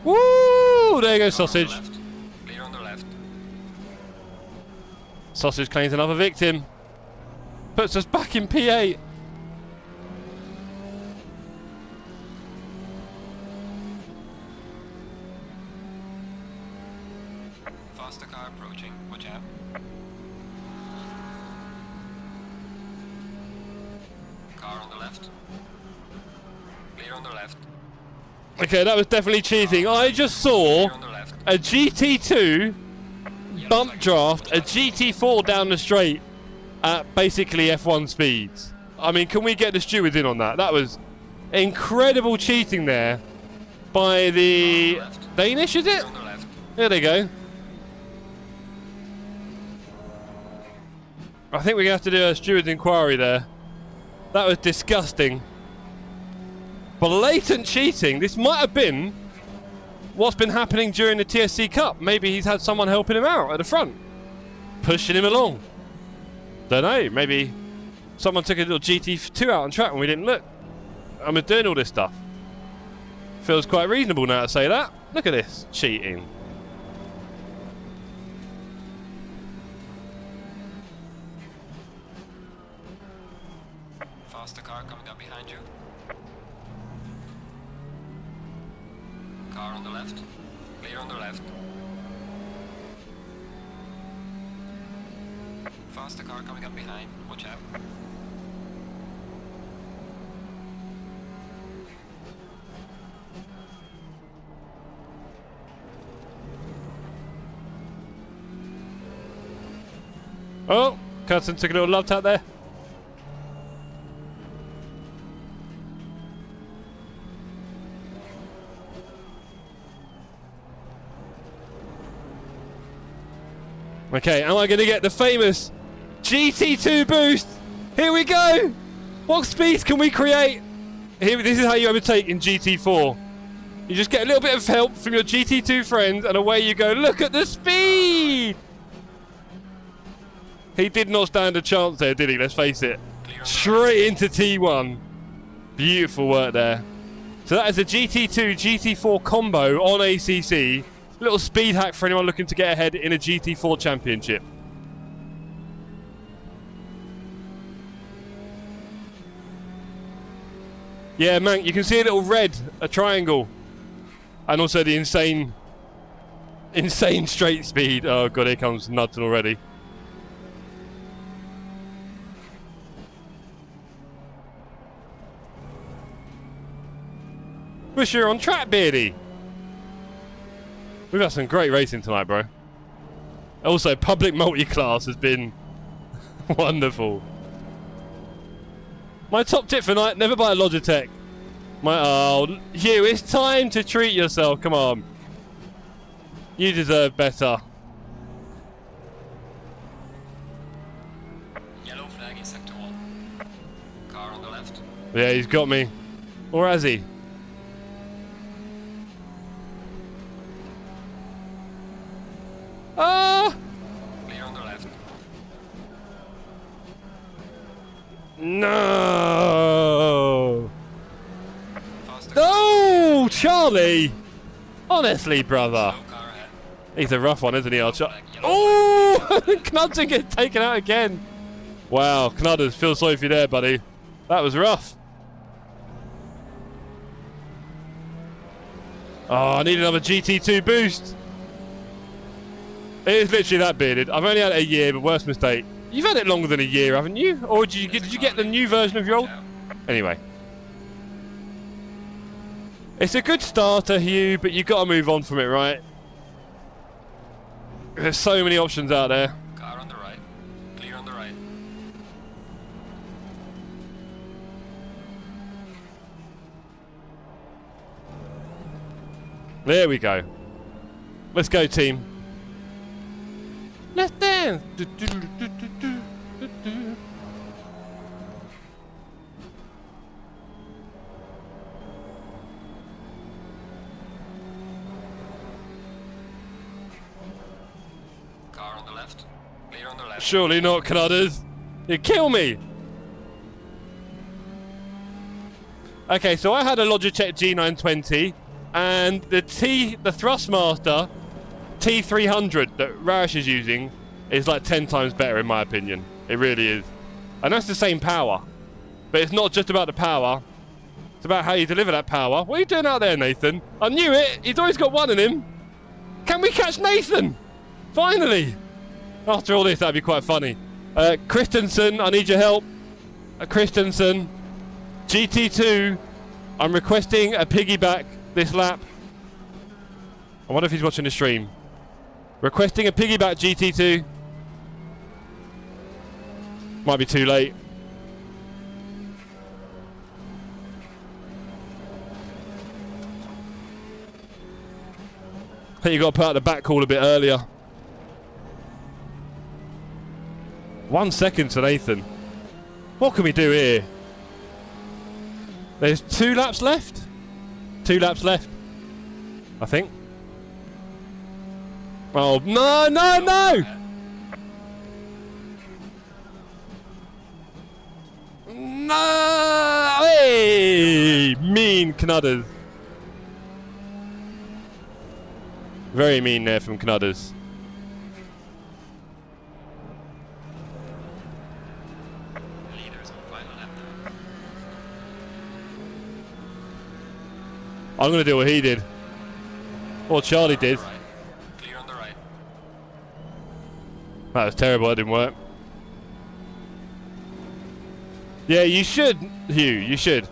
Woo! There you go, Sausage. Clear on the left. Sausage claims another victim. Puts us back in P8. Faster car approaching. Watch out. Car on the left. Clear on the left. Okay, that was definitely cheating. I just saw Clear on the left. a GT2 bump draft, a GT4 down the straight at basically F1 speeds. I mean, can we get the stewards in on that? That was incredible cheating there by the Danish, is it? On the left. There they go. I think we're going to have to do a steward's inquiry there. That was disgusting. Blatant cheating. This might have been what's been happening during the TSC Cup. Maybe he's had someone helping him out at the front, pushing him along. Don't know. Maybe someone took a little GT2 out on track and we didn't look. And we're doing all this stuff. Feels quite reasonable now to say that. Look at this cheating. Faster car coming up behind you. Car on the left. Clear on the left. Faster car coming up behind. Watch out. Oh, Cudson took a little love tap there. Okay, am I going to get the famous GT2 boost? Here we go! What speeds can we create? Here, this is how you overtake in GT4. You just get a little bit of help from your GT2 friends and away you go. Look at the speed! He did not stand a chance there, did he? Let's face it. Straight into T1. Beautiful work there. So that is a GT2, GT4 combo on ACC. Little speed hack for anyone looking to get ahead in a GT4 championship. Yeah, man, you can see a little red, a triangle. And also the insane straight speed. Oh god, here comes Nudson already. Wish you're on track, Beardy. We've had some great racing tonight, bro. Also, public multi-class has been wonderful. My top tip for tonight, never buy a Logitech. Hugh, it's time to treat yourself. Come on. You deserve better. Yellow flag in sector 1. Car on the left. Yeah, he's got me. Or has he? Ah! Clear on the left. No! Faster No, Charlie! Honestly, brother. slow car ahead. He's a rough one, isn't he, Archer? Flag, yellow Oh! Knudsen gets taken out again. Wow, Knudders, feel sorry for you there, buddy. That was rough. Oh, I need another GT2 boost. It is literally that bearded. I've only had it a year, but worst mistake. You've had it longer than a year, haven't you? Or did you get the new version of your old? Anyway. It's a good starter, Hugh, but you've got to move on from it, right? There's so many options out there. Car on the right. Clear on the right. There we go. Let's go, team. Let's dance. Car on the left. Clear on the left. Surely not, Cnudders. You kill me. Okay, so I had a Logitech G920 and the Thrustmaster T300 that Rash is using is like 10 times better in my opinion. It really is. And that's the same power. But it's not just about the power. It's about how you deliver that power. What are you doing out there, Nathan? I knew it. He's always got one in him. Can we catch Nathan? Finally. After all this, that'd be quite funny. Christensen, I need your help. Christensen. GT2. I'm requesting a piggyback this lap. I wonder if he's watching the stream. Requesting a piggyback GT2. Might be too late. I think you got to put out the back call a bit earlier. 1 second to Nathan. What can we do here? There's 2 laps left? 2 laps left, I think. Oh, no, no, no! No! Hey! Mean Knudders. Very mean there from Knudders. Leaders on final lap now. I'm going to do what he did. Or Charlie did. Right. Clear on the right. That was terrible, that didn't work. Yeah, you should, Hugh, you should.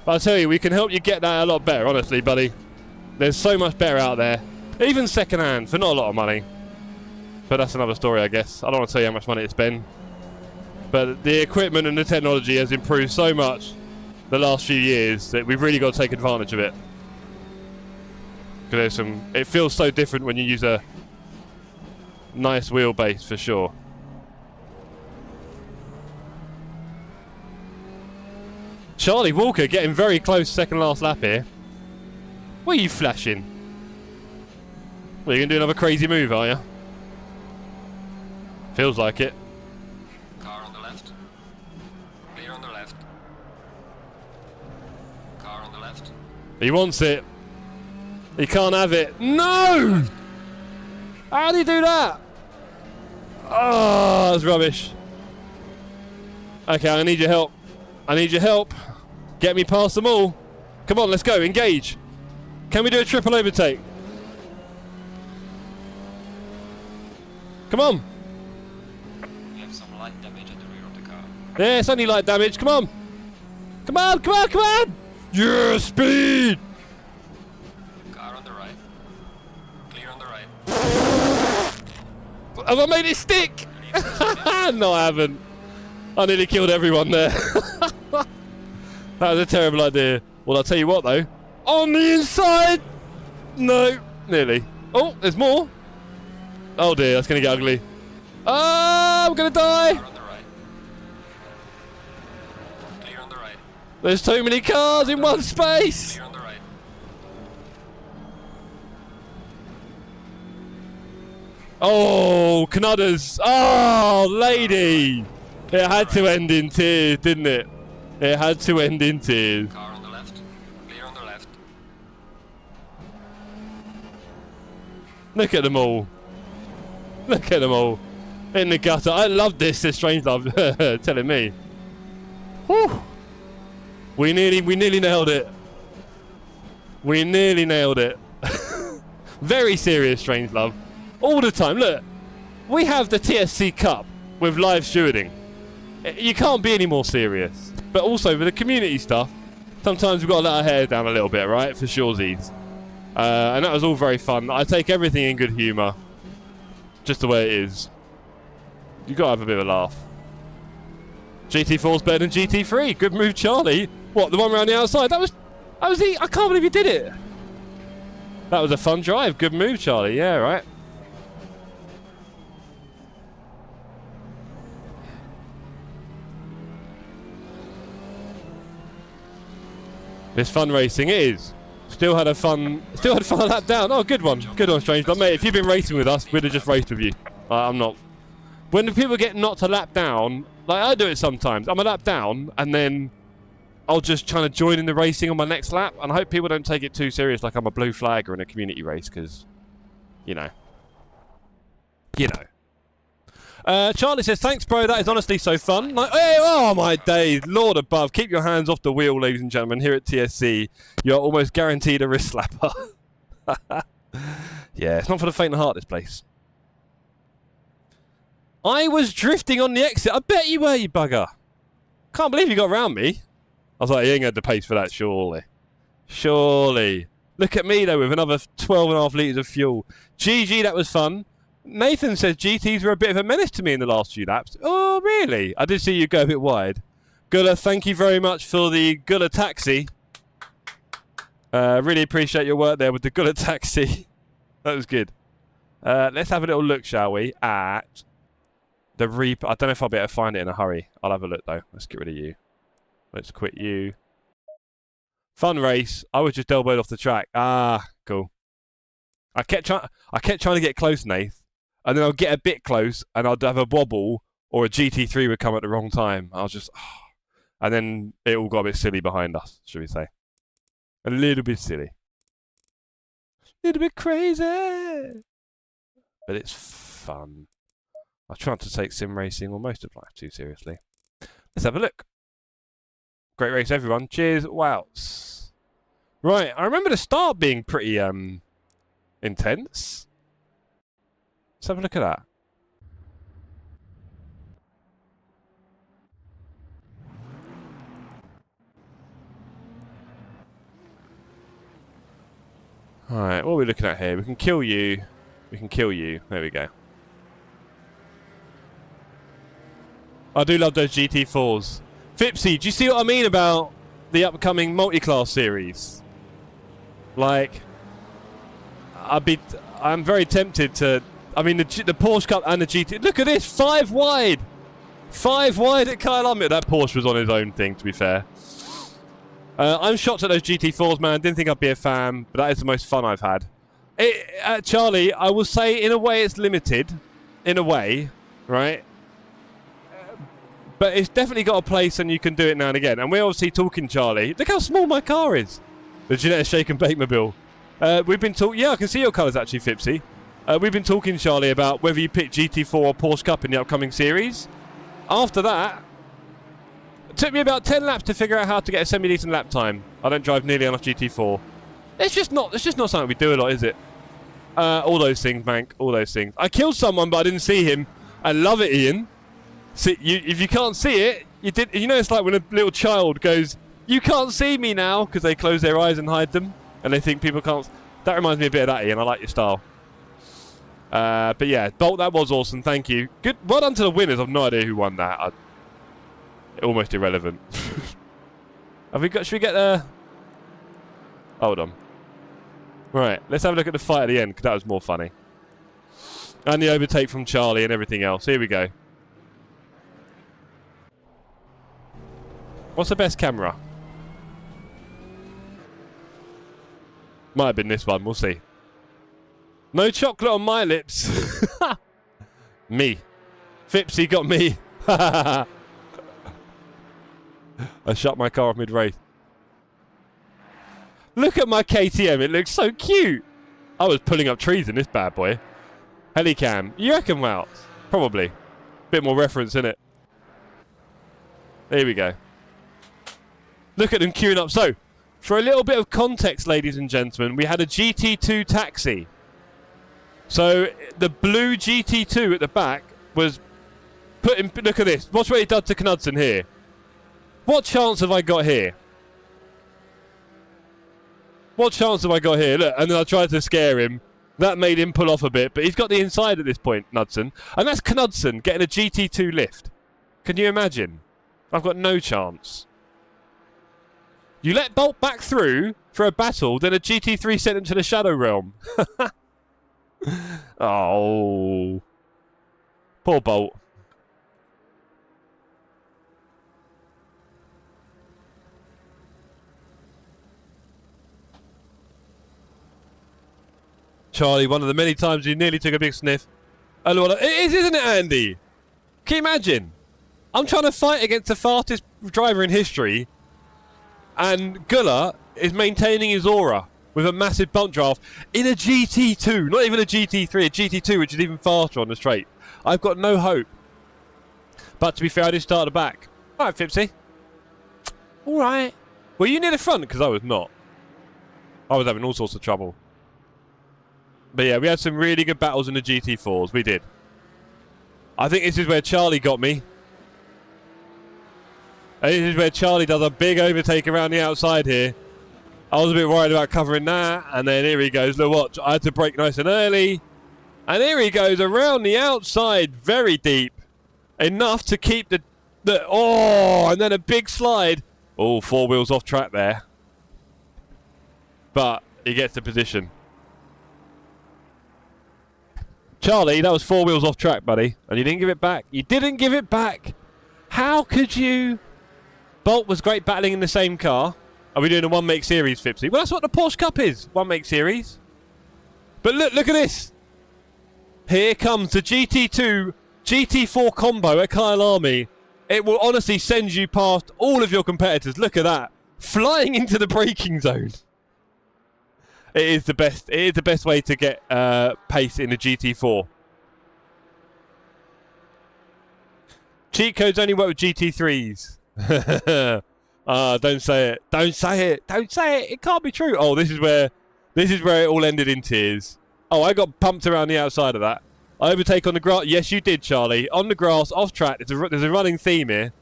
But I'll tell you, we can help you get that a lot better, honestly, buddy. There's so much better out there. Even second hand, for not a lot of money. But that's another story, I guess. I don't want to tell you how much money it's been. But the equipment and the technology has improved so much the last few years that we've really got to take advantage of it. Because there's some, it feels so different when you use a nice wheelbase for sure. Charlie Walker getting very close second last lap here. What are you flashing? Well, you're going to do another crazy move, are you? Feels like it. Car on the left. Clear on the left. Car on the left. He wants it. He can't have it. No! How did he do that? Oh, that's rubbish. Okay, I need your help. I need your help. Get me past them all. Come on, let's go. Engage. Can we do a triple overtake? Come on. We have some light damage at the rear of the car. Yeah, it's only light damage. Come on. Come on, come on, come on. Yeah, speed. Car on the right. Clear on the right. Have I made it stick? No, I haven't. I nearly killed everyone there. That was a terrible idea. Well, I'll tell you what, though. On the inside. No, nearly. Oh, there's more. Oh, dear, that's going to get ugly. Oh, I'm going to die. Car on the right. Clear on the right. There's too many cars in one space. Clear on the right. Oh, Knudders. Oh, lady. It had to end in tears, didn't it? It had to end in tears. Car on the left. Clear on the left. Look at them all. Look at them all. In the gutter. I love this, Strange Love telling me. Whew. We nearly nailed it. We nearly nailed it. Very serious, Strange Love. All the time. Look, we have the TSC Cup with live stewarding. You can't be any more serious. But also with the community stuff, sometimes we've got to let our hair down a little bit, right? For surezies. And that was all very fun. I take everything in good humour. Just the way it is. You've got to have a bit of a laugh. GT4's better than GT3. Good move, Charlie. What, the one around the outside? That was the... I can't believe you did it. That was a fun drive. Good move, Charlie. Yeah, right. This fun racing it is. Still had fun lap down. Oh, good one. Good one, Strange. But mate, if you've been racing with us, we'd have just raced with you. I'm not. When the people get knocked a lap down, like I do it sometimes. I'm a lap down, and then I'll just try to join in the racing on my next lap. And I hope people don't take it too serious, like I'm a blue flagger in a community race, because, you know. Charlie says, thanks, bro. That is honestly so fun. Like, hey, oh, my days. Lord above. Keep your hands off the wheel, ladies and gentlemen. Here at TSC, you're almost guaranteed a wrist slapper. Yeah, it's not for the faint of heart, this place. I was drifting on the exit. I bet you were, you bugger. Can't believe you got around me. I was like, you ain't got the pace for that, surely. Surely. Look at me, though, with another 12.5 litres of fuel. GG, that was fun. Nathan says GTs were a bit of a menace to me in the last few laps. Oh, really? I did see you go a bit wide. Gulla, thank you very much for the Gulla taxi. Really appreciate your work there with the Gulla taxi. That was good. Let's have a little look, shall we, at the replay. I don't know if I'll be able to find it in a hurry. I'll have a look, though. Let's get rid of you. Let's quit you. Fun race. I was just elbowed off the track. Ah, cool. I kept trying to get close, Nath. And then I'll get a bit close, and I'll have a wobble, or a GT3 would come at the wrong time. I was just... and then it all got a bit silly behind us, should we say. A little bit silly. A little bit crazy. But it's fun. I try not to take sim racing, or most of life, too seriously. Let's have a look. Great race, everyone. Cheers. Wow. Right, I remember the start being pretty intense. Let's have a look at that. Alright, what are we looking at here? We can kill you. We can kill you. There we go. I do love those GT4s. Fipsy, do you see what I mean about the upcoming Multiclass series? Like, I'm very tempted to... I mean, the Porsche Cup and the GT... Look at this! 5 wide! 5 wide at Kyalami. That Porsche was on his own thing, to be fair. I'm shocked at those GT4s, man. Didn't think I'd be a fan, but that is the most fun I've had. Charlie, I will say, in a way, it's limited. In a way, right? But it's definitely got a place and you can do it now and again. And we're obviously talking, Charlie. Look how small my car is. The Ginetta Shake and Bake Mobile. We've been talking... Yeah, I can see your colours, actually, Fipsy. We've been talking, Charlie, about whether you pick GT4 or Porsche Cup in the upcoming series. After that, it took me about 10 laps to figure out how to get a semi-decent lap time. I don't drive nearly enough GT4. It's just not something we do a lot, is it? All those things, Mank. All those things. I killed someone, but I didn't see him. I love it, Ian. See, if you can't see it, you know, it's like when a little child goes, "You can't see me now," because they close their eyes and hide them, and they think people can't. That reminds me a bit of that, Ian. I like your style. But yeah, Bolt, that was awesome. Thank you. Good. Well done to the winners. I've no idea who won that. Almost irrelevant. Have we got? Should we get there? Hold on. Right. Let's have a look at the fight at the end, because that was more funny. And the overtake from Charlie and everything else. Here we go. What's the best camera? Might have been this one. We'll see. No chocolate on my lips. Me. Fipsy got me. I shut my car off mid-race. Look at my KTM. It looks so cute. I was pulling up trees in this bad boy. Helicam. You reckon, Wout? Probably. Bit more reference, innit? There we go. Look at them queuing up. So, for a little bit of context, ladies and gentlemen, we had a GT2 taxi. So the blue GT2 at the back was put in. Look at this. Watch what he done to Knudsen here. What chance have I got here? What chance have I got here? Look, and then I tried to scare him. That made him pull off a bit, but he's got the inside at this point, Knudsen. And that's Knudsen getting a GT2 lift. Can you imagine? I've got no chance. You let Bolt back through for a battle, then a GT3 sent him to the Shadow Realm. Oh. Poor Bolt. Charlie, one of the many times you nearly took a big sniff. It is, isn't it, Andy? Can you imagine? I'm trying to fight against the fastest driver in history, and Guller is maintaining his aura with a massive bump draft in a GT2, not even a GT3, a GT2, which is even faster on the straight. I've got no hope. But to be fair, I did start at the back. All right, Fipsy. All right. Were you near the front? Because I was not. I was having all sorts of trouble. But yeah, we had some really good battles in the GT4s. We did. I think this is where Charlie got me. And this is where Charlie does a big overtake around the outside here. I was a bit worried about covering that. And then here he goes. Look, watch. I had to brake nice and early. And here he goes around the outside very deep. Enough to keep the oh, and then a big slide. Oh, 4 wheels off track there. But he gets the position. Charlie, that was 4 wheels off track, buddy. And you didn't give it back. You didn't give it back. How could you? Bolt was great battling in the same car. Are we doing a one make series, Fipsy? Well, that's what the Porsche Cup is. One make series. But look at this. Here comes the GT2 GT4 combo at Kyalami. It will honestly send you past all of your competitors. Look at that. Flying into the braking zone. It is the best. It is the best way to get pace in the GT4. Cheat codes only work with GT3s. Don't say it. Don't say it. Don't say it. It can't be true. Oh, this is where it all ended in tears. Oh, I got pumped around the outside of that. I overtake on the grass. Yes, you did, Charlie. On the grass, off track. There's a running theme here.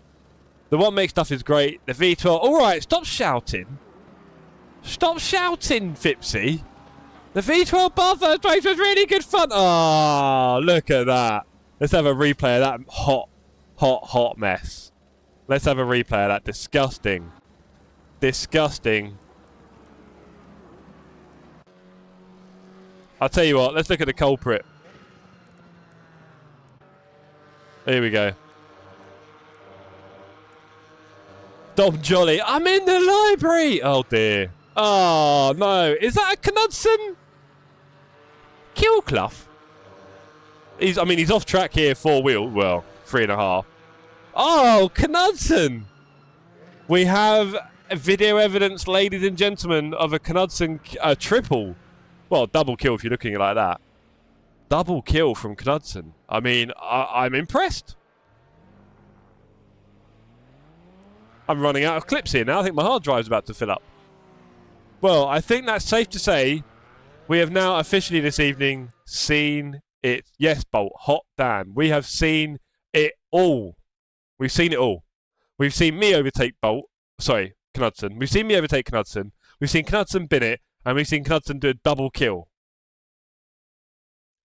The one make stuff is great. The V12. All right, stop shouting. Stop shouting, Fipsy. The V12 bar first race was really good fun. Oh, look at that. Let's have a replay of that hot mess. Let's have a replay of that. Disgusting. Disgusting. I'll tell you what. Let's look at the culprit. Here we go. Dom Jolly. I'm in the library. Oh, dear. Oh, no. Is that a Knudsen? Killclough? He's off track here, 4 wheel. Well, 3.5. Oh, Knudsen. We have video evidence, ladies and gentlemen, of a Knudsen triple. Well, double kill if you're looking at it like that. Double kill from Knudsen. I mean, I'm impressed. I'm running out of clips here now. I think my hard drive's about to fill up. Well, I think that's safe to say we have now officially this evening seen it. Yes, Bolt. Hot damn. We have seen it all. We've seen it all. We've seen me overtake Bolt. Sorry, Knudsen. We've seen me overtake Knudsen. We've seen Knudsen bin it. And we've seen Knudsen do a double kill.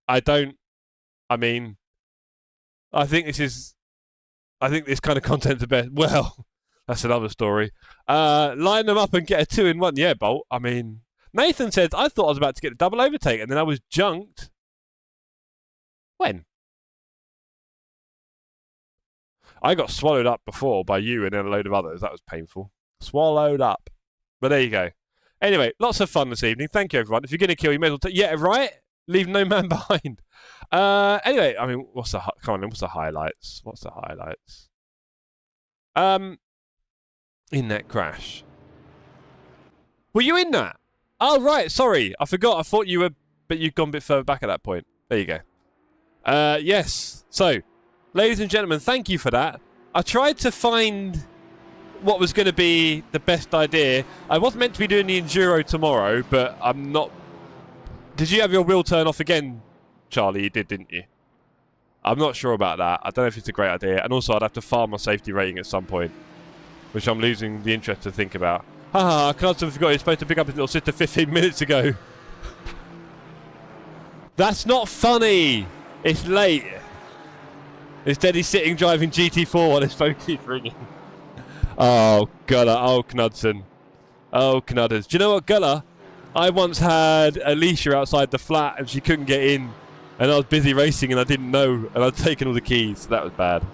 I think this kind of content's the best. Well, that's another story. Line them up and get a 2-in-1. Yeah, Bolt. I mean, Nathan says, I thought I was about to get a double overtake and then I was junked. When? I got swallowed up before by you and then a load of others. That was painful. Swallowed up. But there you go. Anyway, lots of fun this evening. Thank you, everyone. If you're going to kill, you may as well yeah, right? Leave no man behind. Anyway, I mean, what's the highlights? What's the highlights? In that crash. Were you in that? Oh, right. Sorry. I forgot. I thought you were, but you've gone a bit further back at that point. There you go. Yes. So, ladies and gentlemen, thank you for that. I tried to find what was going to be the best idea. I was meant to be doing the Enduro tomorrow, but I'm not. Did you have your wheel turn off again, Charlie, you did, didn't you? I'm not sure about that. I don't know if it's a great idea. And also, I'd have to farm my safety rating at some point, which I'm losing the interest to think about. Haha, Knudsen forgot he's supposed to pick up his little sister 15 minutes ago. That's not funny. It's late. Instead, he's sitting driving GT4 while his phone keeps ringing. Oh, Gulla. Oh, Knudsen. Oh, Knudders. Do you know what, Gulla? I once had Alicia outside the flat and she couldn't get in. And I was busy racing and I didn't know. And I'd taken all the keys. So that was bad.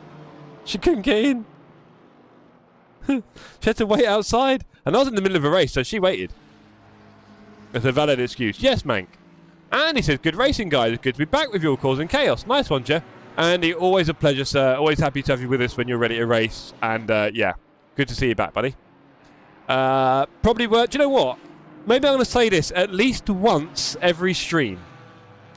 She couldn't get in. She had to wait outside. And I was in the middle of a race, so she waited. It's a valid excuse. Yes, Mank. And he says, good racing, guys. It's good to be back with you all causing chaos. Nice one, Jeff. Andy, always a pleasure, sir. Always happy to have you with us when you're ready to race. And, yeah, good to see you back, buddy. Probably worth... Do you know what? Maybe I'm going to say this at least once every stream.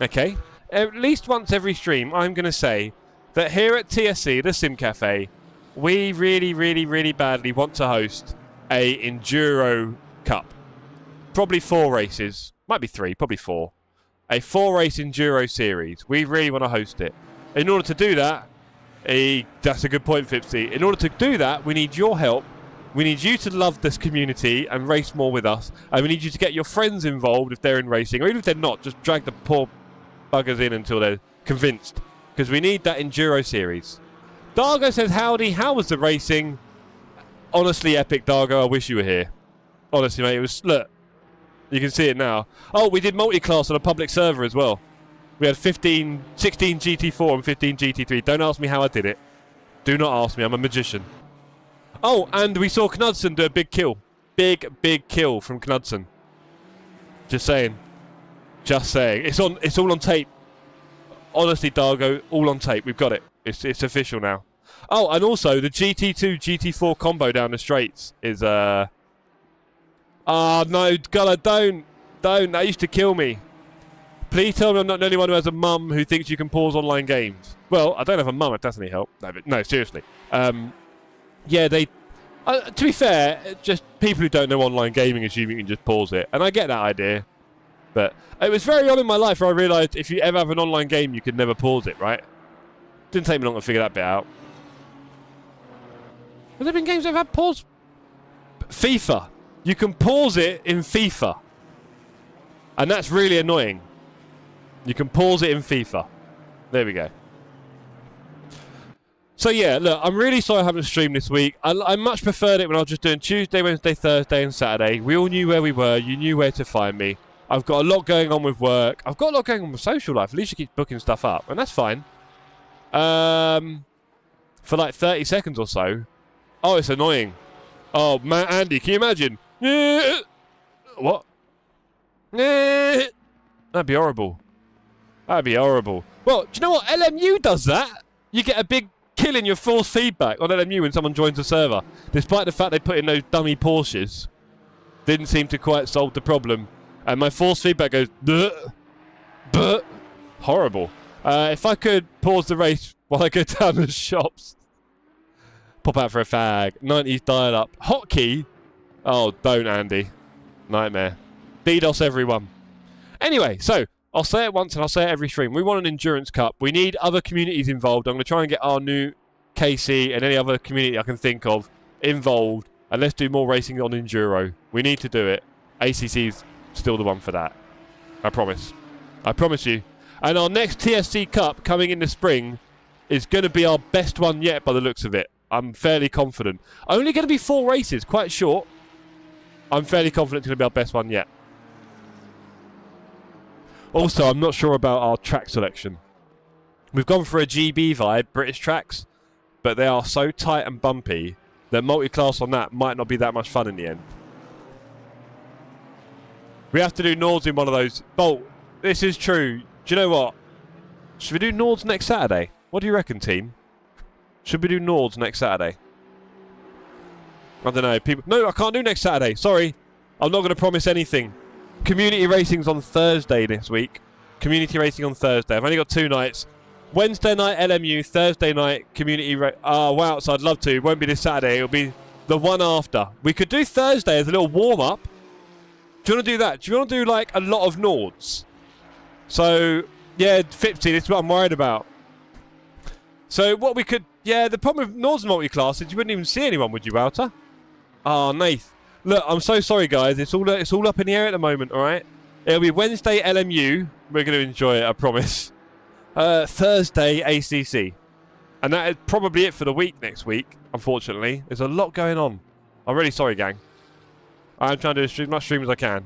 Okay? At least once every stream, I'm going to say that here at TSC, the Sim Cafe, we really, really, really badly want to host a Enduro Cup. Probably 4 races. Might be 3, probably 4. A 4-race Enduro series. We really want to host it. In order to do that, that's a good point, Fipsy. In order to do that, we need your help. We need you to love this community and race more with us. And we need you to get your friends involved if they're in racing. Or even if they're not, just drag the poor buggers in until they're convinced. Because we need that Enduro series. Dargo says, howdy, how was the racing? Honestly, epic, Dargo. I wish you were here. Honestly, mate, it was... Look, you can see it now. Oh, we did multiclass on a public server as well. We had 16 GT4 and 15 GT3. Don't ask me how I did it. Do not ask me. I'm a magician. Oh, and we saw Knudsen do a big kill. Big kill from Knudsen. Just saying. Just saying. It's all on tape. Honestly, Dargo, all on tape. We've got it. It's official now. Oh, and also the GT2 GT4 combo down the straights is Oh no, Gulla, don't. That used to kill me. Please tell me I'm not the only one who has a mum who thinks you can pause online games. Well, I don't have a mum, it doesn't need help. No, seriously. Yeah, they... to be fair, just people who don't know online gaming assume you can just pause it. And I get that idea. But it was very on in my life where I realised if you ever have an online game, you could never pause it, right? Didn't take me long to figure that bit out. Have there been games that have had pause? FIFA. You can pause it in FIFA. And that's really annoying. You can pause it in FIFA. There we go. So yeah, look, I'm really sorry I haven't streamed this week. I much preferred it when I was just doing Tuesday, Wednesday, Thursday and Saturday. We all knew where we were. You knew where to find me. I've got a lot going on with work. I've got a lot going on with social life. Alicia keeps booking stuff up, and that's fine. For like 30 seconds or so. Oh, it's annoying. Oh, man, Andy, can you imagine? What? That'd be horrible. That'd be horrible. Well, do you know what? LMU does that. You get a big kill in your force feedback on LMU when someone joins the server. Despite the fact they put in those dummy Porsches. Didn't seem to quite solve the problem. And my force feedback goes... Buh. Horrible. If I could pause the race while I go down the shops. Pop out for a fag. 90s dial up. Hotkey? Oh, don't, Andy. Nightmare. DDoS everyone. Anyway, so... I'll say it once and I'll say it every stream. We want an Endurance Cup. We need other communities involved. I'm going to try and get our new KC and any other community I can think of involved. And let's do more racing on Enduro. We need to do it. ACC's still the one for that. I promise. I promise you. And our next TSC Cup coming in the spring is going to be our best one yet by the looks of it. I'm fairly confident. Only going to be 4 races. Quite short. I'm fairly confident it's going to be our best one yet. Also, I'm not sure about our track selection. We've gone for a GB vibe, British tracks, but they are so tight and bumpy that multi-class on that might not be that much fun in the end. We have to do Nords in one of those. Bolt, this is true. Do you know what? Should we do Nords next Saturday? What do you reckon, team? Should we do Nords next Saturday? I don't know. People. No, I can't do next Saturday. Sorry. I'm not going to promise anything. Community racing's on Thursday this week. Community racing on Thursday. I've only got 2 nights. Wednesday night LMU, Thursday night community race. Oh, wow, so I'd love to. It won't be this Saturday. It'll be the one after. We could do Thursday as a little warm-up. Do you want to do that? Do you want to do, like, a lot of Nords? So, Yeah, 50, this is what I'm worried about. So what we could... Yeah, the problem with Nord's multi-class is you wouldn't even see anyone, would you, Walter? Oh, Nath. Look, I'm so sorry, guys. It's all up in the air at the moment, all right? It'll be Wednesday LMU. We're going to enjoy it, I promise. Thursday ACC. And that is probably it for the week next week, unfortunately. There's a lot going on. I'm really sorry, gang. I'm trying to do as much stream as I can.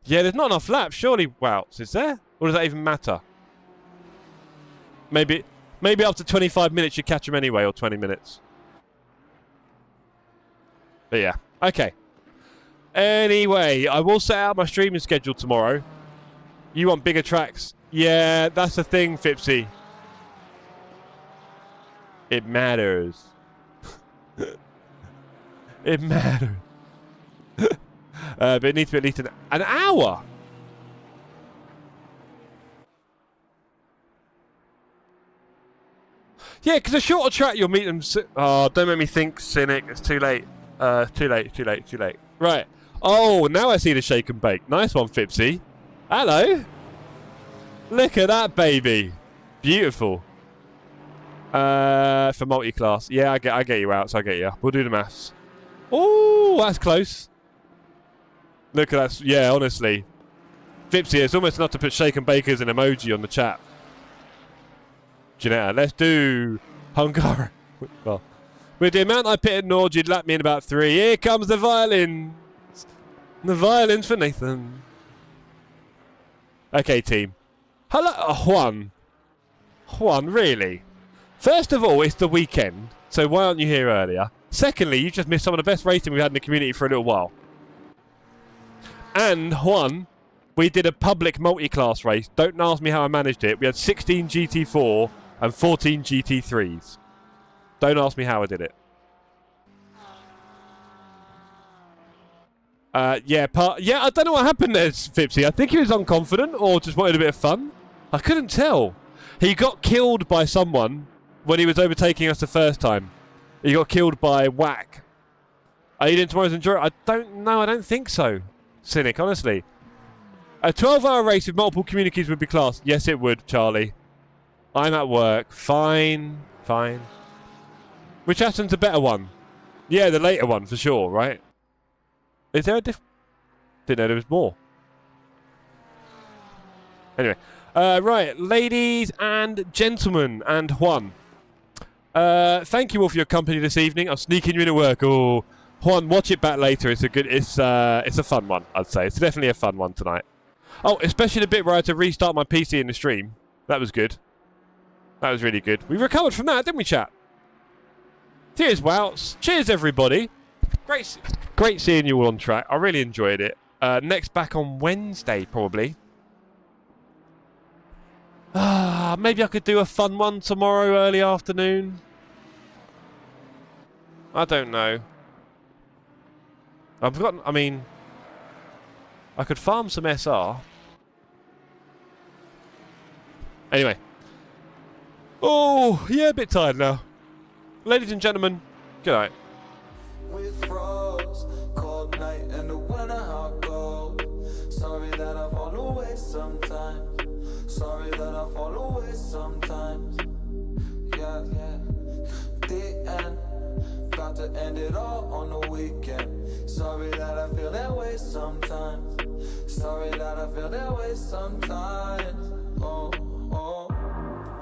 Yeah, there's not enough laps, surely, Wouts, is there? Or does that even matter? Maybe after 25 minutes you catch them anyway, or 20 minutes. But yeah, okay. Anyway, I will set out my streaming schedule tomorrow. You want bigger tracks? Yeah, that's the thing, Fipsy. It matters. It matters. But it needs to be at least an hour. Yeah, because a shorter track, you'll meet them. Oh, don't make me think, Cynic. It's too late. Too late. Right. Oh, now I see the shake and bake. Nice one, Fipsy. Hello. Look at that, baby. Beautiful. For multi-class. Yeah, I get you out, so I get you. We'll do the maths. Oh, that's close. Look at that. Yeah, honestly. Fipsy, it's almost enough to put shake and bake as an emoji on the chat. Janetta, let's do Hungara. Well, with the amount I pitted Nord, you'd lap me in about 3. Here comes the violins. The violins for Nathan. Okay, team. Hello, Juan. Juan, really? First of all, it's the weekend, so why aren't you here earlier? Secondly, you just missed some of the best racing we've had in the community for a little while. And, Juan, we did a public multi-class race. Don't ask me how I managed it. We had 16 GT4 and 14 GT3s. Don't ask me how I did it. Yeah, I don't know what happened there, Fipsy. I think he was unconfident or just wanted a bit of fun. I couldn't tell. He got killed by someone when he was overtaking us the first time. He got killed by Whack. Are you doing tomorrow's endurance? I don't know. I don't think so. Cynic, honestly. A 12-hour race with multiple communities would be class. Yes, it would, Charlie. I'm at work. Fine. Fine. Which Aston's a better one? Yeah, the later one, for sure, right? Is there a Didn't know there was more. Anyway. Right, ladies and gentlemen, and Juan. Thank you all for your company this evening. I'm sneaking you into work. Oh, Juan, watch it back later. It's a fun one, I'd say. It's definitely a fun one tonight. Oh, especially the bit where I had to restart my PC in the stream. That was good. That was really good. We recovered from that, didn't we, chat? Cheers, Wouts. Cheers, everybody. Great seeing you all on track. I really enjoyed it. Next back on Wednesday, probably. Maybe I could do a fun one tomorrow early afternoon. I don't know. I've forgotten. I mean, I could farm some SR. Anyway. Oh, yeah, a bit tired now. Ladies and gentlemen, good night. With froze, cold night and the winter hot cold. Sorry that I fall away sometimes. Sorry that I fall away sometimes. Yeah. The end, got to end it all on the weekend. Sorry that I feel that way sometimes. Sorry that I feel that way sometimes. Oh,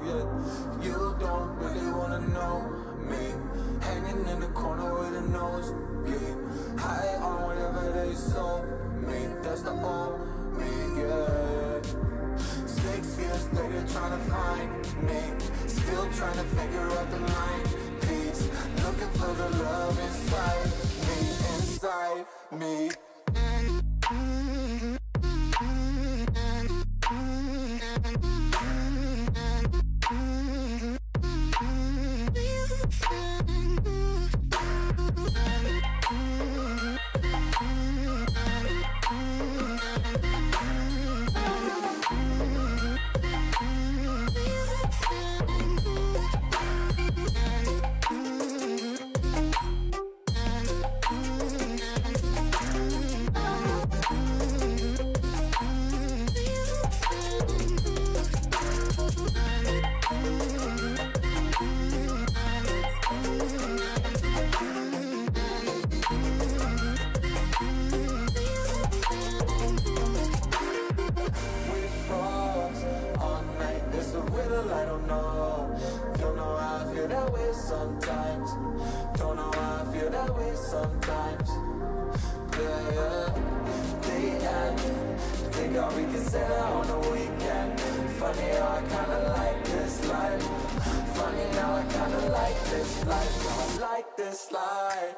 yeah. You don't really wanna know me. Hanging in the corner with a nose bleed. High on whatever they sold me. That's the old me, yeah. 6 years later trying to find me. Still trying to figure out the line piece. Looking for the love inside me. sometimes. Don't know why I feel that way sometimes. Yeah, yeah. The end. Think how we can say that on the weekend. Funny how I kinda like this life. Funny how I kinda like this life. I like this life.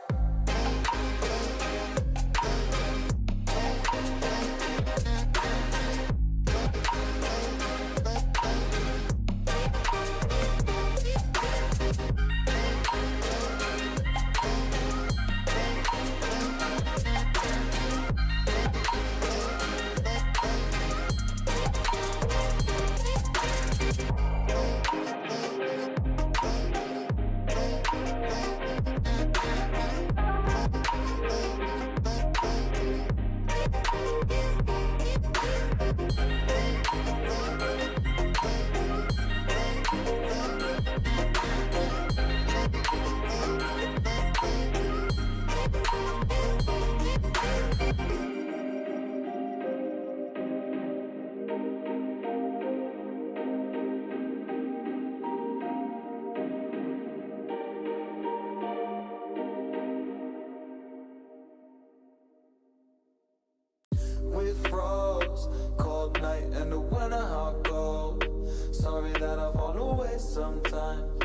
With froze, cold night and the winter hot gold. Sorry that I fall away sometimes.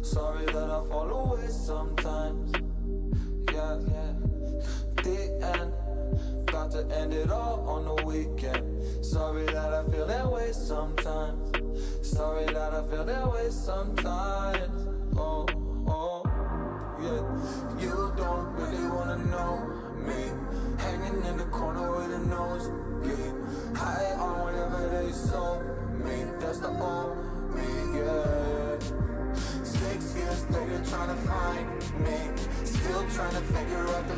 Sorry that I fall away sometimes. Yeah, yeah. The end. Got to end it all on the weekend. Sorry that I feel that way sometimes. Sorry that I feel that way sometimes. Oh, oh, yeah. You don't really wanna know me. Hanging in the corner with a nose, yeah. High on whatever they sold me. That's the old me, yeah. 6 years later trying to find me. Still trying to figure out the